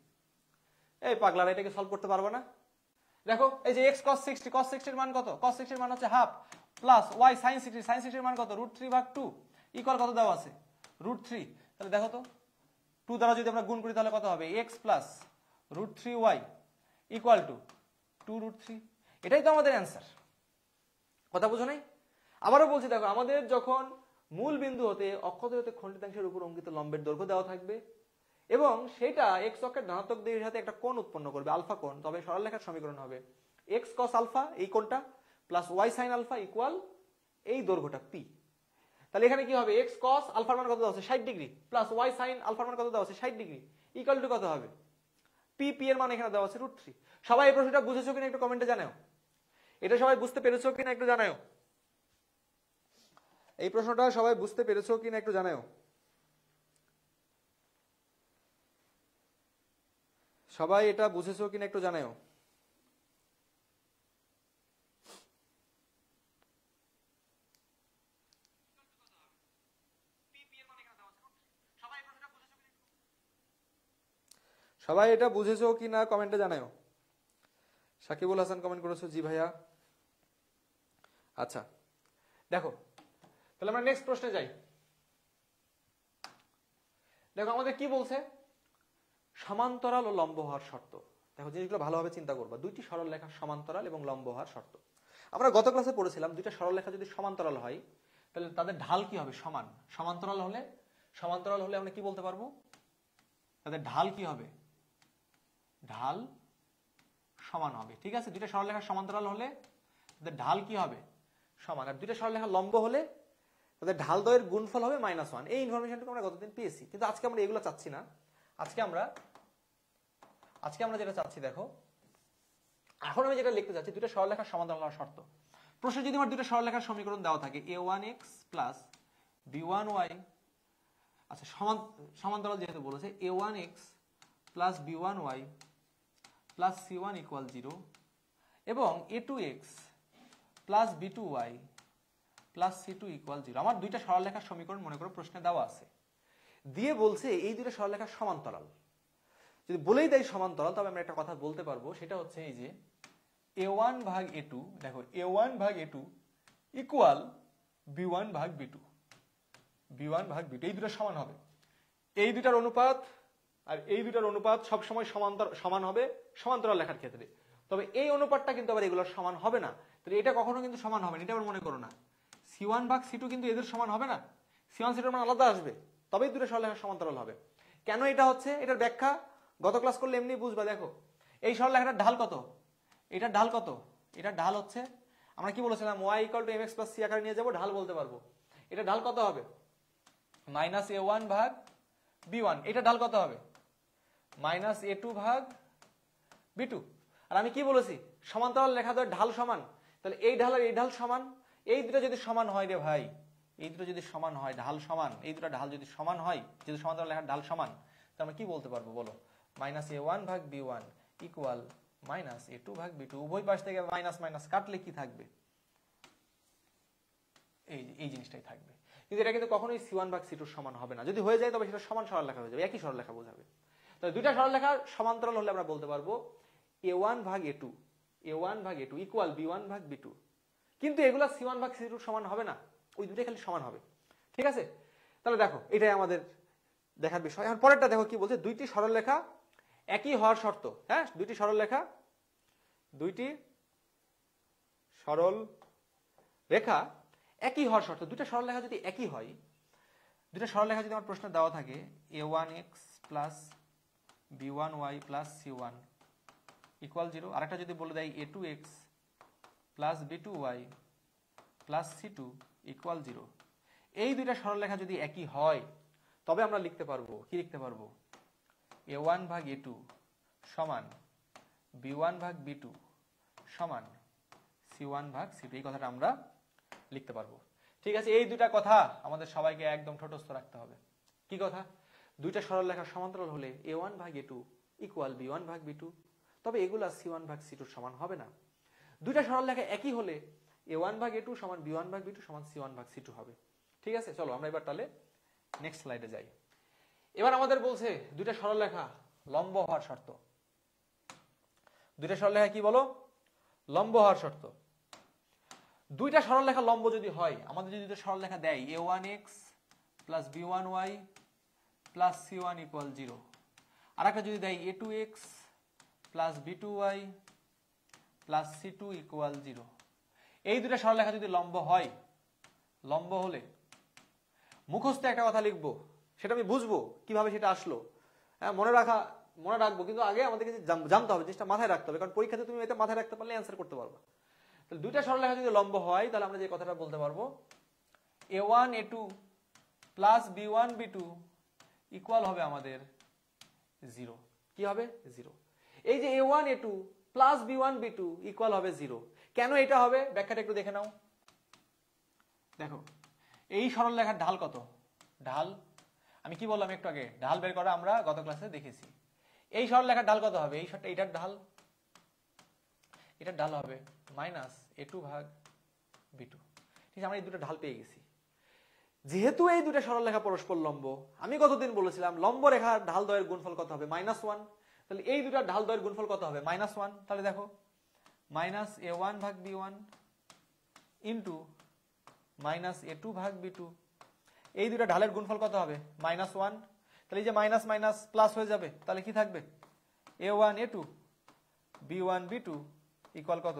এই পাগলারা এটাকে সলভ করতে পারবো না। দেখো এই যে এক্স cos 60, cos 60 এর মান কত, cos 60 এর মান হচ্ছে half, plus y sin 60, sin 60 এর মান কত, √3/2 ইকুয়াল কত দেওয়া আছে, √3। তাহলে দেখো তো 2 দ্বারা যদি আমরা গুণ করি তাহলে কত হবে, x plus √3y equal to 2√3। এটাই তো আমাদের অ্যান্সার, কথা বুঝো নাই? আবারও বলছি, দেখো আমাদের যখন মূল বিন্দু হতে অক্ষদ্বয় হতে খণ্ডিতাংশের উপর অঙ্কিত লম্বের দৈর্ঘ্য দেওয়া থাকবে, এবং সেটা এক্স অক্ষের ধনাত্মক দিকের সাথে একটা কোণ উৎপন্ন করবে, আলফা কোণ, তবে সরলরেখার সমীকরণ হবে এক্স কস আলফা, এই কোণটা, plus Y sine alpha equal এই দৈর্ঘ্যটা পি। তাহলে এখানে কি হবে, এক্স কস আলফার মান কত দেওয়া আছে, 60 ডিগ্রি, প্লাস ওয়াই সাইন আলফার মান কত দেওয়া আছে, 60 ডিগ্রি ইকুয়াল টু কত হবে, পি, পি এর মান এখানে দেওয়া আছে √3। সবাই এই প্রশ্নটা বুঝেছো কিনা একটু কমেন্টে জানাও, এটা সবাই বুঝতে পেরেছো কিনা একটু জানাও, এই প্রশ্নটা সবাই বুঝতে পেরেছো কিনা একটু জানাও, সবাই এটা বুঝেছো কিনা একটু জানাও। সবাই এটা বুঝেছো কিনা কমেন্টে জানাও। সাকিবুল হাসান কমেন্ট করেছো, জি ভাইয়া। আচ্ছা দেখো তাহলে আমরা নেক্সট প্রশ্নে যাই। দেখো আমাদের কি বলছে, সমান্তরাল ও লম্ব হওয়ার শর্ত। দেখো জিনিসগুলো ভালোভাবে চিন্তা করবা, দুইটি সরলরেখা সমান্তরাল এবং লম্ব হওয়ার শর্ত। আমরা গত ক্লাসে পড়েছিলাম দুইটা সরলরেখা যদি সমান্তরাল হয় তাহলে তাদের ঢাল কি হবে, সমান। সমান্তরাল হলে আমরা কি বলতে পারবো, তাদের ঢাল কি হবে, ঢাল সমান হবে। ঠিক আছে, দুইটা সরলরেখা সমান্তরাল হলে তাদের ঢাল কি হবে, সমান। আর দুইটা সরলরেখা লম্ব হলে তাদের ঢাল দ্বয়ের গুণফল হবে -1। এই ইনফরমেশনটুকু আমরা গতদিন পেয়েছি, কিন্তু আজকে আমরা এগুলো চাচ্ছি না। আজকে আমরা যেটা চাচ্ছি, দেখো এখন আমি যেটা লিখতে চাচ্ছি, দুইটা সরলরেখার সমান্তরাল হওয়ার শর্ত। প্রশ্নে যদি আমার দুইটা সরলরেখার সমীকরণ দেওয়া থাকে a1x প্লাস b1y, আচ্ছা সমান্তরাল যেহেতু বলেছে, a1x plus b1y plus c1 equal 0 এবং a2x plus b2y plus c2 equal 0। আমার দুইটা সরলরেখার সমীকরণ মনে করো প্রশ্নে দেওয়া আছে, দিয়ে বলছে এই দুইটা সরলরেখা সমান্তরাল। যদি বলেই দেয় সমান্তরাল, তবে আমরা একটা কথা বলতে পারবো, সেটা হচ্ছে এই যে a1 ভাগ a2, দেখো a1 ভাগ a2 ইকুয়াল b1 ভাগ b2, b1 ভাগ b2, এই দুটো সমান হবে। এই দুটার অনুপাত আর এই দুটার অনুপাত সবসময় সমান হবে সমান্তরাল লেখার ক্ষেত্রে, তবে এই অনুপাতটা কিন্তু আবার এগুলোর সমান হবে না। তাহলে এটা কখনো কিন্তু সমান হবে না, এটা আবার মনে করো না। c1 ভাগ c2 কিন্তু এদের সমান হবে না, c1 c2 মান আলাদা আসবে, তবেই দুটো সরলরেখা সমান্তরাল হবে। কেন এটা হচ্ছে, এটার ব্যাখ্যা গত ক্লাস করলে এমনি বুঝবা। দেখো এই সরলরেখাটার ঢাল কত, এটার ঢাল কত, এটার ঢাল হচ্ছে, আমরা কি বলেছিলাম y = mx + c আকারে নিয়ে যাবো, ঢাল বলতে পারবো। এটা ঢাল কত হবে, -a1 ভাগ b1। এটা ঢাল কত হবে, -a2 ভাগ b2। আর আমি কি বলেছি, সমান্তরাল রেখা দ্বয়ের ঢাল সমান, তাহলে এই ঢাল আর এই ঢাল সমান। এই দুটো যদি সমান হয় রে ভাই, এই দুটো যদি সমান হয়, ঢাল সমান, এই দুটো ঢাল যদি সমান হয়, যদি সমান্তরাল রেখার ঢাল সমান, তাহলে আমরা কি বলতে পারবো বলো, -a1 ভাগ b1 ইকুয়াল -a2 ভাগ b2। উভয় পাশ থেকে মাইনাস মাইনাস কাটলে কি থাকবে, এই জিনিসটাই থাকবে। কিন্তু এটা কিন্তু কখনোই c1 ভাগ c2 সমান হবে না। যদি হয়ে যায় তবে সেটা সমান সরলরেখা হয়ে যাবে, একই সরলরেখা বোঝাবে। তাহলে দুইটা সরলরেখা সমান্তরাল হলে আমরা বলতে পারবো a1 ভাগ a2 ইকুয়াল b1 ভাগ b2। কিন্তু এগুলা c1 ভাগ c2 সমান হবে না, ওই দুটোই খালি সমান হবে। ঠিক আছে, তাহলে দেখো এটাই আমাদের দেখার বিষয়। এখন পরেরটা দেখো কি বলছে, দুইটি সরলরেখা একই হওয়ার শর্ত। হ্যাঁ, দুইটি সরলরেখা একই হওয়ার শর্ত। দুইটা সরলরেখা যদি একই হয়, দুইটা সরলরেখা যদি আমার প্রশ্ন দেওয়া থাকে a1x plus b1y plus c1 equal 0, আর একটা যদি বলে দেয় a2x plus b2y plus c2 equal 0, এই দুইটা সরলরেখা যদি একই হয় তবে আমরা লিখতে পারবো, কি লিখতে পারবো, a1 ভাগ a2 সমান b1 ভাগ b2 সমান c1 ভাগ c2, এই কথাটা আমরা লিখতে পারবো। ঠিক আছে, এই দুইটা কথা আমাদের সবাইকে একদম ঠোঁটস্থ রাখতে হবে। কি কথা, দুইটা সরলরেখা সমান্তরাল হলে a1 ভাগ a2 ইকুয়াল b1 ভাগ b2, তবে এগুলা c1 ভাগ c2 সমান হবে না। দুইটা সরলরেখা একই হলে a1 ভাগ a2 সমান b1 ভাগ b2 সমান c1 ভাগ c2 হবে। ঠিক আছে, চলো আমরা এবার তাহলে নেক্সট স্লাইডে যাই। এবার আমাদের বলছে দুইটা সরলরেখা লম্ব হওয়ার শর্ত। দুইটা সরলরেখা কি বলো, লম্ব হওয়ার শর্ত। দুইটা সরলরেখা লম্ব যদি হয়, আমাদের যদি দুটো সরলরেখা দেয় a1x plus b1y plus c1 equal 0, আর একটা যদি দেয় a2x plus b2y plus c2 equal 0, এই দুটো সরলরেখা যদি লম্ব হয়, লম্ব হলে মুখস্থ একটা কথা লিখবো, সেটা আমি বুঝবো কিভাবে সেটা আসলো, হ্যাঁ মনে রাখবো, কিন্তু আগে আমাদেরকে জানতে হবে, জিনিসটা মাথায় রাখতে হবে, কারণ পরীক্ষাতে তুমি এটা মাথায় রাখতে পারলে অ্যান্সার করতে পারবা। তাহলে দুইটা সরলরেখা যদি লম্ব হয়, তাহলে আমরা যে কথাটা বলতে পারবো a1 a2 plus b1 b2 equal হবে আমাদের 0। কি হবে, 0। এই যে a1 a2 plus b1 b2 equal হবে 0, কেন এটা হবে ব্যাখ্যাটা একটু দেখে নাও। দেখো এই সরলরেখার ঢাল কত, ঢাল আমি কি বললাম একটু আগে, ঢাল বের করা আমরা গত ক্লাসে দেখেছি। এই সরলরেখার ঢাল কত হবে, এটার ঢাল হবে -a2 ভাগ b2। ঠিক আছে, আমরা এই দুটো ঢাল পেয়ে গেছি। যেহেতু এই দুটো সরলরেখা পরস্পর লম্ব, আমি গতদিন বলেছিলাম লম্ব রেখার ঢাল দ্বয়ের গুণফল কত হবে, -1। তাহলে এই দুটো ঢাল দ্বয়ের গুণফল কত হবে, -1। তাহলে দেখো -a1 ভাগ b1 ইন্টু -a2 ভাগ b2, এই দুটো ঢালের গুণফল কত হবে, -1। তাহলে এই যে মাইনাস মাইনাস প্লাস হয়ে যাবে, তাহলে কি থাকবে a1 a2 b1 b2 equal কত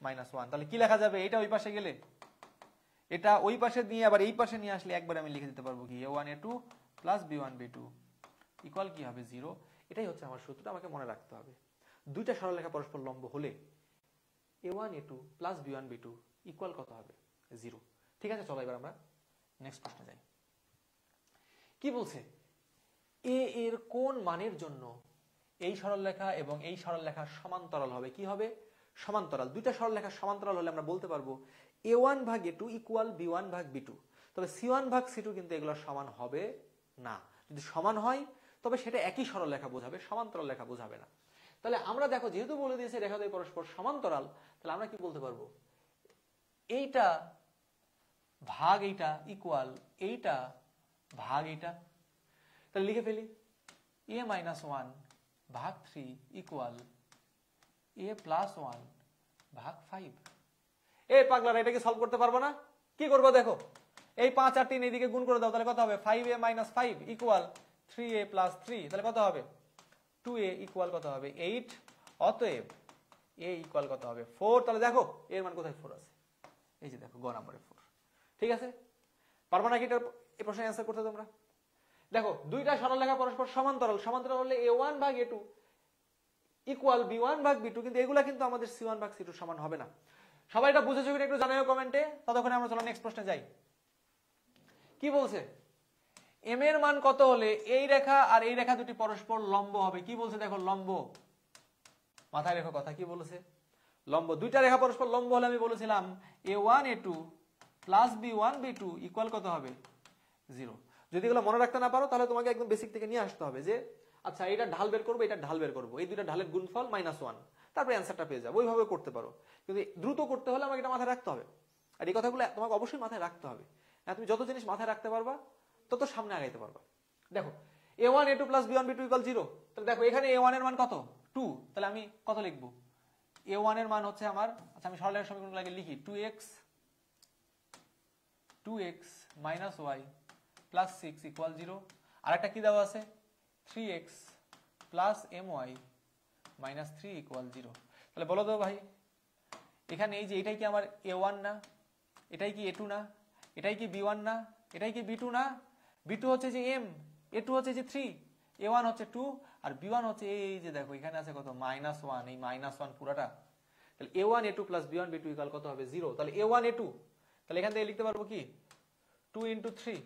-1। তাহলে কি লেখা যাবে, এটা ওই পাশে গেলে এটা ওই পাশে নিয়ে আবার এই পাশে নিয়ে আসলে একবার আমি লিখে দিতে পারবো কি a1 a2 plus b1 b2 equal কি হবে 0। এটাই হচ্ছে আমার সূত্রটা, আমাকে মনে রাখতে হবে। দুইটা সরলরেখা পরস্পর লম্ব হলে a1 a2 plus b1 b2 equal কত হবে 0। ঠিক আছে, চলো এবার আমরা নেক্সট প্রশ্নে যাই। কি বলছে, এ এর কোন মানের জন্য এই সরলরেখা এবং এই সরলরেখা সমান্তরাল হবে। কি হবে, সমান্তরাল। দুইটা সরলরেখা সমান্তরাল হলে আমরা বলতে পারবো a1 ভাগ a2 ইকুয়াল b1 ভাগ b2। তবে c1 ভাগ c2 কিন্তু এগুলো সমান হবে না। যদি সমান হয় তবে সেটা একই সরলরেখা বোঝাবে, সমান্তরাল রেখা বোঝাবে না। তাহলে আমরা দেখো যেহেতু বলে দিয়েছে রেখা দুই পরস্পর সমান্তরাল, তাহলে আমরা কি বলতে পারবো, এইটা ভাগ এইটা ইকুয়াল এইটা ভাগ এইটা। তাহলে লিখে ফেলি a-1 ভাগ 3 ইকুয়াল a+1 ভাগ 5। এই পাগলারা এটাকে সলভ করতে পারবো না, কি করবো দেখো, এই 5 আর 3 এইদিকে গুণ করে দাও, তাহলে কত হবে 5a - 5 ইকুয়াল 3a + 3, তাহলে কত হবে 2a ইকুয়াল কত হবে 8। অতএব a ইকুয়াল কত হবে 4। তাহলে দেখো এর মান কোথায় 4 আছে, এই যে দেখো গ নম্বরে 4। ঠিক আছে, পারবো নাকি এটা এই প্রশ্নের অ্যান্সার করতে তোমরা? দেখো দুইটা সরলরেখা পরস্পর সমান্তরাল, সমান্তরাল হলে a1 ভাগ a2 ইকুয়াল b1 ভাগ b2, কিন্তু এগুলা কিন্তু আমাদের c1 ভাগ c2 সমান হবে না। সবাই এটা বুঝেছো কিনা একটু জানাও কমেন্টে। ততক্ষণে আমরা চলো নেক্সট প্রশ্নে যাই। কি বলছে, m এর মান কত হলে এই রেখা আর এই রেখা দুটি পরস্পর লম্ব হবে। কি বলছে দেখো, লম্ব, মাথায় রেখো কথা, কি বলেছে লম্ব। দুইটা রেখা পরস্পর লম্ব হলে আমি বলেছিলাম a1 a2 plus b1 b2 equal কত হবে 0। যদি এগুলো মনে রাখতে না পারো তাহলে তোমাকে একদম বেসিক থেকে নিয়ে আসতে হবে যে আচ্ছা এটা ঢাল বের করবো, এটা ঢাল বের করবো, এই দুইটা ঢালের গুণফল -1, তারপরে অ্যান্সারটা পেয়ে যাবো। ওইভাবে করতে পারো, কিন্তু দ্রুত করতে হলে আমাকে এটা মাথায় রাখতে হবে। আর এই কথাগুলো তোমাকে অবশ্যই মাথায় রাখতে হবে। তুমি যত জিনিস মাথায় রাখতে পারবা তত সামনে আগাইতে পারবা। দেখো a1 a2 plus b1 b2 equal 0। তাহলে দেখো এখানে a1 এর মান কত 2, তাহলে আমি কত লিখবো, a1 এর মান হচ্ছে আমার, আচ্ছা আমি সরলরেখার সমীকরণ লাগে লিখি 2x minus y plus 6 equal 0। আর একটা কি দেওয়া আছে 3x plus my minus 3 equal 0। তাহলে বলো তো ভাই, এখানে এই যে এটাই কি আমার a1 না, এটাই কি a2 না, এটাই কি b1 না, এটাই কি b2 না, b2 হচ্ছে যে m, a2 হচ্ছে যে 3, a1 হচ্ছে 2 আর b1 হচ্ছে এই যে দেখো এখানে আছে কত -1, এই -1 পুরাটা। তাহলে a1 a2 plus b1 b2 equal কত হবে 0। তাহলে a1 a2, তাহলে এখান থেকে লিখতে পারবো কি 2 × 3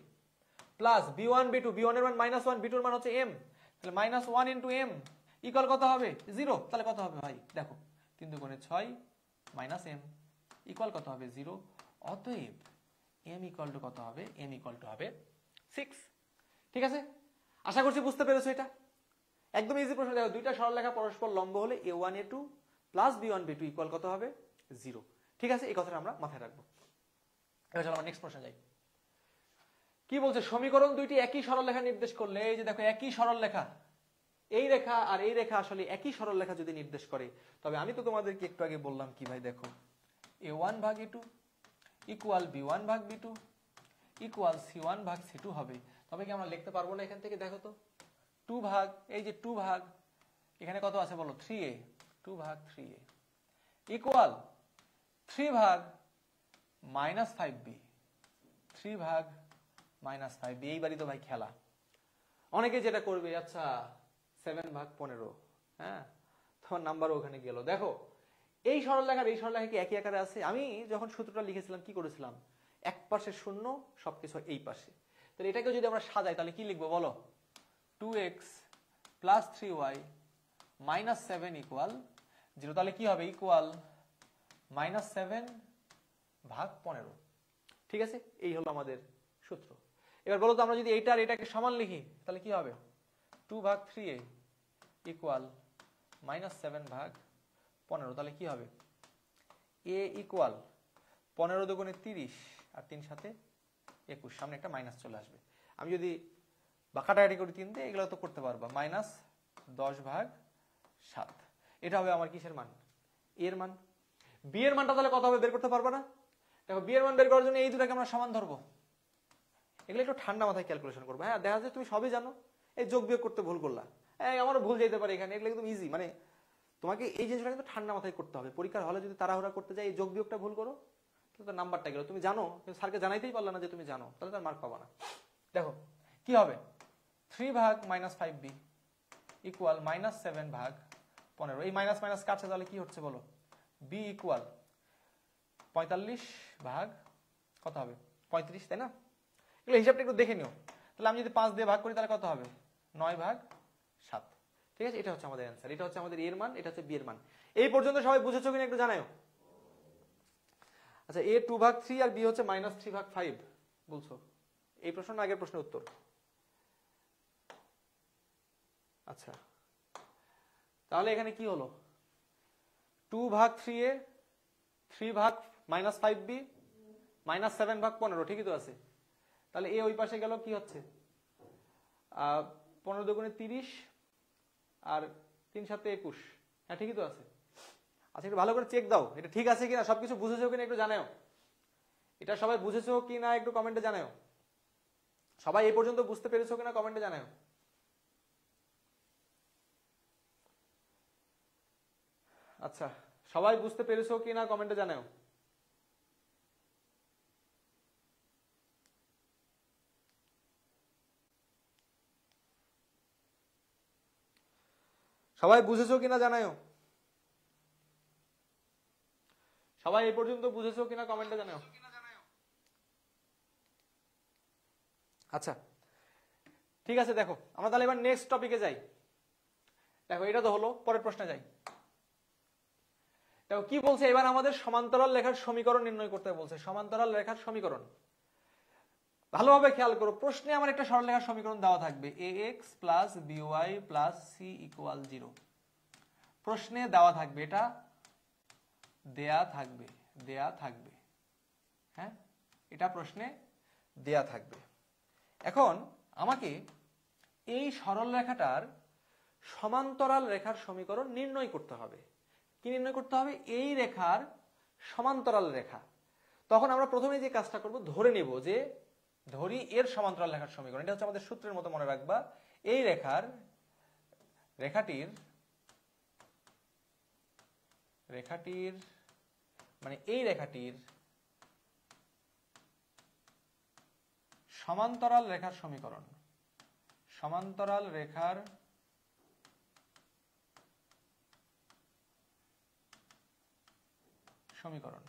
প্লাস b1 b2, b1 এর মান -1, b2 এর মান হচ্ছে m, তাহলে -1 × m ইকুয়াল কত হবে 0। তাহলে কত হবে ভাই দেখো 3 × 6 - m ইকুয়াল কত হবে 0। অতএব m ইকুয়াল টু কত হবে, m ইকুয়াল টু হবে 6। ঠিক আছে, আশা করছি বুঝতে পেরেছো। এটা একদম ইজি প্রশ্ন। দেখো দুইটা সরলরেখা পরস্পর লম্ব হলে a1 a2 plus b1 b2 equal কত হবে 0। ঠিক আছে, এই কথাটা আমরা মাথায় রাখবো। এবার চলো আমরা নেক্সট প্রশ্নে যাই। কি বলছে, সমীকরণ দুইটি একই সরলরেখা নির্দেশ করলে, এই যে দেখো একই সরলরেখা, এই রেখা আর এই রেখা আসলে একই সরলরেখা যদি নির্দেশ করে, তবে আমি তো তোমাদেরকে একটু আগে বললাম কি ভাই, দেখো a1 ভাগ a2 ইকুয়াল b1 ভাগ b2 ইকুয়াল c1 ভাগ c2 হবে। তবে কি আমরা লিখতে পারবো না এখান থেকে, দেখো তো 2 ভাগ, এই যে 2 ভাগ এখানে কত আছে বলো 3a, 2 ভাগ 3a ইকুয়াল 3 ভাগ -5b, 3 ভাগ -5b। এইবারই তো ভাই খেলা। অনেকে যেটা করবে আচ্ছা 7 ভাগ 15, হ্যাঁ তোমার নাম্বারও ওখানে গেল। দেখো এই সরলরেখার এই সরলরেখা কি একই আকারে আছে। আমি যখন সূত্রটা লিখেছিলাম কি করেছিলাম, এক পাশে শূন্য, সবকিছু এই পাশে। তাহলে এটাকে যদি আমরা সাজাই তাহলে কি লিখবো বলো, 2x plus 3y minus 7 equal 0। তাহলে কি হবে ইকুয়াল -7 ভাগ 15। ঠিক আছে, এই হলো আমাদের সূত্র। এবার বলো তো আমরা যদি এইটা আর এটাকে সমান লিখি তাহলে কি হবে, 2 ভাগ 3a ইকুয়াল -7 ভাগ 15। তাহলে কি হবে a ইকুয়াল 15 দুগুণে 30 আর 3 সাথে 21, সামনে একটা মাইনাস চলে আসবে। আমি যদি বা কাটাকাটি করি 3 দিয়ে, এগুলো তো করতে পারবা, -10 ভাগ 7। এটা হবে আমার কিসের মান, এর মান। বি এর মানটা তাহলে কত হবে বের করতে পারবা না। দেখো বি এর মান বের করার জন্য এই দুটাকে আমরা সমান ধরবো। এগুলো একটু ঠান্ডা মাথায় ক্যালকুলেশন করবো। হ্যাঁ দেখা যায় তুমি সবই জানো, এই যোগ বিয়োগ করতে ভুল করলা, আমারও ভুল যেতে পারে এখানে, এগুলো একদম ইজি। মানে তোমাকে এই জিনিসটা কিন্তু ঠান্ডা মাথায় করতে হবে। পরীক্ষার হলে যদি তাড়াহুড়া করতে যাই, এই যোগ বিয়োগটা ভুল করো, তাহলে তার নাম্বারটা গেল। তুমি জানো, স্যারকে জানাইতেই পারলা না যে তুমি জানো, তাহলে তার মার্ক পাবা না। দেখো কি হবে, 3 ভাগ -5b ইকুয়াল -7 ভাগ 15। এই মাইনাস মাইনাস কাটছে, তাহলে কি হচ্ছে বলো, b ইকুয়াল 45 ভাগ কত হবে, 35, তাই না? এগুলো হিসাবটা একটু দেখে নিও। তাহলে আমি যদি 5 দিয়ে ভাগ করি তাহলে কত হবে, 9 ভাগ 7। ঠিক আছে, এটা হচ্ছে আমাদের অ্যান্সার, এটা হচ্ছে আমাদের এর মান, এটা হচ্ছে বি এর মান। এই পর্যন্ত সবাই বুঝেছো কিনা একটু জানাও। আচ্ছা, এ 2 ভাগ 3 আর বি হচ্ছে -3 ভাগ 5 বলছো। এই প্রশ্ন আগের প্রশ্নের উত্তর। আচ্ছা, তাহলে এখানে কি হলো, 2 ভাগ 3a, 3 ভাগ -5b, -7 ভাগ 15, ঠিকই তো আছে। তাহলে এ ওই পাশে গেল, কি হচ্ছে 15 দুগুণে 30 আর 3 7 21, হ্যাঁ ঠিকই তো আছে। আচ্ছা, একটু ভালো করে চেক দাও এটা ঠিক আছে কিনা, সবকিছু বুঝেছো কিনা একটু জানাও। এটা সবাই বুঝেছো কিনা একটু কমেন্টে জানাও। সবাই এই পর্যন্ত বুঝতে পেরেছো কিনা কমেন্টে জানাও। আচ্ছা, সবাই বুঝতে পেরেছো কিনা কমেন্টে জানাও। সবাই বুঝেছো কিনা জানাও। সবাই এই পর্যন্ত বুঝেছো কিনা কমেন্টে জানাও। আচ্ছা ঠিক আছে, দেখো আমরা তাহলে এবার নেক্সট টপিকে যাই। দেখো এটা তো হলো, পরের প্রশ্নে যাই। দেখো কি বলছে, এবার আমাদের সমান্তরাল রেখার সমীকরণ নির্ণয় করতে বলছে। সমান্তরাল রেখার সমীকরণ ভালোভাবে খেয়াল করো, প্রশ্নে আমার একটা সরলরেখার সমীকরণ দেওয়া থাকবে, ax plus by plus c equal 0। প্রশ্নে দেওয়া থাকবে, এটা দেয়া থাকবে, হ্যাঁ এটা প্রশ্নে দেয়া থাকবে। এখন আমাকে এই সরল রেখাটার সমান্তরাল রেখার সমীকরণ নির্ণয় করতে হবে। কি নির্ণয় করতে হবে, এই রেখার সমান্তরাল রেখা। তখন আমরা প্রথমে যে কাজটা করব, ধরে নেব যে ধরি এর সমান্তরাল রেখার সমীকরণ, এটা হচ্ছে আমাদের সূত্রের মতো মনে রাখবা। এই রেখাটির মানে এই রেখাটির সমান্তরাল রেখার সমীকরণ, সমান্তরাল রেখার সমীকরণ,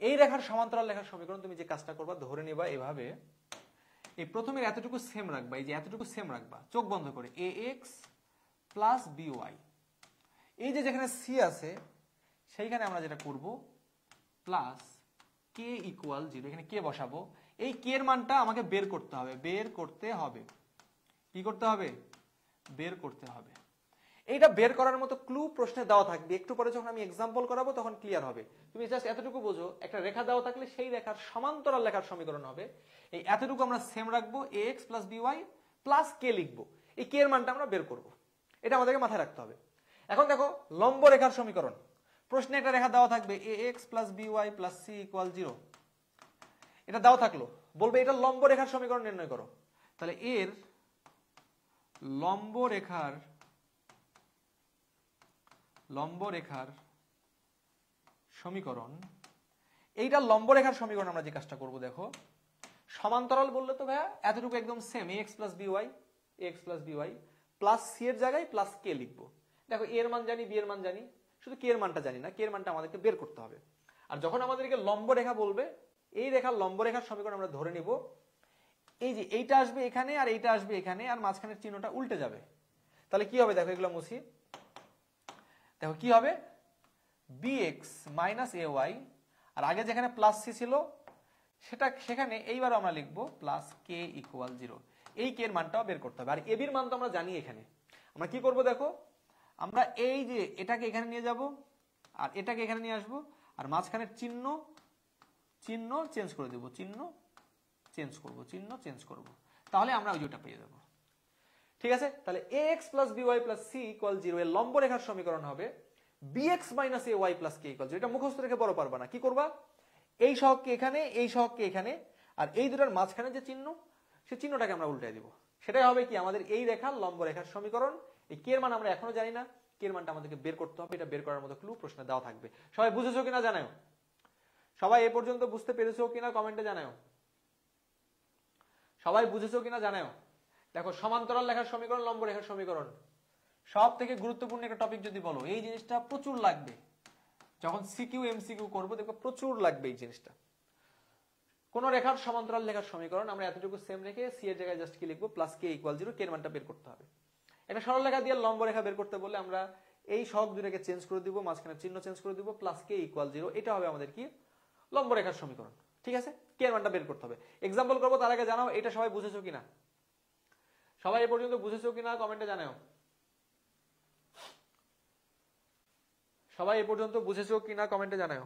এই রেখার সমান্তরাল রেখার সমীকরণ তুমি যে কাজটা করবা, ধরে নেবা এভাবে, এই প্রথমের এতটুকু সেম রাখবা, এই যে এতটুকু সেম রাখবা চোখ বন্ধ করে, ax প্লাস by, এই যে যেখানে c আছে সেইখানে আমরা যেটা করব প্লাস k ইকুয়াল 0, এখানে k বসাবো। এই k এর মানটা আমাকে বের করতে হবে, কি করতে হবে, বের করতে হবে। এইটা বের করার মতো ক্লু প্রশ্নে দেওয়া থাকবে, একটু পরে যখন আমি এক্সাম্পল করাবো তখন ক্লিয়ার হবে। তুমি জাস্ট এতটুকু বোঝো, একটা রেখা দেওয়া থাকলে সেই রেখার সমান্তরাল রেখার সমীকরণ হবে। এই এতটুকু আমরা সেম রাখবো, ax plus by plus k লিখবো, এই k এর মানটা আমরা বের করব। এটা আমাদেরকে মাথায় রাখতে হবে। এখন দেখো লম্ব রেখার সমীকরণ, প্রশ্নে একটা রেখা দেওয়া থাকবে, ax plus by plus c equal 0। এটা দেওয়া থাকলো, বলবে এটা লম্ব রেখার সমীকরণ নির্ণয় করো। তাহলে এর লম্ব রেখার সমীকরণ, এইটা লম্ব রেখার সমীকরণ আমরা যে কাজটা করব, দেখো সমান্তরাল বললে তো ভাইয়া এতটুকু একদম same, ax plus by plus c এর জায়গায় প্লাস k লিখবো। দেখো এর মান জানি, বি এর মান জানি, শুধু k এর মানটা জানি না, k এর মানটা আমাদেরকে বের করতে হবে। আর যখন আমাদেরকে লম্ব রেখা বলবে, এই রেখার লম্ব রেখার সমীকরণ আমরা ধরে নিব, এই যে এইটা আসবে এখানে আর এইটা আসবে এখানে, আর মাঝখানের চিহ্নটা উল্টে যাবে। তাহলে কি হবে, দেখো এগুলো মুছি, দেখো কি হবে, bx মাইনাস ay, আর আগে যেখানে প্লাস c ছিল সেখানে এইবার আমরা লিখবো প্লাস k ইকুয়াল 0। এই k এর মানটাও বের করতে হবে। আর ab এর মান তো আমরা জানি, এখানে আমরা কি করব, দেখো আমরা এই যে এটাকে এখানে নিয়ে যাব আর এটাকে এখানে নিয়ে আসবো, আর মাঝখানের চিহ্ন চেঞ্জ করে দেবো, চিহ্ন চেঞ্জ করব, তাহলে আমরা ওইটা পেয়ে যাবো। ঠিক আছে, তাহলে ax plus by plus c equal 0 এর লম্ব রেখার সমীকরণ হবে bx minus ay plus k equal 0। এটা মুখস্থ রেখে বড় পারবা না, কি করবা, এই সহগকে এখানে, এই সহগকে এখানে, আর এই দুটার মাঝখানে যে চিহ্ন, সেই চিহ্নটাকে আমরা উল্টে দিব। সেটাই হবে কি আমাদের এই রেখার লম্ব রেখার সমীকরণ। এই কে এর মান আমরা এখনো জানি না, কে এর মানটা আমাদেরকে বের করতে হবে, এটা বের করার মতো ক্লু প্রশ্নে দেওয়া থাকবে। সবাই বুঝেছো কিনা জানাও, সবাই এ পর্যন্ত বুঝতে পেরেছো কিনা কমেন্টে জানাও, সবাই বুঝেছো কিনা জানাও। দেখো সমান্তরাল রেখার সমীকরণ, লম্ব রেখার সমীকরণ সব থেকে গুরুত্বপূর্ণ একটা টপিক যদি বলো, এই জিনিসটা প্রচুর লাগবে যখন সিকিউ এমসিকিউ করবো, দেখো প্রচুর লাগবে এই জিনিসটা। কোন রেখার সমান্তরাল রেখার সমীকরণ আমরা এতটুকু সেম রেখে সি এর জায়গায় জাস্ট কি লিখবো, প্লাস কে ইকুয়াল 0, কে এর মানটা বের করতে হবে। একটা সরল রেখা দিয়ে লম্ব রেখা বের করতে বললে আমরা এই সহগ দুটাকে চেঞ্জ করে দিব, মাঝখানে চিহ্ন চেঞ্জ করে দিব, প্লাস কে ইকুয়াল 0, এটা হবে আমাদের কি লম্ব রেখার সমীকরণ। ঠিক আছে, কে এর মানটা বের করতে হবে। এক্সাম্পল করবো তার আগে জানাও এটা সবাই বুঝেছো কিনা, সবাই এ পর্যন্ত বুঝেছো কিনা কমেন্টে জানাও, সবাই এ পর্যন্ত বুঝেছো কিনা কমেন্টে জানাও।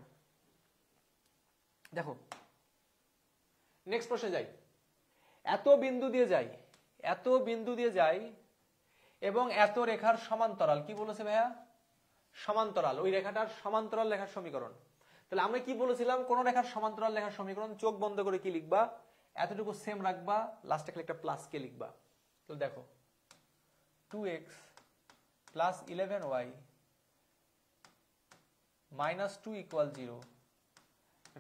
দেখো নেক্সট প্রশ্নে যাই। এত বিন্দু দিয়ে যাই, এত বিন্দু দিয়ে যাই এবং এত রেখার সমান্তরাল, কি বলেছে ভাইয়া, সমান্তরাল, ওই রেখাটার সমান্তরাল রেখার সমীকরণ। তাহলে আমরা কি বলেছিলাম, কোন রেখার সমান্তরাল রেখার সমীকরণ চোখ বন্ধ করে কি লিখবা, এতটুকু সেম রাখবা, লাস্টে খালি একটা প্লাস কে লিখবা। তাহলে দেখো 2x plus 11y minus 2 equal 0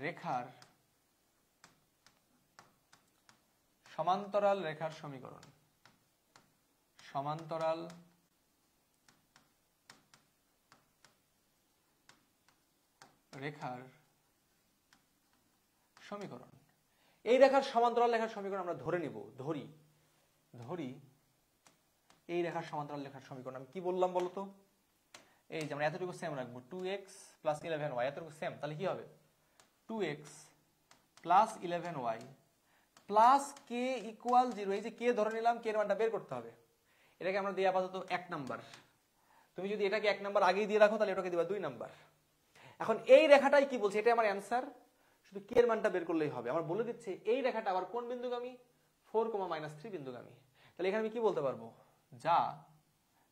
রেখার সমান্তরাল রেখার সমীকরণ, সমান্তরাল রেখার সমীকরণ। এই রেখার সমান্তরাল রেখার সমীকরণ আমরা ধরে নিব, ধরি এই রেখার সমান্তরাল রেখার সমীকরণ আমি কি বললাম বলতো, এই যে আমরা এতটুকু সেম রাখবো, 2x প্লাস 11y এতটুকু সেম, তাহলে কি হবে 2x plus 11y plus K equal 0। এই যে কে ধরে নিলাম, কে এর মানটা বের করতে হবে। এটাকে আমরা দিই আপাতত 1 নাম্বার। তুমি যদি এটাকে 1 নাম্বার আগেই দিয়ে রাখো তাহলে এটাকে দিবা 2 নাম্বার। এখন এই রেখাটাই কি বলছে, এটা আমার অ্যান্সার, শুধু কে এর মানটা বের করলেই হবে। আমার বলে দিচ্ছে এই রেখাটা আবার কোন বিন্দুগামী, 4,-3 বিন্দুগামী। তাহলে এখানে আমি কি বলতে পারবো, যা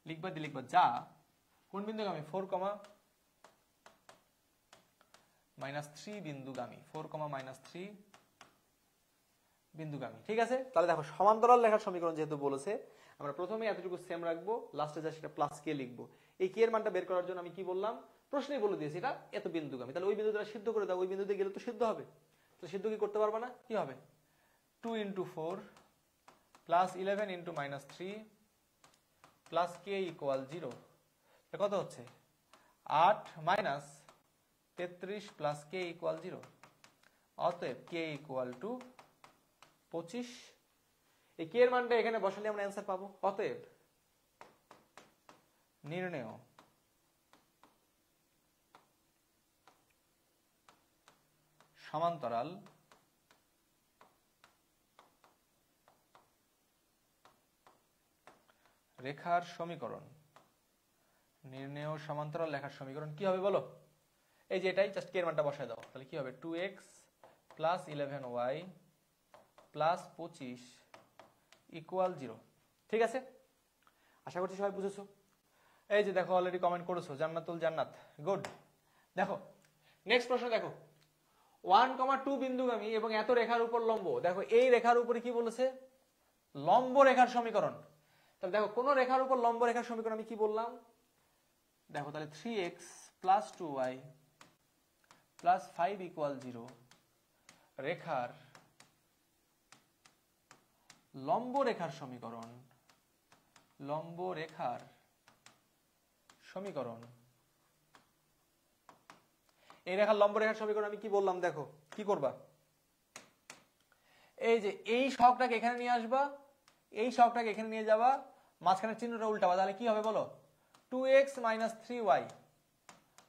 লিখবা দিয়ে লিখবা যা কোন বিন্দুগামী, 4,-3 বিন্দুগামী, 4,-3 বিন্দুগামী। ঠিক আছে, তাহলে দেখো সমান্তরাল রেখার সমীকরণ যেহেতু বলেছে, আমরা প্রথমে এতটুকু সেম রাখবো, লাস্টে যা সেটা প্লাস কে লিখবো। এই কে এর মানটা বের করার জন্য আমি কি বললাম, প্রশ্নেই বলে দিয়েছি এটা এত বিন্দুগামী, তাহলে ওই বিন্দুটা সিদ্ধ করে দাও, ওই বিন্দুতে গেলে তো সিদ্ধ হবে। তো সিদ্ধ কি করতে পারবা না, কি হবে 2 × 4 প্লাস 11 × -3 প্লাস কে ইকুয়াল 0, কত হচ্ছে 8 মাইনাস 33 প্লাস কে ইকুয়াল 0। অতএব কে ইকুয়াল টু 25। এই কে এর মানটা এখানে বসালে আমরা অ্যান্সার পাবো। অতএব নির্ণেয় সমান্তরাল রেখার সমীকরণ, নির্ণেয় সমান্তরাল রেখার সমীকরণ কি হবে বলো, এই যে এটাই, জাস্ট কে এর মানটা বসায় দাও, তাহলে কি হবে 2x plus 11y plus 25 equal 0। ঠিক আছে, আশা করছি সবাই বুঝেছো। এই যে দেখো অলরেডি কমেন্ট করেছো, জান্নাতুল জান্নাত, গুড। দেখো নেক্সট প্রশ্ন, দেখো 1,2 বিন্দুগামী এবং এত রেখার উপর লম্ব। দেখো এই রেখার উপরে কি বলেছে, লম্ব রেখার সমীকরণ। তাহলে দেখো কোন রেখার উপর লম্ব রেখার সমীকরণ আমি কি বললাম, দেখো তাহলে 3x plus 2y plus 5 equal 0 রেখার লম্ব রেখার সমীকরণ, লম্ব রেখার সমীকরণ। এই রেখার লম্ব রেখার সমীকরণ আমি কি বললাম, দেখো কি করবা, এই যে এই সহগটাকে এখানে নিয়ে আসবা, এই সহগটাকে এখানে নিয়ে যাবা, মাঝখানে চিহ্নটা উল্টাবা, তাহলে কি হবে বলো 2x - 3y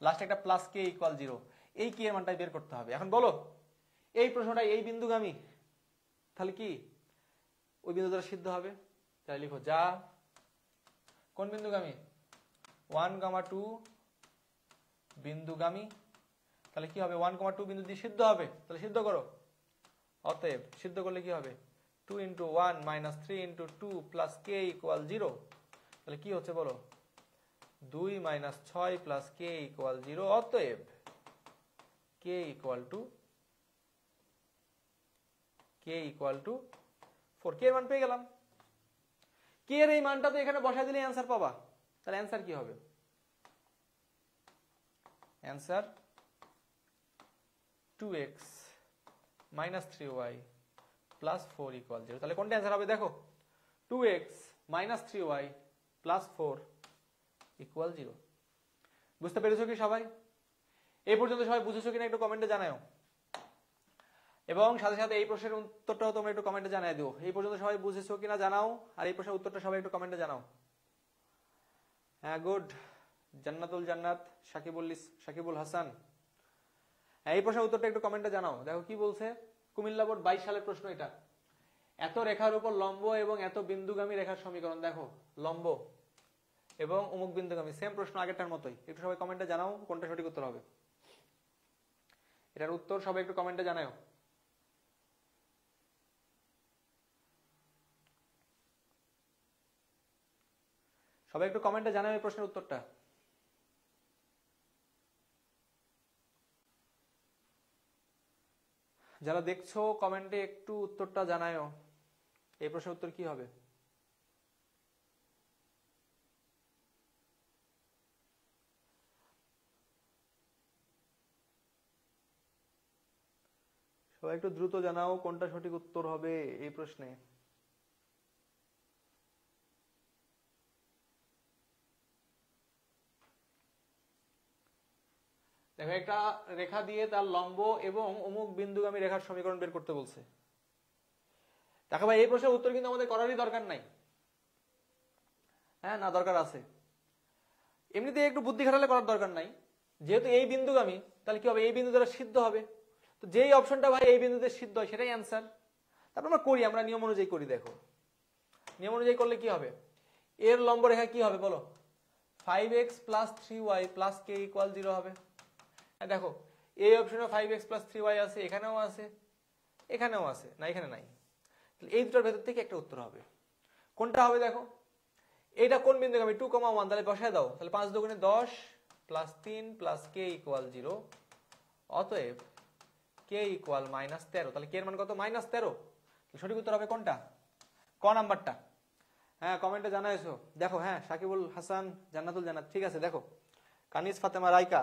লাস্টে একটা প্লাস কে ইকুয়াল 0। এই কে এর মানটাই বের করতে হবে। এখন বলো এই প্রশ্নটা এই বিন্দুগামী, তাহলে কি ওই বিন্দু দ্বারা সিদ্ধ হবে, তাহলে লিখো যা কোন বিন্দুগামী, 1,2 বিন্দুগামী। তাহলে কি হবে 1,2 বিন্দু দিয়ে সিদ্ধ হবে, তাহলে সিদ্ধ করো। অতএব সিদ্ধ করলে কি হবে 2 × 1 - 3 × 2 প্লাস কে ইকুয়াল 0। তাহলে কি হচ্ছে বলো 2 - 6 প্লাস কে ইকুয়াল 0। অতএব কে ইকুয়াল টু 4। কে এর মান পেয়ে গেলাম। কে এর এই মানটা তো এখানে বসায় দিলে অ্যান্সার পাবা। তাহলে অ্যান্সার কি হবে? Answer 2x minus 3y plus 4 equal 0। তাহলে কোনটা অ্যান্সার হবে দেখো? 2x minus 3y plus 4 equal 0। বুঝতে পেরেছো কি সবাই? এই পর্যন্ত সবাই বুঝেছো কিনা একটু কমেন্টে জানাও, এবং সাথে সাথে এই প্রশ্নের উত্তরটাও তোমরা একটু কমেন্টে জানাই দিও। এই পর্যন্ত সবাই বুঝেছো কিনা জানাও, আর এই প্রশ্নের উত্তরটা সবাই একটু কমেন্টে জানাও। হ্যাঁ, গুড। জান্নাতুল জান্নাত, সাকিবুল হাসান, এই প্রশ্নের উত্তরটা একটু কমেন্টে জানাও। দেখো কি বলছে, কুমিল্লা বোর্ড 22 সালের প্রশ্ন এটা। এত রেখার উপর লম্ব এবং এত বিন্দুগামী রেখার সমীকরণ। দেখো লম্ব এবং অমুক বিন্দুগামী, সেম প্রশ্ন আগেরটার মতোই। একটু সবাই কমেন্টে জানাও কোনটা সঠিক উত্তর হবে। এটার উত্তর সবাই একটু কমেন্টে জানাও। সবাই একটু কমেন্টে জানাও এই প্রশ্নের উত্তরটা। যারা দেখছো কমেন্টে একটু উত্তরটা জানাও, এই প্রশ্নের উত্তর কি হবে? সবাই একটু দ্রুত জানাও কোনটা সঠিক উত্তর হবে এই প্রশ্নে। দেখো একটা রেখা দিয়ে তার লম্ব এবং অমুক বিন্দুগামী রেখার সমীকরণ বের করতে বলছে। দেখো ভাই, এই প্রশ্নের উত্তর কিন্তু আমাদের করারই দরকার নাই। হ্যাঁ, না দরকার আছে, এমনিতে একটু বুদ্ধি খাটালে করার দরকার নাই। যেহেতু এই বিন্দুগামী, তাহলে কি হবে? এই বিন্দু দ্বারা সিদ্ধ হবে। তো যেই অপশনটা ভাই এই বিন্দুতে সিদ্ধ হয় সেটাই অ্যান্সার। তারপর আমরা করি, আমরা নিয়ম অনুযায়ী করি। দেখো নিয়ম অনুযায়ী করলে কি হবে? এর লম্ব রেখা কি হবে বলো? 5x plus 3y plus k equal 0 হবে। দেখো এই অপশনে 5x plus 3y আছে, এখানেও আছে, এখানেও আছে, না এখানে নাই। এই দুটোর ভেতর থেকে একটা উত্তর হবে। কোনটা হবে দেখো? এটা কোন বিন্দুগামী? 2,1। তাহলে বসায় দাও। তাহলে 5 দুগুণে 10 প্লাস 3 প্লাস k ইকুয়াল 0। অতএব k ইকুয়াল -13। তাহলে k এর মান কত? -13। সঠিক উত্তর হবে কোনটা? ক নাম্বারটা। হ্যাঁ, কমেন্টে জানাইছো। দেখো, হ্যাঁ, সাকিবুল হাসান, জান্নাতুল জান্নাত, ঠিক আছে। দেখো কানিজ ফাতেমা রাইকা,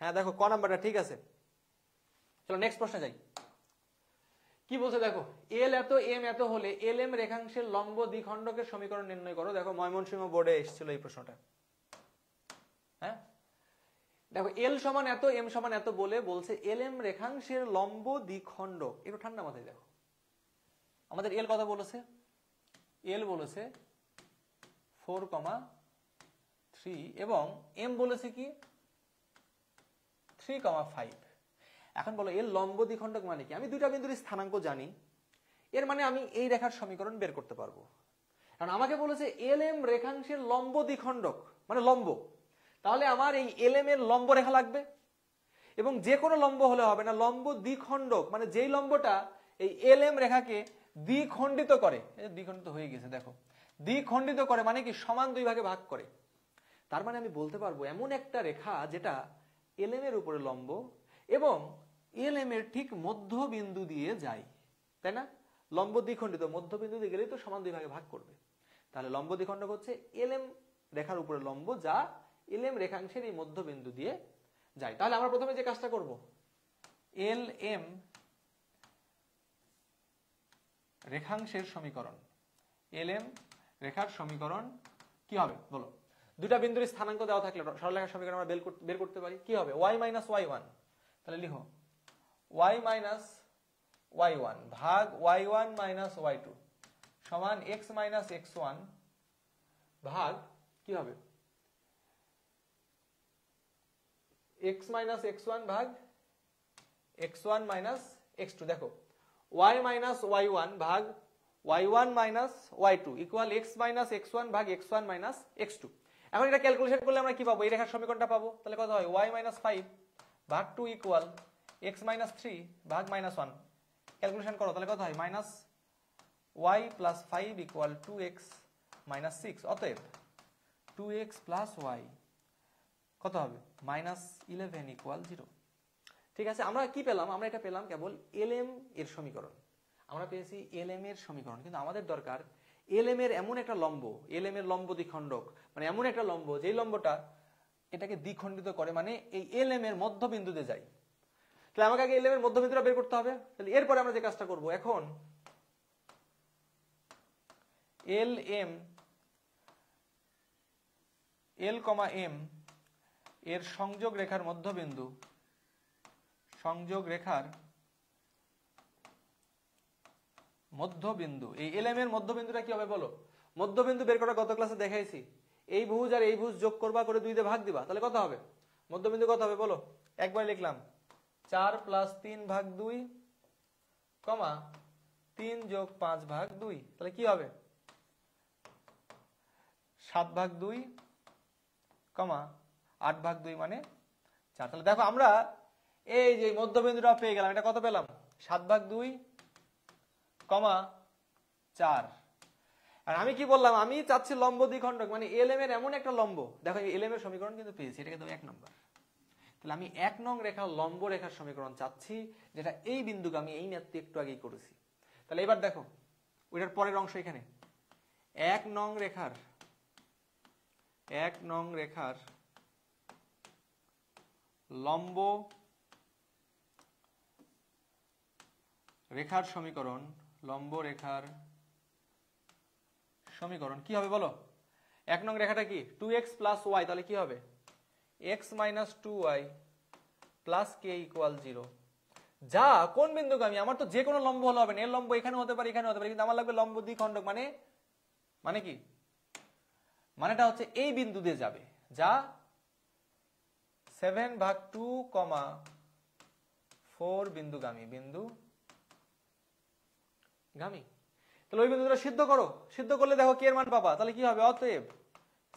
হ্যাঁ দেখো ক নাম্বারটা ঠিক আছে। চলো নেক্সট প্রশ্নে যাই। কি বলছে দেখো, এল এত এম এত হলে এল এম রেখাংশের লম্ব দ্বিখণ্ডকের সমীকরণ নির্ণয় করো। দেখো ময়মনসিংহ বোর্ডে এসেছিল এই প্রশ্নটা। হ্যাঁ দেখো, এল সমান এত এম সমান এত বলে বলছে এল এম রেখাংশের লম্ব দ্বিখণ্ডক। একটু ঠান্ডা মাথায় দেখো, আমাদের এল কথা বলেছে, এল বলেছে 4,3 এবং এম বলেছে কি 3,5। এখন বলো এর লম্ব দ্বিখণ্ডক মানে কি? আমি দুইটা বিন্দুর স্থানাঙ্ক জানি, এর মানে আমি এই রেখার সমীকরণ বের করতে পারবো। কারণ আমাকে বলেছে এল এম রেখাংশের লম্ব দ্বিখণ্ডক মানে লম্ব, তাহলে আমার এই এল এম এর লম্ব রেখা লাগবে, এবং যে কোনো লম্ব হলে হবে না, লম্ব দ্বিখণ্ডক মানে যেই লম্বটা এই এল এম রেখাকে দ্বিখণ্ডিত করে। দ্বিখণ্ডিত হয়ে গেছে দেখো, দ্বিখণ্ডিত করে মানে কি সমান দুই ভাগে ভাগ করে। তার মানে আমি বলতে পারবো এমন একটা রেখা যেটা এল এম এর উপরে লম্ব এবং এল এম এর ঠিক মধ্যবিন্দু দিয়ে যায়, তাই না? লম্ব দ্বিখণ্ডিত, মধ্যবিন্দু দিয়ে গেলেই তো সমান দুই ভাগে ভাগ করবে। তাহলে লম্ব দ্বিখণ্ডক হচ্ছে এল এম রেখার উপরে লম্ব যা এল এম রেখাংশের এই মধ্যবিন্দু দিয়ে যায়। তাহলে আমরা প্রথমে যে কাজটা করব, এল এম রেখাংশের সমীকরণ, এল এম রেখার সমীকরণ কি হবে বলো? দুটা বিন্দুর স্থানাঙ্ক দেওয়া থাকলে সরলরেখার সমীকরণ আমরা বের করতে পারি। কি হবে? y minus y1। তাহলে লিখো y মাইনাস y1 ভাগ y1 মাইনাস y2 সমান x মাইনাস x1 ভাগ কি হবে? x মাইনাস x1 ভাগ x1 মাইনাস x2। দেখো y মাইনাস y1 ভাগ y1 minus y2 equal x minus x1 ভাগ x1 মাইনাস x2। এখন এটা ক্যালকুলেশন করলে আমরা কি পাবো? এই রেখার সমীকরণটা পাবো। তাহলে কত হয়? y মাইনাস 5 ভাগ 2 ইকুয়াল x মাইনাস 3 ভাগ মাইনাস 1। ক্যালকুলেশন করো, তাহলে কত হয়? Minus y plus 5 equal 2x minus 6। অতএব 2x প্লাস y কত হবে? Minus 11 equal 0। ঠিক আছে, আমরা কি পেলাম? আমরা এটা পেলাম কেবল এল এম এর সমীকরণ। আমরা পেয়েছি এল এম এর সমীকরণ, কিন্তু আমাদের দরকার এলএম এর এমন একটা লম্ব, এলএম এর লম্ব দ্বিখণ্ডক, মানে এমন একটা লম্ব যেই লম্বটা এটাকে দ্বিখণ্ডিত করে, মানে এই এলএম এর মধ্যবিন্দুতে যায়। তাহলে আমাকে আগে এলএম এর মধ্যবিন্দুটা বের করতে হবে। তাহলে এরপরে আমরা যে কাজটা করব, এখন এলএম এল কমা এম এর সংযোগ রেখার মধ্যবিন্দু, সংযোগ রেখার মধ্যবিন্দু, এই এলএম এর মধ্যবিন্দুটা কি হবে বলো? মধ্যবিন্দু বের করা গত ক্লাসে দেখাইছি, এই ভুজ আর এই ভুজ যোগ করবা, করে 2 দিয়ে ভাগ দিবা, তাহলে কত হবে? মধ্যবিন্দু কত হবে বলো? একবার লিখলাম 4 + 3 ভাগ 2 কমা 3 + 5 ভাগ 2, তাহলে কি হবে? 7 ভাগ 2 কমা 8 ভাগ 2 মানে 4। তাহলে দেখো আমরা এই যে মধ্যবিন্দুটা পেয়ে গেলাম। এটা কত পেলাম? 7 ভাগ 2 কমা 4। আর আমি কি বললাম? আমি চাচ্ছি লম্ব দ্বিখণ্ডক, মানে এলএম এর এমন একটা লম্ব। দেখো এলএম এর সমীকরণ কিন্তু পেয়েছি, এটাকে দাও 1 নম্বর। তাহলে আমি 1 নং রেখা লম্ব রেখার সমীকরণ চাচ্ছি, যেটা এই বিন্দুকে আমি এই ম্যাথটি একটু আগেই করেছি। তাহলে এবার দেখো ওইটার পরের অংশ এখানে 1 নং রেখার লম্ব রেখার সমীকরণ, লম্ব রেখার সমীকরণ কি হবে বলো? 1 নং রেখাটা কি? 2x + y, তাহলে কি হবে? x - 2y + k = 0। যা কোন বিন্দুগামী? আমার তো যে কোনো লম্ব হলে হবে না, এর লম্ব এখানে হতে পারে, এখানে হতে পারে, কিন্তু আমার লাগবে লম্ব দ্বিখণ্ডক। মানে কি? মানেটা হচ্ছে এই বিন্দু দিয়ে যাবে, যা 7 ভাগ 2, 4 বিন্দুগামী, তাহলে ওই বিন্দুটা সিদ্ধ করো। সিদ্ধ করলে দেখো কে এর মান পাবা। তাহলে কি হবে? অতএব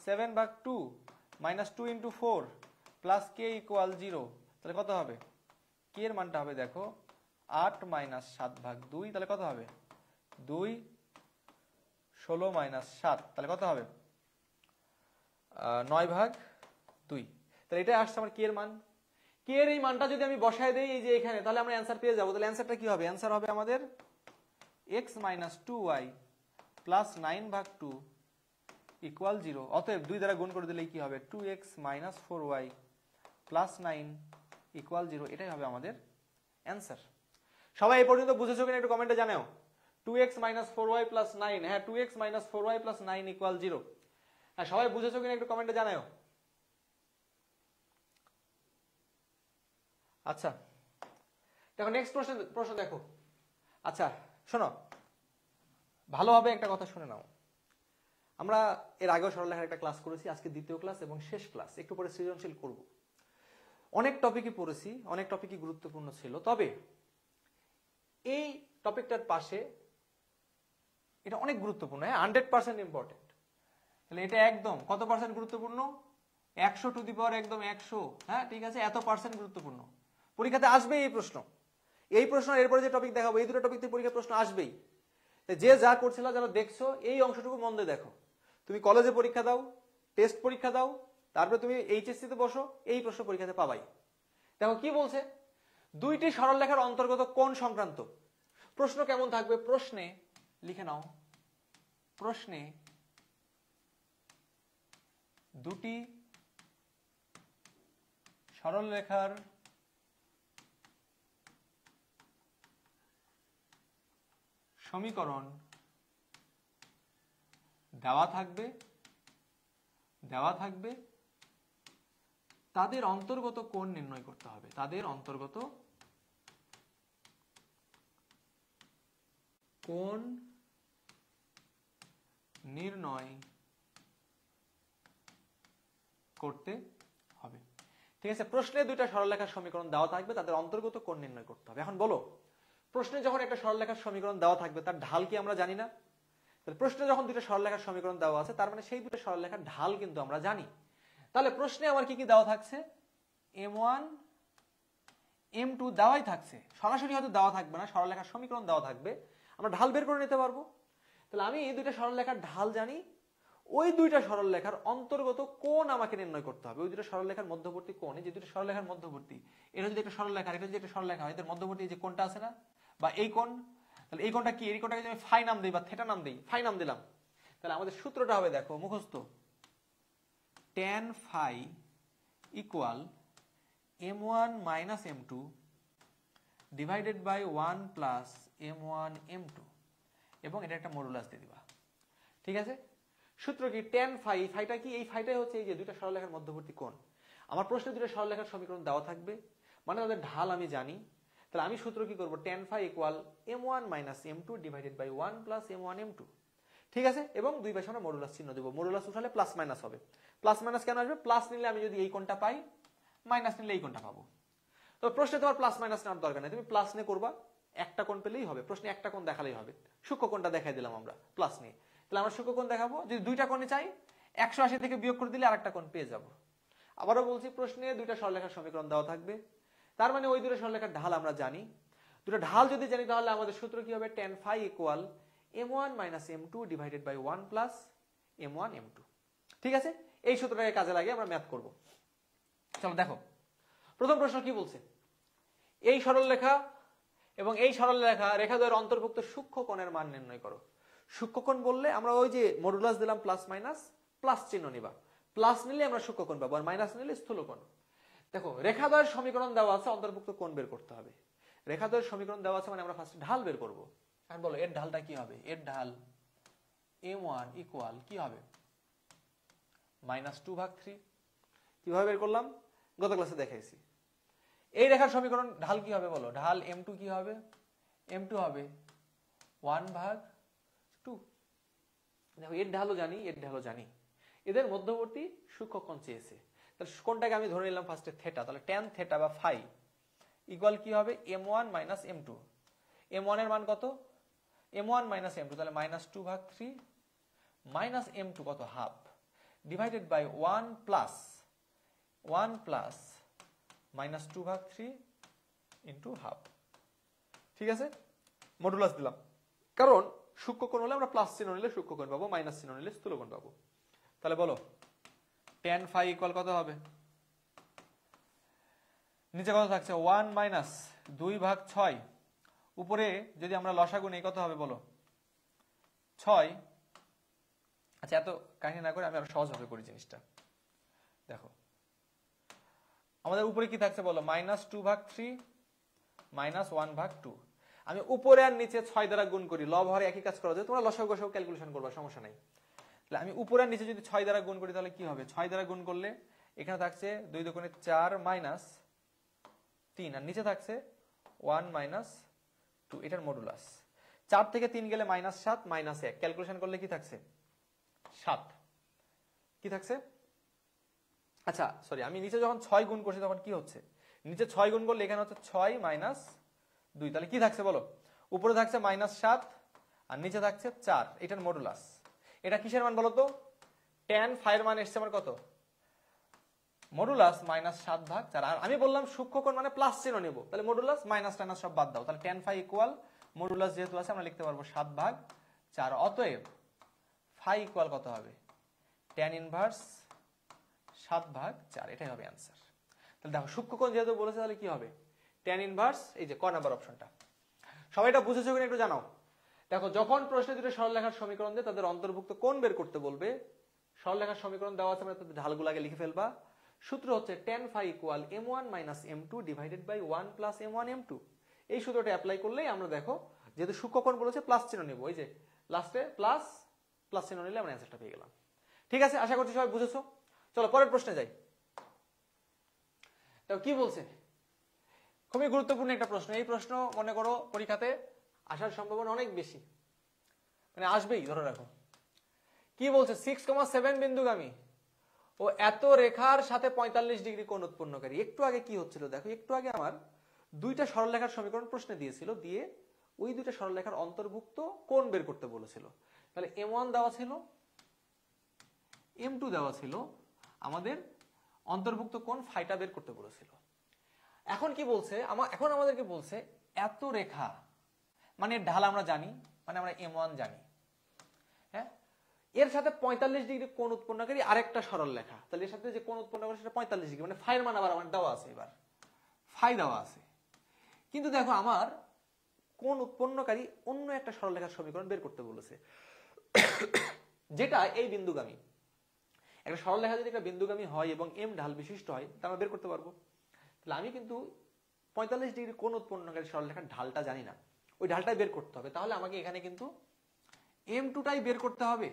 7 ভাগ 2 - 2 × 4 + k = 0, তাহলে কত হবে? কে এর মানটা হবে দেখো 8 - 7 ভাগ 2, তাহলে কত হবে? 2 16 - 7, তাহলে কত হবে? 9 ভাগ 2। তাহলে এটা আসছে আমার কে এর মান। কে এর এই মানটা যদি আমি বসায় দেই এই যে এখানে, তাহলে আমরা অ্যান্সার পেয়ে যাবো। তাহলে অ্যান্সারটা কি হবে? অ্যান্সার হবে আমাদের x - 2y + 9 ভাগ 2 = 0। অতএব 2 দ্বারা গুণ করে দিলেই কি হবে? 2x - 4y + 9 = 0। এটাই হবে আমাদের অ্যান্সার। সবাই এই পর্যন্ত বুঝেছো কিনা একটু কমেন্টে জানাও। 2x - 4y + 9, হ্যাঁ 2x - 4y + 9 = 0। হ্যাঁ সবাই বুঝেছো কিনা একটু কমেন্টে জানাও। আচ্ছা দেখো নেক্সট প্রশ্ন দেখো। আচ্ছা শোনো, ভালোভাবে একটা কথা শুনে নাও। আমরা এর আগেও সরলরেখার একটা ক্লাস করেছি, আজকে দ্বিতীয় ক্লাস এবং শেষ ক্লাস। একটু পরে সৃজনশীল করব। অনেক টপিকই পড়েছি, অনেক টপিকই গুরুত্বপূর্ণ ছিল, তবে এই টপিকটার পাশে এটা অনেক গুরুত্বপূর্ণ, হ্যাঁ 100% ইম্পর্টেন্ট। তাহলে এটা একদম কত পার্সেন্ট গুরুত্বপূর্ণ? 100 একদম 100, হ্যাঁ ঠিক আছে, এত পার্সেন্ট গুরুত্বপূর্ণ। পরীক্ষাতে আসবেই এই প্রশ্ন। এই প্রশ্ন এরপরে যে টপিক দেখাবো, এই দুটো টপিক থেকে পরীক্ষার প্রশ্ন আসবেই। যে যা করছিল, যারা দেখছো এই অংশটুকু মন দিয়ে দেখো। তুমি কলেজে পরীক্ষা দাও, টেস্ট পরীক্ষা দাও, তারপরে তুমি এইচএসসি তে বসো, এই প্রশ্ন পরীক্ষাতে পাবাই। দেখো কি বলছে, দুইটি সরলরেখার অন্তর্গত কোণ সংক্রান্ত। প্রশ্ন কেমন থাকবে? প্রশ্নে লিখে নাও, প্রশ্নে দুটি সরলরেখার সমীকরণ দেওয়া থাকবে, তাদের অন্তর্গত কোণ নির্ণয় করতে হবে। তাদের অন্তর্গত কোণ নির্ণয় করতে হবে। ঠিক আছে, প্রশ্নে দুইটা সরলরেখার সমীকরণ দেওয়া থাকবে, তাদের অন্তর্গত কোণ নির্ণয় করতে হবে। এখন বলো, প্রশ্নে যখন একটা সরলরেখার সমীকরণ দেওয়া থাকবে, তার ঢাল কি আমরা জানি না? তাহলে প্রশ্নে যখন দুটো সরলরেখার সমীকরণ দেওয়া আছে, তার মানে সেই দুটো সরলরেখার ঢাল কিন্তু আমরা জানি। তাহলে প্রশ্নে আমার কি কি দেওয়া থাকছে? m1 m2 দেওয়াই থাকছে, সরাসরি হয়তো দেওয়া থাকবে না, সরলরেখার সমীকরণ দেওয়া থাকবে, আমরা ঢাল বের করে নিতে পারবো। তাহলে আমি এই দুইটা সরলরেখার ঢাল জানি, ওই দুইটা সরলরেখার অন্তর্গত কোণ আমাকে নির্ণয় করতে হবে। ওই দুটো সরলরেখার মধ্যবর্তী কোণ, যে দুটো সরলরেখার মধ্যবর্তী, এটা যদি একটা সরলরেখা, এটা যদি একটা সরলরেখা হয়, এদের মধ্যবর্তী যে কোণটা আছে না, বা এই কোণ, তাহলে এই কোণটা কি? এই কোণটাকে যদি আমি ফাই নাম দিই বা থেটা নাম দিই, ফাই নাম দিলাম, তাহলে আমাদের সূত্রটা হবে দেখো মুখস্থ, tan phi equal m1 minus m2 divided by 1 plus m1 m2, এবং এটা একটা মডুলাস দিয়ে দিবা। ঠিক আছে, সূত্র কি tan phi, ফাইটা কি, এই ফাইটাই হচ্ছে এই যে দুইটা সরলরেখার মধ্যবর্তী কোণ। আমার প্রশ্নে দুইটা সরলরেখার সমীকরণ দেওয়া থাকবে, মানে তাদের ঢাল আমি জানি। তাহলে আমি সূত্র কি করব, tan phi equal m1 minus m2 divided by 1 plus m1 m2। ঠিক আছে, এবং দুই পাশে আমরা মডুলাস চিহ্ন দেব। মডুলাস উঠালে প্লাস মাইনাস হবে। প্লাস মাইনাস কেন আসবে, প্লাস নিলে আমি যদি এই কোণটা পাই, মাইনাস নিলে এই কোণটা পাবো। তো প্রশ্নে তোমার প্লাস মাইনাস নেওয়ার দরকার নেই, তুমি প্লাস নিয়ে করবা, একটা কোণ পেলেই হবে। প্রশ্নে একটা কোণ দেখালেই হবে। সূক্ষ্ম কোণটা দেখাই দিলাম আমরা প্লাস নিয়ে। তাহলে আমরা সূক্ষ্ম কোণ দেখাবো, যদি দুইটা কোণে চাই 180 থেকে বিয়োগ করে দিলে আরেকটা কোণ পেয়ে যাব। আবারও বলছি, প্রশ্নে দুইটা সরলরেখার সমীকরণ দেওয়া থাকবে, তার মানে ওই দুটো সরলরেখার ঢাল আমরা জানি। দুটো ঢাল যদি জানি তাহলে আমাদের সূত্র কি হবে, tan phi equal m1 minus m2 divided by 1 plus m1 m2। ঠিক আছে, এই সূত্রটাকে কাজে লাগিয়ে আমরা ম্যাথ করব। চলো দেখো, প্রথম প্রশ্ন কি বলছে, এই সরলরেখা এবং এই সরলরেখা রেখাদ্বয়ের অন্তর্ভুক্ত সূক্ষ্ম কোণের মান নির্ণয় করো। সূক্ষ্ম কোণ বললে আমরা ওই যে মডুলাস দিলাম প্লাস মাইনাস, প্লাস চিহ্ন নিবা, প্লাস নিলে আমরা সূক্ষ্ম কোণ পাবো, আর মাইনাস নিলে স্থূল কোণ। দেখো, রেখাদ্বয়ের সমীকরণ দেওয়া আছে, অন্তর্ভুক্ত কোণ বের করতে হবে। রেখাদ্বয়ের সমীকরণ দেওয়া আছে মানে আমরা ফার্স্ট ঢাল বের করব। আর বলো এর ঢালটা কি হবে, এর ঢাল m1 ইকুয়াল কি হবে, -2/3। কিভাবে বের করলাম, গত ক্লাসে দেখাইছি। এই রেখার সমীকরণ ঢাল কি হবে বলো, ঢাল m2 কি হবে, m2 হবে 1/2। দেখো, এর ঢালও জানি, এর ঢালও জানি, এদের মধ্যবর্তী সূক্ষ্ম কোণ চেয়েছে। তাহলে কোণটাকে আমি ধরে নিলাম ফার্স্টে থেটা, তাহলে tan থেটা বা ফাই ইকুয়াল কি হবে, m1 মাইনাস m2। m1 এর মান কত, m1 মাইনাস m2, তাহলে -2/3 মাইনাস m2 কত, half, divided by 1 plus -2/3 into half. ঠিক আছে, মডুলাস দিলাম, কারণ সূক্ষ্ম কোণ হলে আমরা প্লাস চিহ্ন নিলে সূক্ষ্ম কোণ পাবো, মাইনাস চিহ্ন নিলে স্থূল কোণ পাবো। তাহলে বলো tan phi ইকুয়াল কত হবে, নিচে কত থাকছে 1 মাইনাস 2/6, উপরে যদি আমরা লসাগু নেই কত হবে বলো 6। আচ্ছা, এত কাহিনী না করে আমি আরো সহজভাবে করি জিনিসটা। দেখো, আমাদের উপরে কি থাকছে বলো, -2/3 মাইনাস 1/2। আমি উপরে আর নিচে 6 দ্বারা গুণ করি, লব হরে একই কাজ করা যায়, তোমরা লসাগু গসাগু ক্যালকুলেশন করবা, সমস্যা নাই। তাহলে আমি উপরে আর নিচে যদি 6 দ্বারা গুণ করি তাহলে কি হবে, 6 দ্বারা গুণ করলে এখানে থাকছে 2 দুগুণে 4 মাইনাস 3, আর নিচে থাকছে 1 মাইনাস 2, এটার মডুলাস। 4 থেকে 3 গেলে -7 -1, ক্যালকুলেশন করলে কি থাকছে 7, কি থাকছে। আচ্ছা সরি, আমি নিচে যখন 6 গুণ করছি তখন কি হচ্ছে, নিচে 6 গুণ করলে এখানে হচ্ছে 6 মাইনাস 2, তাহলে কি থাকছে বলো, উপরে থাকছে -7 আর নিচে থাকছে 4, এটার মডুলাস। এটা কিসের মান বলো তো, tan phi এর মান এসছে আমার কত, মডুলাস -7/4। আর আমি বললাম সূক্ষ্ম কোণ মানে প্লাস চিহ্ন নেব, তাহলে মডুলাস মাইনাস টাইনাস সব বাদ দাও, তাহলে tan phi ইকুয়াল মডুলাস যেহেতু আছে আমরা লিখতে পারবো 7/4। অতএব phi ইকুয়াল কত হবে, tan ইনভার্স 7/4, এটাই হবে অ্যান্সার। তাহলে দেখো, সূক্ষ্ম কোণ যেহেতু বলেছে তাহলে কি হবে, tan ইনভার্স, এই যে ক নাম্বার অপশনটা। সবাই এটা বুঝেছো কিনা একটু জানাও। দেখো, যখন প্রশ্নে দুটো সরলরেখার সমীকরণ দিয়ে তাদের অন্তর্ভুক্ত কোণ বের করতে বলবে, সরলরেখার সমীকরণ দেওয়া আছে আমরা তাদের ঢালগুলো আগে লিখে ফেলবা। সূত্র হচ্ছে tan phi equal m1 minus m2 divided by 1 plus m1 m2। এই সূত্রটা অ্যাপ্লাই করলেই আমরা দেখো, যেহেতু সূক্ষ্ম কোণ বলেছে প্লাস চিহ্ন নেব, এই যে লাস্টে প্লাস চিহ্ন নিলে আমরা অ্যান্সারটা পেয়ে গেলাম। ঠিক আছে, আশা করছি সবাই বুঝেছো। চলো পরের প্রশ্নে যাই। তো কি বলছে, খুবই গুরুত্বপূর্ণ একটা প্রশ্ন। এই প্রশ্ন মনে করো পরীক্ষাতে আসার সম্ভাবনা অনেক বেশি, মানে আসবেই ধরে রাখো। কি বলছে, 6,7 বিন্দুগামী ও এত রেখার সাথে 45 ডিগ্রি কোণ উৎপন্নকারী। একটু আগে কি হচ্ছিল দেখো, একটু আগে আমার দুইটা সরলরেখার সমীকরণ প্রশ্নে দিয়েছিল, দিয়ে ওই দুইটা সরলরেখার অন্তর্ভুক্ত কোণ বের করতে বলেছিল। তাহলে m1 দেওয়া ছিল, m2 দেওয়া ছিল, আমাদের অন্তর্ভুক্ত কোণ ফাইটা বের করতে বলেছিল। এখন কি বলছে, এখন আমাদেরকে বলছে এত রেখা, মানে ঢাল আমরা জানি, মানে আমরা m1 জানি, হ্যাঁ, এর সাথে 45 ডিগ্রি কোণ উৎপন্নকারী আরেকটা সরল রেখা। তাহলে এর সাথে যে কোণ উৎপন্ন করে সেটা 45 ডিগ্রি, মানে ফাইয়ের মান আবার আমার দেওয়া আছে, এবার ফাই দেওয়া আছে। কিন্তু দেখো, আমার কোণ উৎপন্নকারী অন্য একটা সরলরেখার সমীকরণ বের করতে বলেছে। যেটা এই বিন্দুগামী। একটা সরলরেখা যদি একটা বিন্দুগামী হয় এবং এম ঢাল বিশিষ্ট হয়, তা আমরা বের করতে পারবো। তাহলে আমি কিন্তু 45 ডিগ্রি কোণ উৎপন্নকারী সরলরেখার ঢালটা জানি না, ওই ঢালটাই বের করতে হবে। তাহলে আমাকে এখানে কিন্তু M2টাই বের করতে হবে।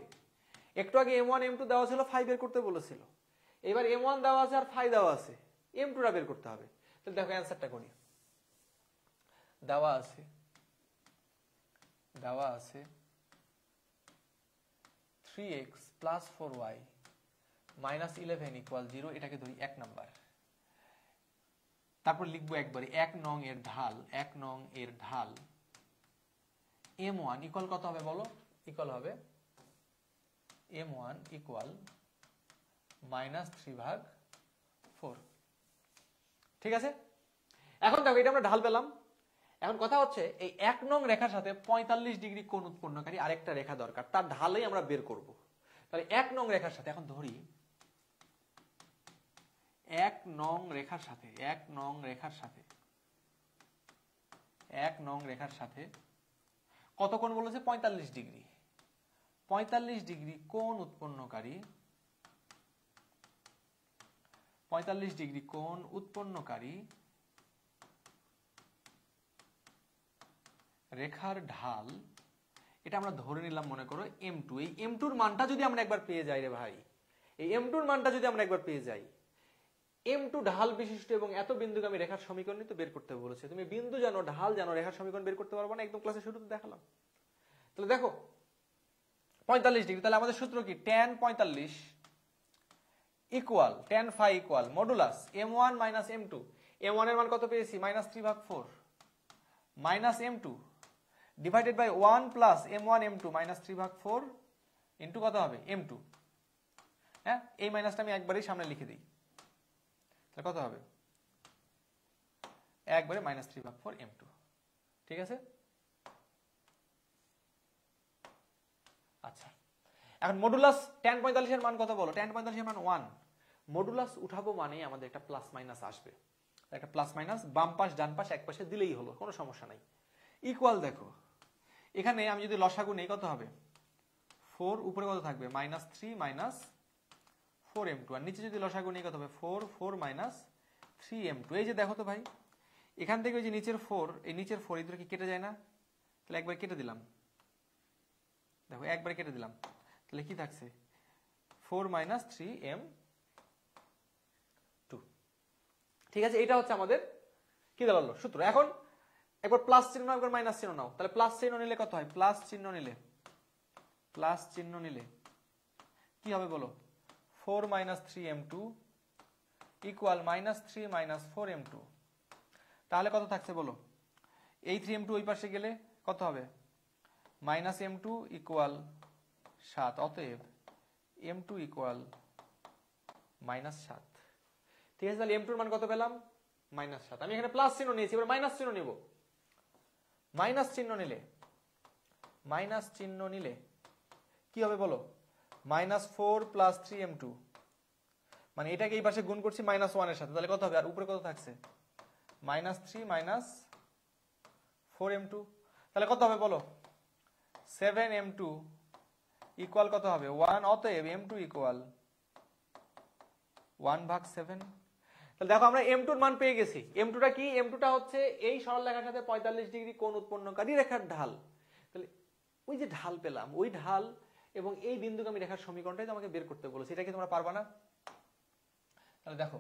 একটু আগে M1 M2 দেওয়া ছিল, ফাই বের করতে বলেছিল। এবার M1 দেওয়া আছে আর ফাই দেওয়া আছে, M2টা বের করতে হবে। তাহলে দেখো অ্যান্সারটা করি। দেওয়া আছে 3x plus 4y minus 11 equal 0, এটাকে ধরি 1 নাম্বার। তারপর লিখবো একবারে 1 নং এর ঢাল M1 ইকুয়াল কত হবে বলো? ইকুয়াল হবে M1 ইকুয়াল -3/4। ঠিক আছে, এখন দেখো এটা আমরা ঢাল পেলাম। এখন কথা হচ্ছে এই 1 নং রেখার সাথে 45 ডিগ্রি কোণ উৎপন্নকারী আরেকটা রেখা দরকার, তার ঢালেই আমরা বের করব। তাহলে 1 নং রেখার সাথে এখন ধরি 1 নং রেখার সাথে কত কোণ বলেছে? 45 ডিগ্রি। 45 ডিগ্রি কোণ উৎপন্নকারী রেখার ঢাল, এটা আমরা ধরে নিলাম মনে করো M2। এই M2 এর মানটা যদি আমরা একবার পেয়ে যাই রে ভাই, এই M2 এর মানটা যদি আমরা একবার পেয়ে যাই, M2 ঢাল বিশিষ্ট এবং এত বিন্দুগামী রেখার সমীকরণই তো বের করতে বলেছে। তুমি বিন্দু জানো, ঢাল জানো, রেখার সমীকরণ বের করতে পারবো না? একদম ক্লাসে শুরুতে দেখালাম। তাহলে দেখো 45 ডিগ্রি, তাহলে আমাদের সূত্র কি? tan 45 equal tan phi equal modulus M1 minus M2। M1 এর মান কত পেয়েছি? -3/4 minus M2 divided by 1 plus M1 M2 -3/4 into কত হবে? M2। হ্যাঁ, এই মাইনাসটা আমি একবারেই সামনে লিখে দিই। তাহলে কত হবে? একবারে -3/4 M2। ঠিক আছে, আচ্ছা এখন মডুলাস tan 45 এর মান কত বলো? tan 45 এর মান 1। মডুলাস উঠাবো মানে আমাদের একটা প্লাস মাইনাস আসবে, একটা প্লাস মাইনাস বাম পাশ ডান পাশ এক পাশে দিলেই হলো, কোনো সমস্যা নাই। ইকুয়াল দেখো এখানে আমি যদি লসাগু নেই কত হবে? 4 উপরে কত থাকবে? -3 মাইনাস 4M2, আর নিচে যদি লসাগু নেই কত হবে? 4 মাইনাস 3M2। এই যে দেখো তো ভাই, এখান থেকে ওই যে নিচের 4, এই নিচের 4 এই দুটো কি কেটে যায় না? তাহলে একবার কেটে দিলাম, দেখো একবারে কেটে দিলাম, তাহলে কি থাকছে? 4 মাইনাস 3M2। ঠিক আছে, এটা হচ্ছে আমাদের কি দাঁড়ালো সূত্র। এখন একবার প্লাস চিহ্ন একবার মাইনাস চিহ্ন নাও, তাহলে প্লাস চিহ্ন নিলে কত হয়? প্লাস চিহ্ন নিলে কি হবে বলো? 4 minus 3M2 equal -3 minus 4M2। তাহলে কত থাকছে বলো? এই 3M2 ওই পাশে গেলে কত হবে? -M2 ইকুয়াল 7, অতএব M2 ইকুয়াল -7। ঠিক আছে, তাহলে M2 এর মান কত পেলাম? -7। আমি এখানে প্লাস চিহ্ন নিয়েছি, এবার মাইনাস চিহ্ন নিব। মাইনাস চিহ্ন নিলে কি হবে বলো? -4 প্লাস 3M2, মানে এটাকে এই পাশে গুণ করছি -1 এর সাথে, তাহলে কত হবে? আর উপরে কত থাকছে? -3 মাইনাস 4M2, তাহলে কত হবে বলো? 7M2 ইকুয়াল কত হবে? 1, অতএব M2 ইকুয়াল 1/7। তাহলে দেখো আমরা M2 এর মান পেয়ে গেছি। M2টা কি? M2টা হচ্ছে এই সরলরেখার সাথে 45 ডিগ্রি কোণ উৎপন্নকারী রেখার ঢাল। তাহলে ওই যে ঢাল পেলাম, ওই ঢাল এবং এই বিন্দুগামী রেখার সমীকরণটাই তো আমাকে বের করতে বলেছে। এটা কি তোমরা পারবা না? তাহলে দেখো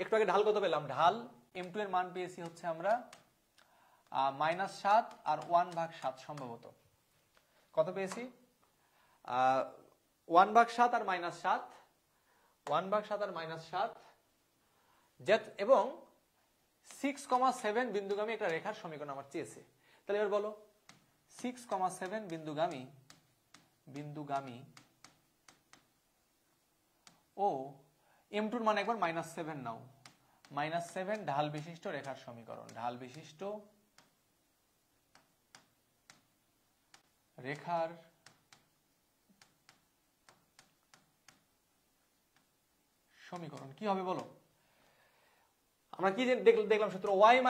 একটু আগে ঢাল কত পেলাম? ঢাল M2 এর মান পেয়েছি হচ্ছে আমরা -7 আর 1/7 সম্ভবত। কত পেয়েছি? 1/7 আর -7, 1/7 আর -7 এবং 6,7 বিন্দুগামী একটা রেখার সমীকরণ আমার চেয়েছে। তাহলে এবার বলো 6,7 বিন্দুগামী ও M2 এর মান একবার -7 নাও। -7 ঢাল বিশিষ্ট রেখার সমীকরণ, ঢাল বিশিষ্ট রেখার সমীকরণ কি হবে বলো? আমরা কি দেখলাম সূত্র? y -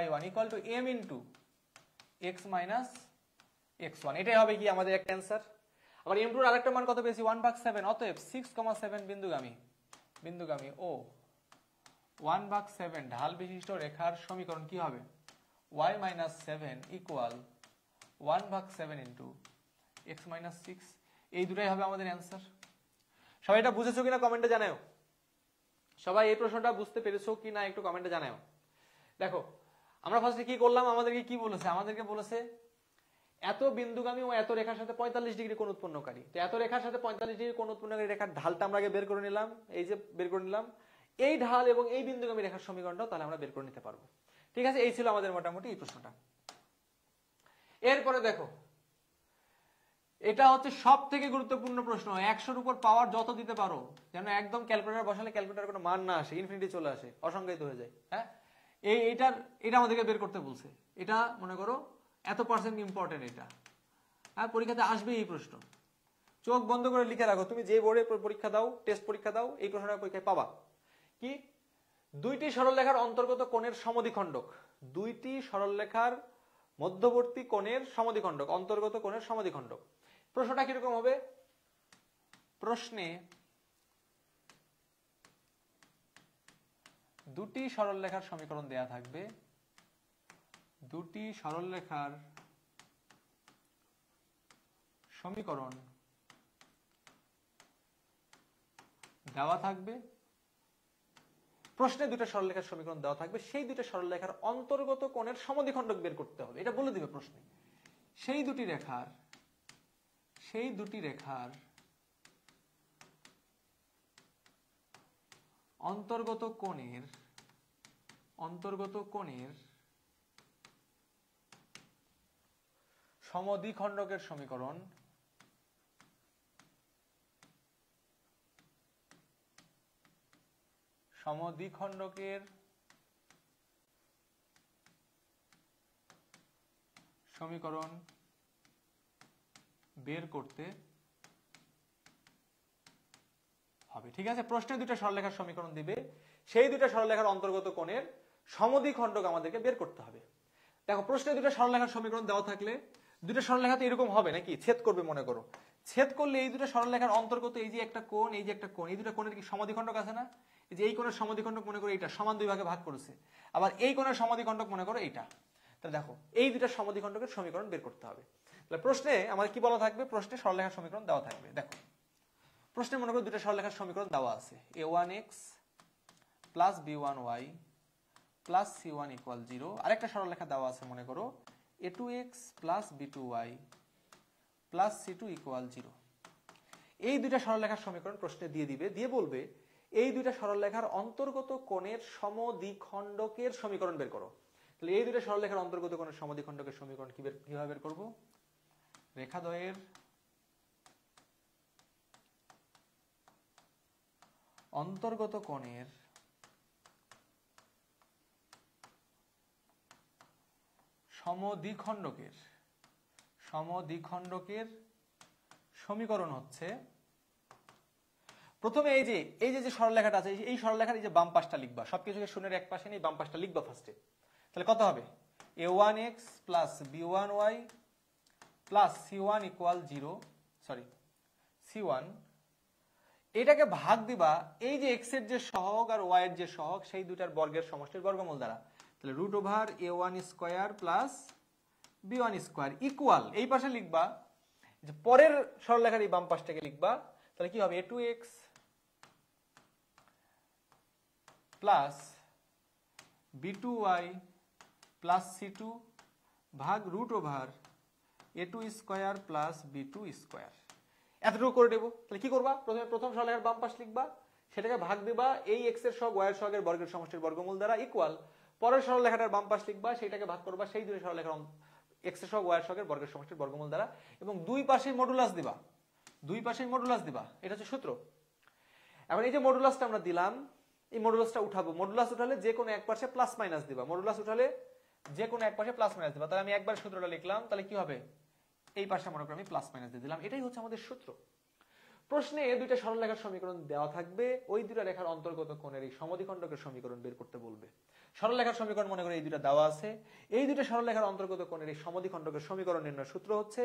y1 equal to m into x minus x one, এটাই হবে কি আমাদের একটা অ্যান্সার। আবার m2 এর আরেকটা মান কত পেয়েছি 1/7, অতএব 6,7 বিন্দুগামী ও 1/7 ঢাল বিশিষ্ট রেখার সমীকরণ কি হবে? y minus 7 equal 1/7 into x minus 6। এই দুটাই হবে আমাদের অ্যান্সার। সবাই এটা বুঝেছো কিনা কমেন্টে জানাও। সবাই এই প্রশ্নটা বুঝতে পেরেছো কিনা একটু কমেন্টে জানাও। দেখো আমরা ফার্স্টে কি করলাম, আমাদেরকে কি বলেছে? আমাদেরকে বলেছে এত বিন্দুগামী ও এত রেখার সাথে 45 ডিগ্রি কোণ উৎপন্নকারী। তো এত রেখার সাথে 45 ডিগ্রি কোণ উৎপন্নকারী রেখার ঢালটা আমরা আগে বের করে নিলাম, এই যে বের করে নিলাম। এই ঢাল এবং এই বিন্দুগামী রেখার সমীকরণটাও তাহলে আমরা বের করে নিতে পারবো। ঠিক আছে, এই ছিল আমাদের মোটামুটি এই প্রশ্নটা। এরপরে দেখো, এটা হচ্ছে সব থেকে গুরুত্বপূর্ণ প্রশ্ন। 100-র উপর পাওয়ার যত দিতে পারো, যেন একদম ক্যালকুলেটর বসালে ক্যালকুলেটর কোনো মান না আসে, ইনফিনিটি চলে আসে, অসংজ্ঞায়িত হয়ে যায়। হ্যাঁ, এটা আমাদেরকে বের করতে বলছে। এটা মনে করো এত পার্সেন্ট ইম্পর্টেন্ট, এটা হ্যাঁ পরীক্ষাতে আসবে এই প্রশ্ন। চোখ বন্ধ করে লিখে রাখো, তুমি যে বোর্ডে পরীক্ষা দাও, টেস্ট পরীক্ষা দাও, এই প্রশ্নটা পরীক্ষায় পাবা। কি? দুইটি সরলরেখার অন্তর্গত কোণের সমদ্বিখণ্ডক, দুইটি সরলরেখার মধ্যবর্তী কোণের সমদ্বিখণ্ডক, অন্তর্গত কোণের সমদ্বিখণ্ডক। প্রশ্নটা কিরকম হবে? প্রশ্নে দুটি সরলরেখার সমীকরণ দেয়া থাকবে, দুটি সরলরেখার সমীকরণ দেওয়া থাকবে। প্রশ্নে দুটো সরলরেখার সমীকরণ দেওয়া থাকবে, সেই দুটো সরলরেখার অন্তর্গত কোণের সমদ্বিখণ্ডক বের করতে হবে, এটা বলে দিবে প্রশ্নে। সেই দুটি রেখার অন্তর্গত কোণের সমদ্বিখণ্ডকের সমীকরণ বের করতে হবে। ঠিক আছে, প্রশ্নে দুটো সরলরেখার সমীকরণ দিবে, সেই দুটো সরলরেখার অন্তর্গত কোণের সমদ্বিখণ্ডক আমাদেরকে বের করতে হবে। দেখো প্রশ্নে দুটো সরলরেখার সমীকরণ দেওয়া থাকলে দুটো সরলরেখাতে এরকম হবে নাকি, ছেদ করবে মনে করো। ছেদ করলে এই দুটো সরলরেখার অন্তর্গত এই যে একটা কোণ, এই যে একটা কোণ, এই দুটো কোণের কি সমদ্বিখণ্ডক আছে না? এই যে এই কোণের সমদ্বিখণ্ডক মনে করো এইটা, সমান দুই ভাগে ভাগ করেছে। আবার এই কোণের সমদ্বিখণ্ডক মনে করো এইটা। তাহলে দেখো এই দুটো সমদ্বিখণ্ডকের সমীকরণ বের করতে হবে। তাহলে প্রশ্নে আমাদের কি বলা থাকবে? প্রশ্নে সরলরেখার সমীকরণ দেওয়া থাকবে। দেখো প্রশ্নে মনে করো দুটো সরলরেখার সমীকরণ দেওয়া আছে, a1x plus b1y plus c1 equal 0। আরেকটা সরলরেখা দেওয়া আছে মনে করো a2x plus b2y plus c2 equal 0। এই দুইটা সরলরেখার সমীকরণ প্রশ্নে দিয়ে দিবে, দিয়ে বলবে এই দুইটা সরলরেখার অন্তর্গত কোণের সমদ্বিখণ্ডকের সমীকরণ বের করো। তাহলে এই দুইটা সরলরেখার অন্তর্গত কোণের সমদ্বিখণ্ডকের সমীকরণ কিভাবে বের করব? রেখাদ্বয়ের অন্তর্গত কোণের সমদ্বিখণ্ডকের সমীকরণ হচ্ছে, প্রথমে এই যে সরলরেখাটা আছে, এই সরলরেখার এই যে বাম পাশটা লিখবা, সবকিছুকে শূন্যের এক পাশে নিয়ে বাম পাশটা লিখবা ফার্স্টে। তাহলে কত হবে? a1x plus b1y plus c1 equal 0, sorry c1। এটাকে ভাগ দিবা এই যে x এর যে সহগ আর y এর যে সহগ, সেই দুটার বর্গের সমষ্টির বর্গমূল দ্বারা। তাহলে root over a1 square plus b1 square equal, এই পাশে লিখবা যে পরের সরলরেখার এই বাম পাশটাকে লিখবা। তাহলে কি হবে? a2x plus b2y plus c2 ভাগ root over a2 square plus b2 square. এতটুকু করে দেবো। তাহলে কি করবা? প্রথম সরলরেখার বাম পাশ লিখবা, সেটাকে ভাগ দিবা এই x এর সহগ y এর সহগের বর্গের সমষ্টির বর্গমূল দ্বারা ইকুয়াল পরের সরলরেখাটার বাম পাশ লিখবা, সেটাকে ভাগ করবা সেই দুই সরলরেখার x এর সহগ y এর সহগের বর্গের সমষ্টির বর্গমূল দ্বারা, এবং দুই পাশেই মডুলাস দিবা। এটা হচ্ছে সূত্র। এখন এই যে মডুলাসটা আমরা দিলাম, এই মডুলাসটা উঠাবো। মডুলাস উঠালে যে কোনো এক পাশে প্লাস মাইনাস দিবা, তাহলে আমি একবার সূত্রটা লিখলাম, তাহলে কি হবে? এই পাশে মনে করো আমি প্লাস মাইনাস দিয়ে দিলাম। এটাই হচ্ছে আমাদের সূত্র। প্রশ্নে দুইটা সরলরেখার সমীকরণ দেওয়া থাকবে, ওই দুইটা রেখার অন্তর্গত কোণের এই সমদ্বিখণ্ডকের সমীকরণ বের করতে বলবে। সরলরেখার সমীকরণ মনে করে এই দুইটা দেওয়া আছে, এই দুইটা সরলরেখার অন্তর্গত কোণের এই সমদ্বিখণ্ডকের সমীকরণ নির্ণয়ের সূত্র হচ্ছে,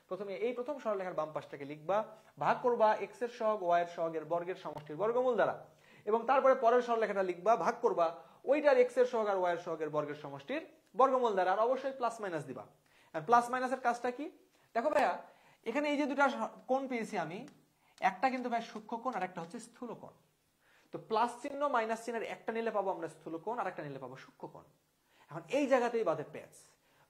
প্রথমে এই প্রথম সরলরেখার বাম পাশটাকে লিখবা, ভাগ করবা x এর সহগ y এর সহগের বর্গের সমষ্টির বর্গমূল দ্বারা, এবং তারপরে পরের সরলরেখাটা লিখবা, ভাগ করবা ওইটার x এর সহগ আর y এর সহগের বর্গের সমষ্টির বর্গমূল দ্বারা, আর অবশ্যই প্লাস মাইনাস দিবা। আর প্লাস মাইনাসের কাজটা কি দেখো ভাইয়া, এখানে এই যে দুটা কোণ পেয়েছি আমি, একটা কিন্তু ভাই সূক্ষ্ম কোণ আর একটা হচ্ছে স্থূল কোণ। তো প্লাস চিহ্ন মাইনাস চিহ্নের একটা নিলে পাবো আমরা স্থূল কোণ, আর একটা নিলে পাবো সূক্ষ্ম কোণ। এখন এই জায়গাতেই বাধে প্যাচ,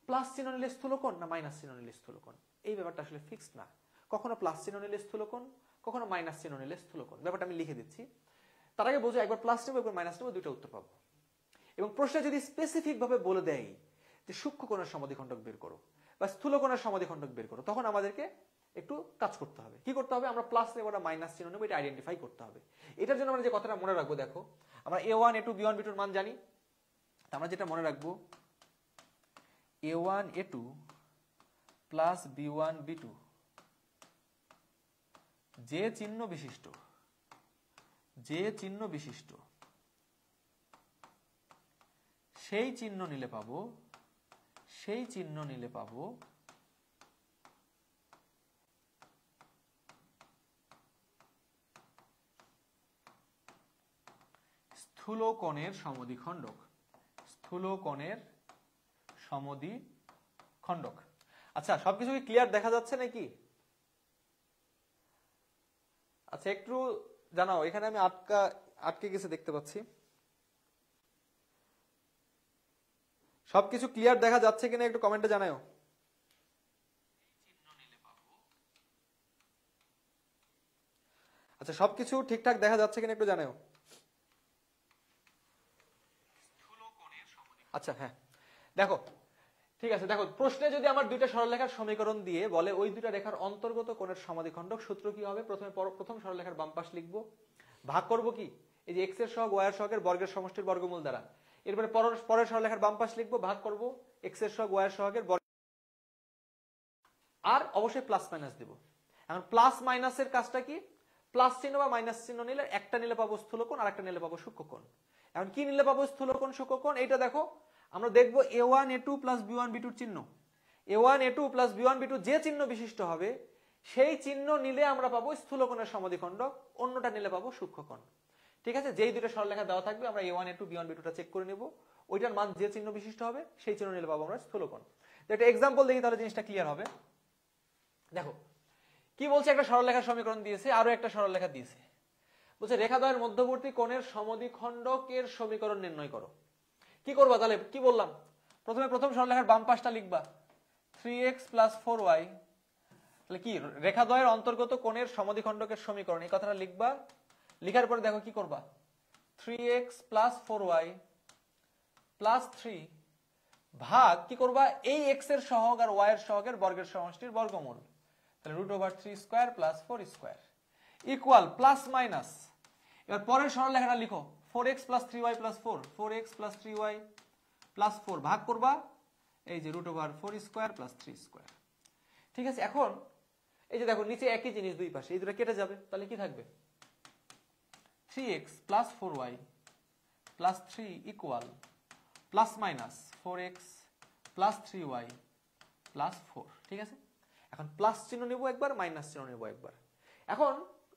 প্লাস চিহ্ন নিলে স্থূল কোণ না মাইনাস চিহ্ন নিলে স্থূল কোণ, এই ব্যাপারটা আসলে ফিক্সড না। কখনো প্লাস চিহ্ন নিলে স্থূল কোণ, কখনো মাইনাস চিহ্ন নিলে স্থূল কোণ। ব্যাপারটা আমি লিখে দিচ্ছি, তার আগে বোঝো একবার প্লাস নেবো একবার মাইনাস নেবো, দুইটা উত্তর পাবো। এবং প্রশ্নে যদি স্পেসিফিক ভাবে বলে দেয় যে সূক্ষ্ম কোণের সমদ্বিখণ্ডক বের করো বা স্থূল কোণের সমদ্বিখণ্ডক বের করো, তখন আমাদেরকে একটু কাজ করতে হবে। কি করতে হবে? আমরা প্লাস নেবো না মাইনাস চিহ্ন নেবো, এটা আইডেন্টিফাই করতে হবে। এটার জন্য আমরা যে কথাটা মনে রাখবো, দেখো আমরা a1 a2 b1 b2 এর মান জানি, আমরা যেটা মনে রাখবো a1 a2 plus b1 b2 যে চিহ্ন বিশিষ্ট, যে চিহ্ন বিশিষ্ট সেই চিহ্ন নিলে পাবো, সেই চিহ্ন নিলে পাবো স্থূল কোণের সমদ্বিখণ্ডক, স্থূল কোণের সমদ্বিখণ্ডক। আচ্ছা, সবকিছু কি ক্লিয়ার দেখা যাচ্ছে নাকি? আচ্ছা একটু জানাও, এখানে আমি আটকে গেছে দেখতে পাচ্ছি। সবকিছু ক্লিয়ার দেখা যাচ্ছে কিনা একটু কমেন্টে জানাও। আচ্ছা সবকিছু ঠিকঠাক দেখা যাচ্ছে কিনা একটু জানাও। আচ্ছা হ্যাঁ দেখো, ঠিক আছে। দেখো প্রশ্নে যদি আমার দুইটা সরলরেখার সমীকরণ দিয়ে বলে ওই দুইটা রেখার অন্তর্গত কোণের সমদ্বিখণ্ডক, সূত্র কি হবে? প্রথমে প্রথম সরলরেখার বাম পাশ লিখবো, ভাগ করব কি এই যে x এর সহগ y এর সহগের বর্গের সমষ্টির বর্গমূল দ্বারা। এরপরে পরের সরলরেখার বাম পাশ লিখবো, ভাগ করব x এর সহগ y এর সহগের বর্গ, আর অবশ্যই প্লাস মাইনাস দেব। এখন প্লাস মাইনাসের কাজটা কি? প্লাস চিহ্ন বা মাইনাস চিহ্ন নিলে একটা নিলে পাবো স্থূল কোণ আর একটা নিলে পাবো সূক্ষ্ম কোণ। এখন কি নিলে পাবো স্থূল কোণ সূক্ষ্ম কোণ? এইটা দেখো আমরা দেখবো a1 a2 plus b1 b2 চিহ্ন, a1 a2 plus b1 b2 যে চিহ্ন বিশিষ্ট হবে সেই চিহ্ন নিলে আমরা পাবো স্থূল কোণের সমদ্বিখণ্ডক, অন্যটা নিলে পাবো সূক্ষ্ম কোণ। ঠিক আছে, যেই দুটো সরলরেখা দেওয়া থাকবে আমরা a1 a2 b1 b2 টা চেক করে নেব, ওইটার মান যে চিহ্ন বিশিষ্ট হবে সেই চিহ্ন নিলে পাবো আমরা স্থূল কোণ। একটা এক্সাম্পল দেখি তাহলে জিনিসটা ক্লিয়ার হবে। দেখো কি বলছে, একটা সরলরেখার সমীকরণ দিয়েছে, আরো একটা সরলরেখা দিয়েছে, বলছে রেখাদ্বয়ের মধ্যবর্তী কোণের সমদ্বিখণ্ডকের সমীকরণ নির্ণয় করো। কি করবা তাহলে? কি বললাম, প্রথমে প্রথম সরলরেখার বাম পাশটা লিখবা 3x প্লাস 4y, তাহলে কি রেখাদ্বয়ের অন্তর্গত কোণের সমদ্বিখণ্ডকের সমীকরণ, এই কথাটা লিখবা। লিখার পরে দেখো কি করবা, 3x প্লাস 4y প্লাস 3 ভাগ কি করবা এই x এর সহগ আর y এর সহগের বর্গের সমষ্টির বর্গমূল, তাহলে √3 square plus 4 square equal plus minus. এবার পরের সরলরেখাটা লিখো 4x plus 3y plus 4, 4x plus 3y plus 4 ভাগ করবা এই যে √4 স্কয়ার প্লাস 3 স্কয়ার। ঠিক আছে, এখন এই যে দেখো নিচে একই জিনিস দুই পাশে, এই দুটো কেটে যাবে, তাহলে কি থাকবে 3x plus 4y plus 3 equal plus minus 4x plus 3y plus 4। ঠিক আছে, এখন প্লাস চিহ্ন নেব একবার, মাইনাস চিহ্ন নেব একবার। এখন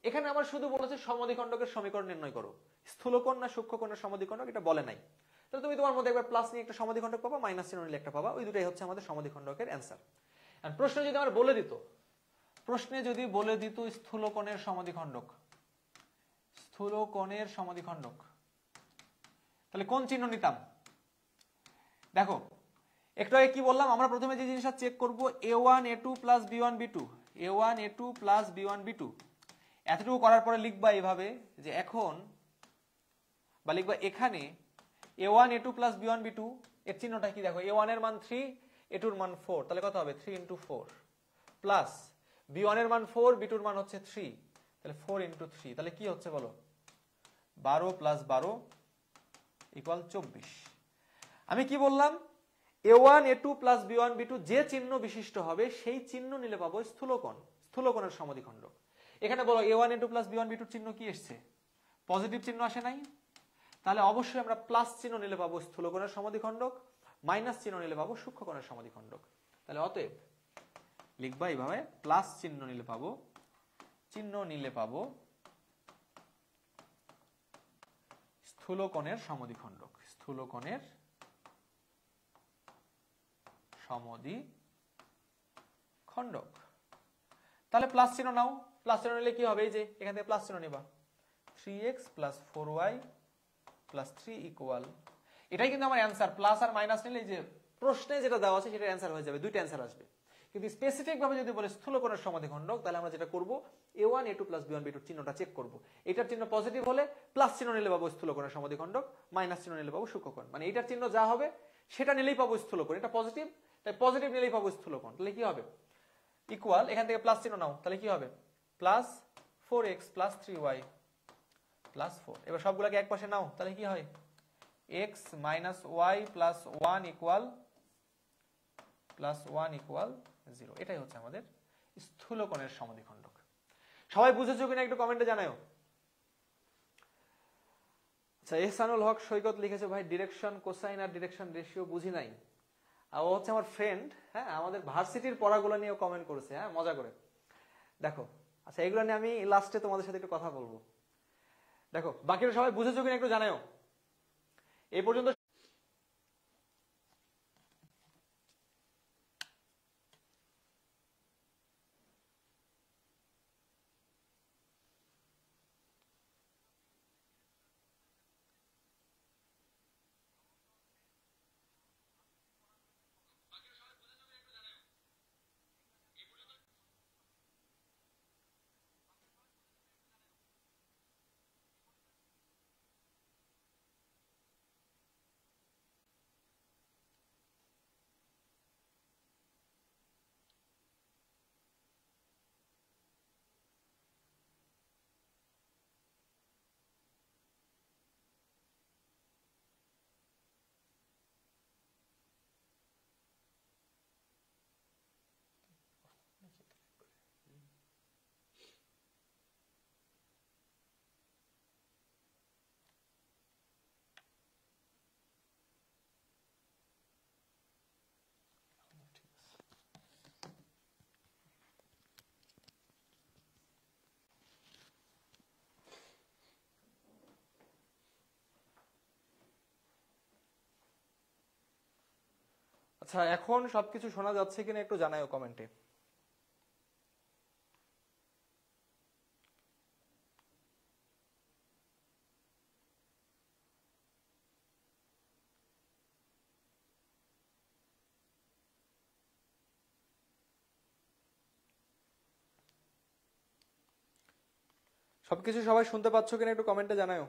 এখানে আমার শুধু বলেছে সমদ্বিখণ্ডকের সমীকরণ নির্ণয় করো, স্থূল কোণ না সূক্ষ্ম কোণের সমদ্বিখণ্ডক এটা বলে নাই। তাহলে তুমি তোমার মধ্যে একবার প্লাস নিয়ে একটা সমদ্বিখণ্ডক পাবা, মাইনাস চিহ্ন নিলে একটা পাবা, ওই দুটাই হচ্ছে আমাদের সমদ্বিখণ্ডকের অ্যান্সার। আর প্রশ্ন যদি আমার বলে দিত, প্রশ্নে যদি বলে দিত স্থূল কোণের সমদ্বিখণ্ডক, স্থূল কোণের সমদ্বিখণ্ডক, তাহলে কোন চিহ্ন নিতাম? দেখো একটু আগে কি বললাম, আমরা প্রথমে যে জিনিসটা চেক করব a1 a2 plus b1 b2, a1 a2 plus b1 b2, এতটুকু করার পরে লিখবা এইভাবে যে এখন, বা লিখবা এখানে a1 a2 plus b1 b2 এর চিহ্নটা কি দেখো, a1 এর মান 3, a2 এর মান 4, তাহলে কত হবে 3 × 4 প্লাস b1 এর মান 4, b2 এর মান হচ্ছে 3, তাহলে 4 × 3, তাহলে কি হচ্ছে বলো 12 প্লাস 12 ইকুয়াল 24। আমি কি বললাম, a1 a2 plus b1 b2 যে চিহ্ন বিশিষ্ট হবে সেই চিহ্ন নিলে পাবো স্থূল কোণ, স্থূল কোণের সমদ্বিখণ্ডক। এখানে বলো a1 a2 plus b1 b2 চিহ্ন কি এসছে? পজিটিভ চিহ্ন আসে নাই? তাহলে অবশ্যই আমরা প্লাস চিহ্ন নিলে পাবো স্থূলকোণের সমদ্বিখণ্ডক, মাইনাস চিহ্ন নিলে পাবো সূক্ষ্মকোণের সমদ্বিখণ্ডক। তাহলে অতএব লিখবা এইভাবে, প্লাস চিহ্ন নিলে পাবো স্থূলকোণের সমদ্বিখণ্ডক, স্থূলকোণের সমদ্বিখণ্ডক। তাহলে প্লাস চিহ্ন নাও, প্লাস চিহ্ন নিলে কি হবে? এই যে এখান থেকে প্লাস চিহ্ন নিবা, 3x plus 4y plus 3 equal, এটাই কিন্তু আমার অ্যান্সার। প্লাস আর মাইনাস নিলে এই যে প্রশ্নে যেটা দেওয়া আছে সেটা অ্যান্সার হয়ে যাবে, দুইটা অ্যান্সার আসবে। কিন্তু স্পেসিফিক ভাবে যদি বলে স্থূলকোণের সমদ্বিখণ্ডক, তাহলে আমরা যেটা করব a1 a2 plus b1 b2 চিহ্নটা চেক করব। এটার চিহ্ন পজিটিভ হলে প্লাস চিহ্ন নিলে পাবো স্থূলকোণের সমদ্বিখণ্ডক, মাইনাস চিহ্ন নিলে পাবো সূক্ষ্মকোণ। মানে এটার চিহ্ন যা হবে সেটা নিলেই পাবো স্থূলকোণ। এটা পজিটিভ, তাই পজিটিভ নিলেই পাবো স্থূলকোণ। তাহলে কি হবে? ইকুয়াল, এখান থেকে প্লাস চিহ্ন নাও, তাহলে কি হবে? Plus 4x plus 3y plus 4। এবার সবগুলোকে এক পাশে নাও, তাহলে কি হয়? x minus y plus 1 equal 0। এটাই হচ্ছে আমাদের স্থূলকোণের সমদ্বিখণ্ডক। সবাই বুঝেছো কিনা একটু কমেন্টে জানাও। আচ্ছা, এহসানুল হক সৈকত লিখেছে, ভাই ডিরেকশন কোসাইন আর ডিরেকশন রেশিও বুঝি নাই। আর ও হচ্ছে আমার ফ্রেন্ড, হ্যাঁ, আমাদের ভার্সিটির পড়াগুলো নিয়েও কমেন্ট করেছে, হ্যাঁ, মজা করে। দেখো, আচ্ছা, এগুলো নিয়ে আমি লাস্টে তোমাদের সাথে একটু কথা বলবো। দেখো, বাকিরা সবাই বুঝেছো কিনা একটু জানাও। এই পর্যন্ত আচ্ছা, এখন সবকিছু শোনা যাচ্ছে কিনা একটু জানাও কমেন্টে। সবকিছু সবাই শুনতে পাচ্ছ কিনা একটু কমেন্টে জানাও।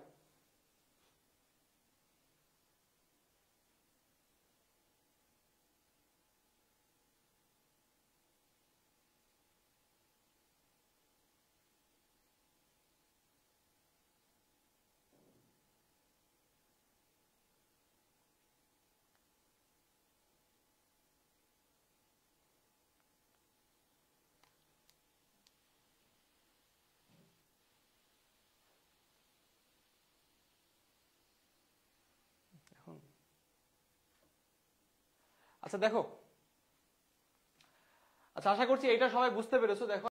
আচ্ছা দেখো, আচ্ছা আশা করছি এটা সবাই বুঝতে পেরেছো। দেখো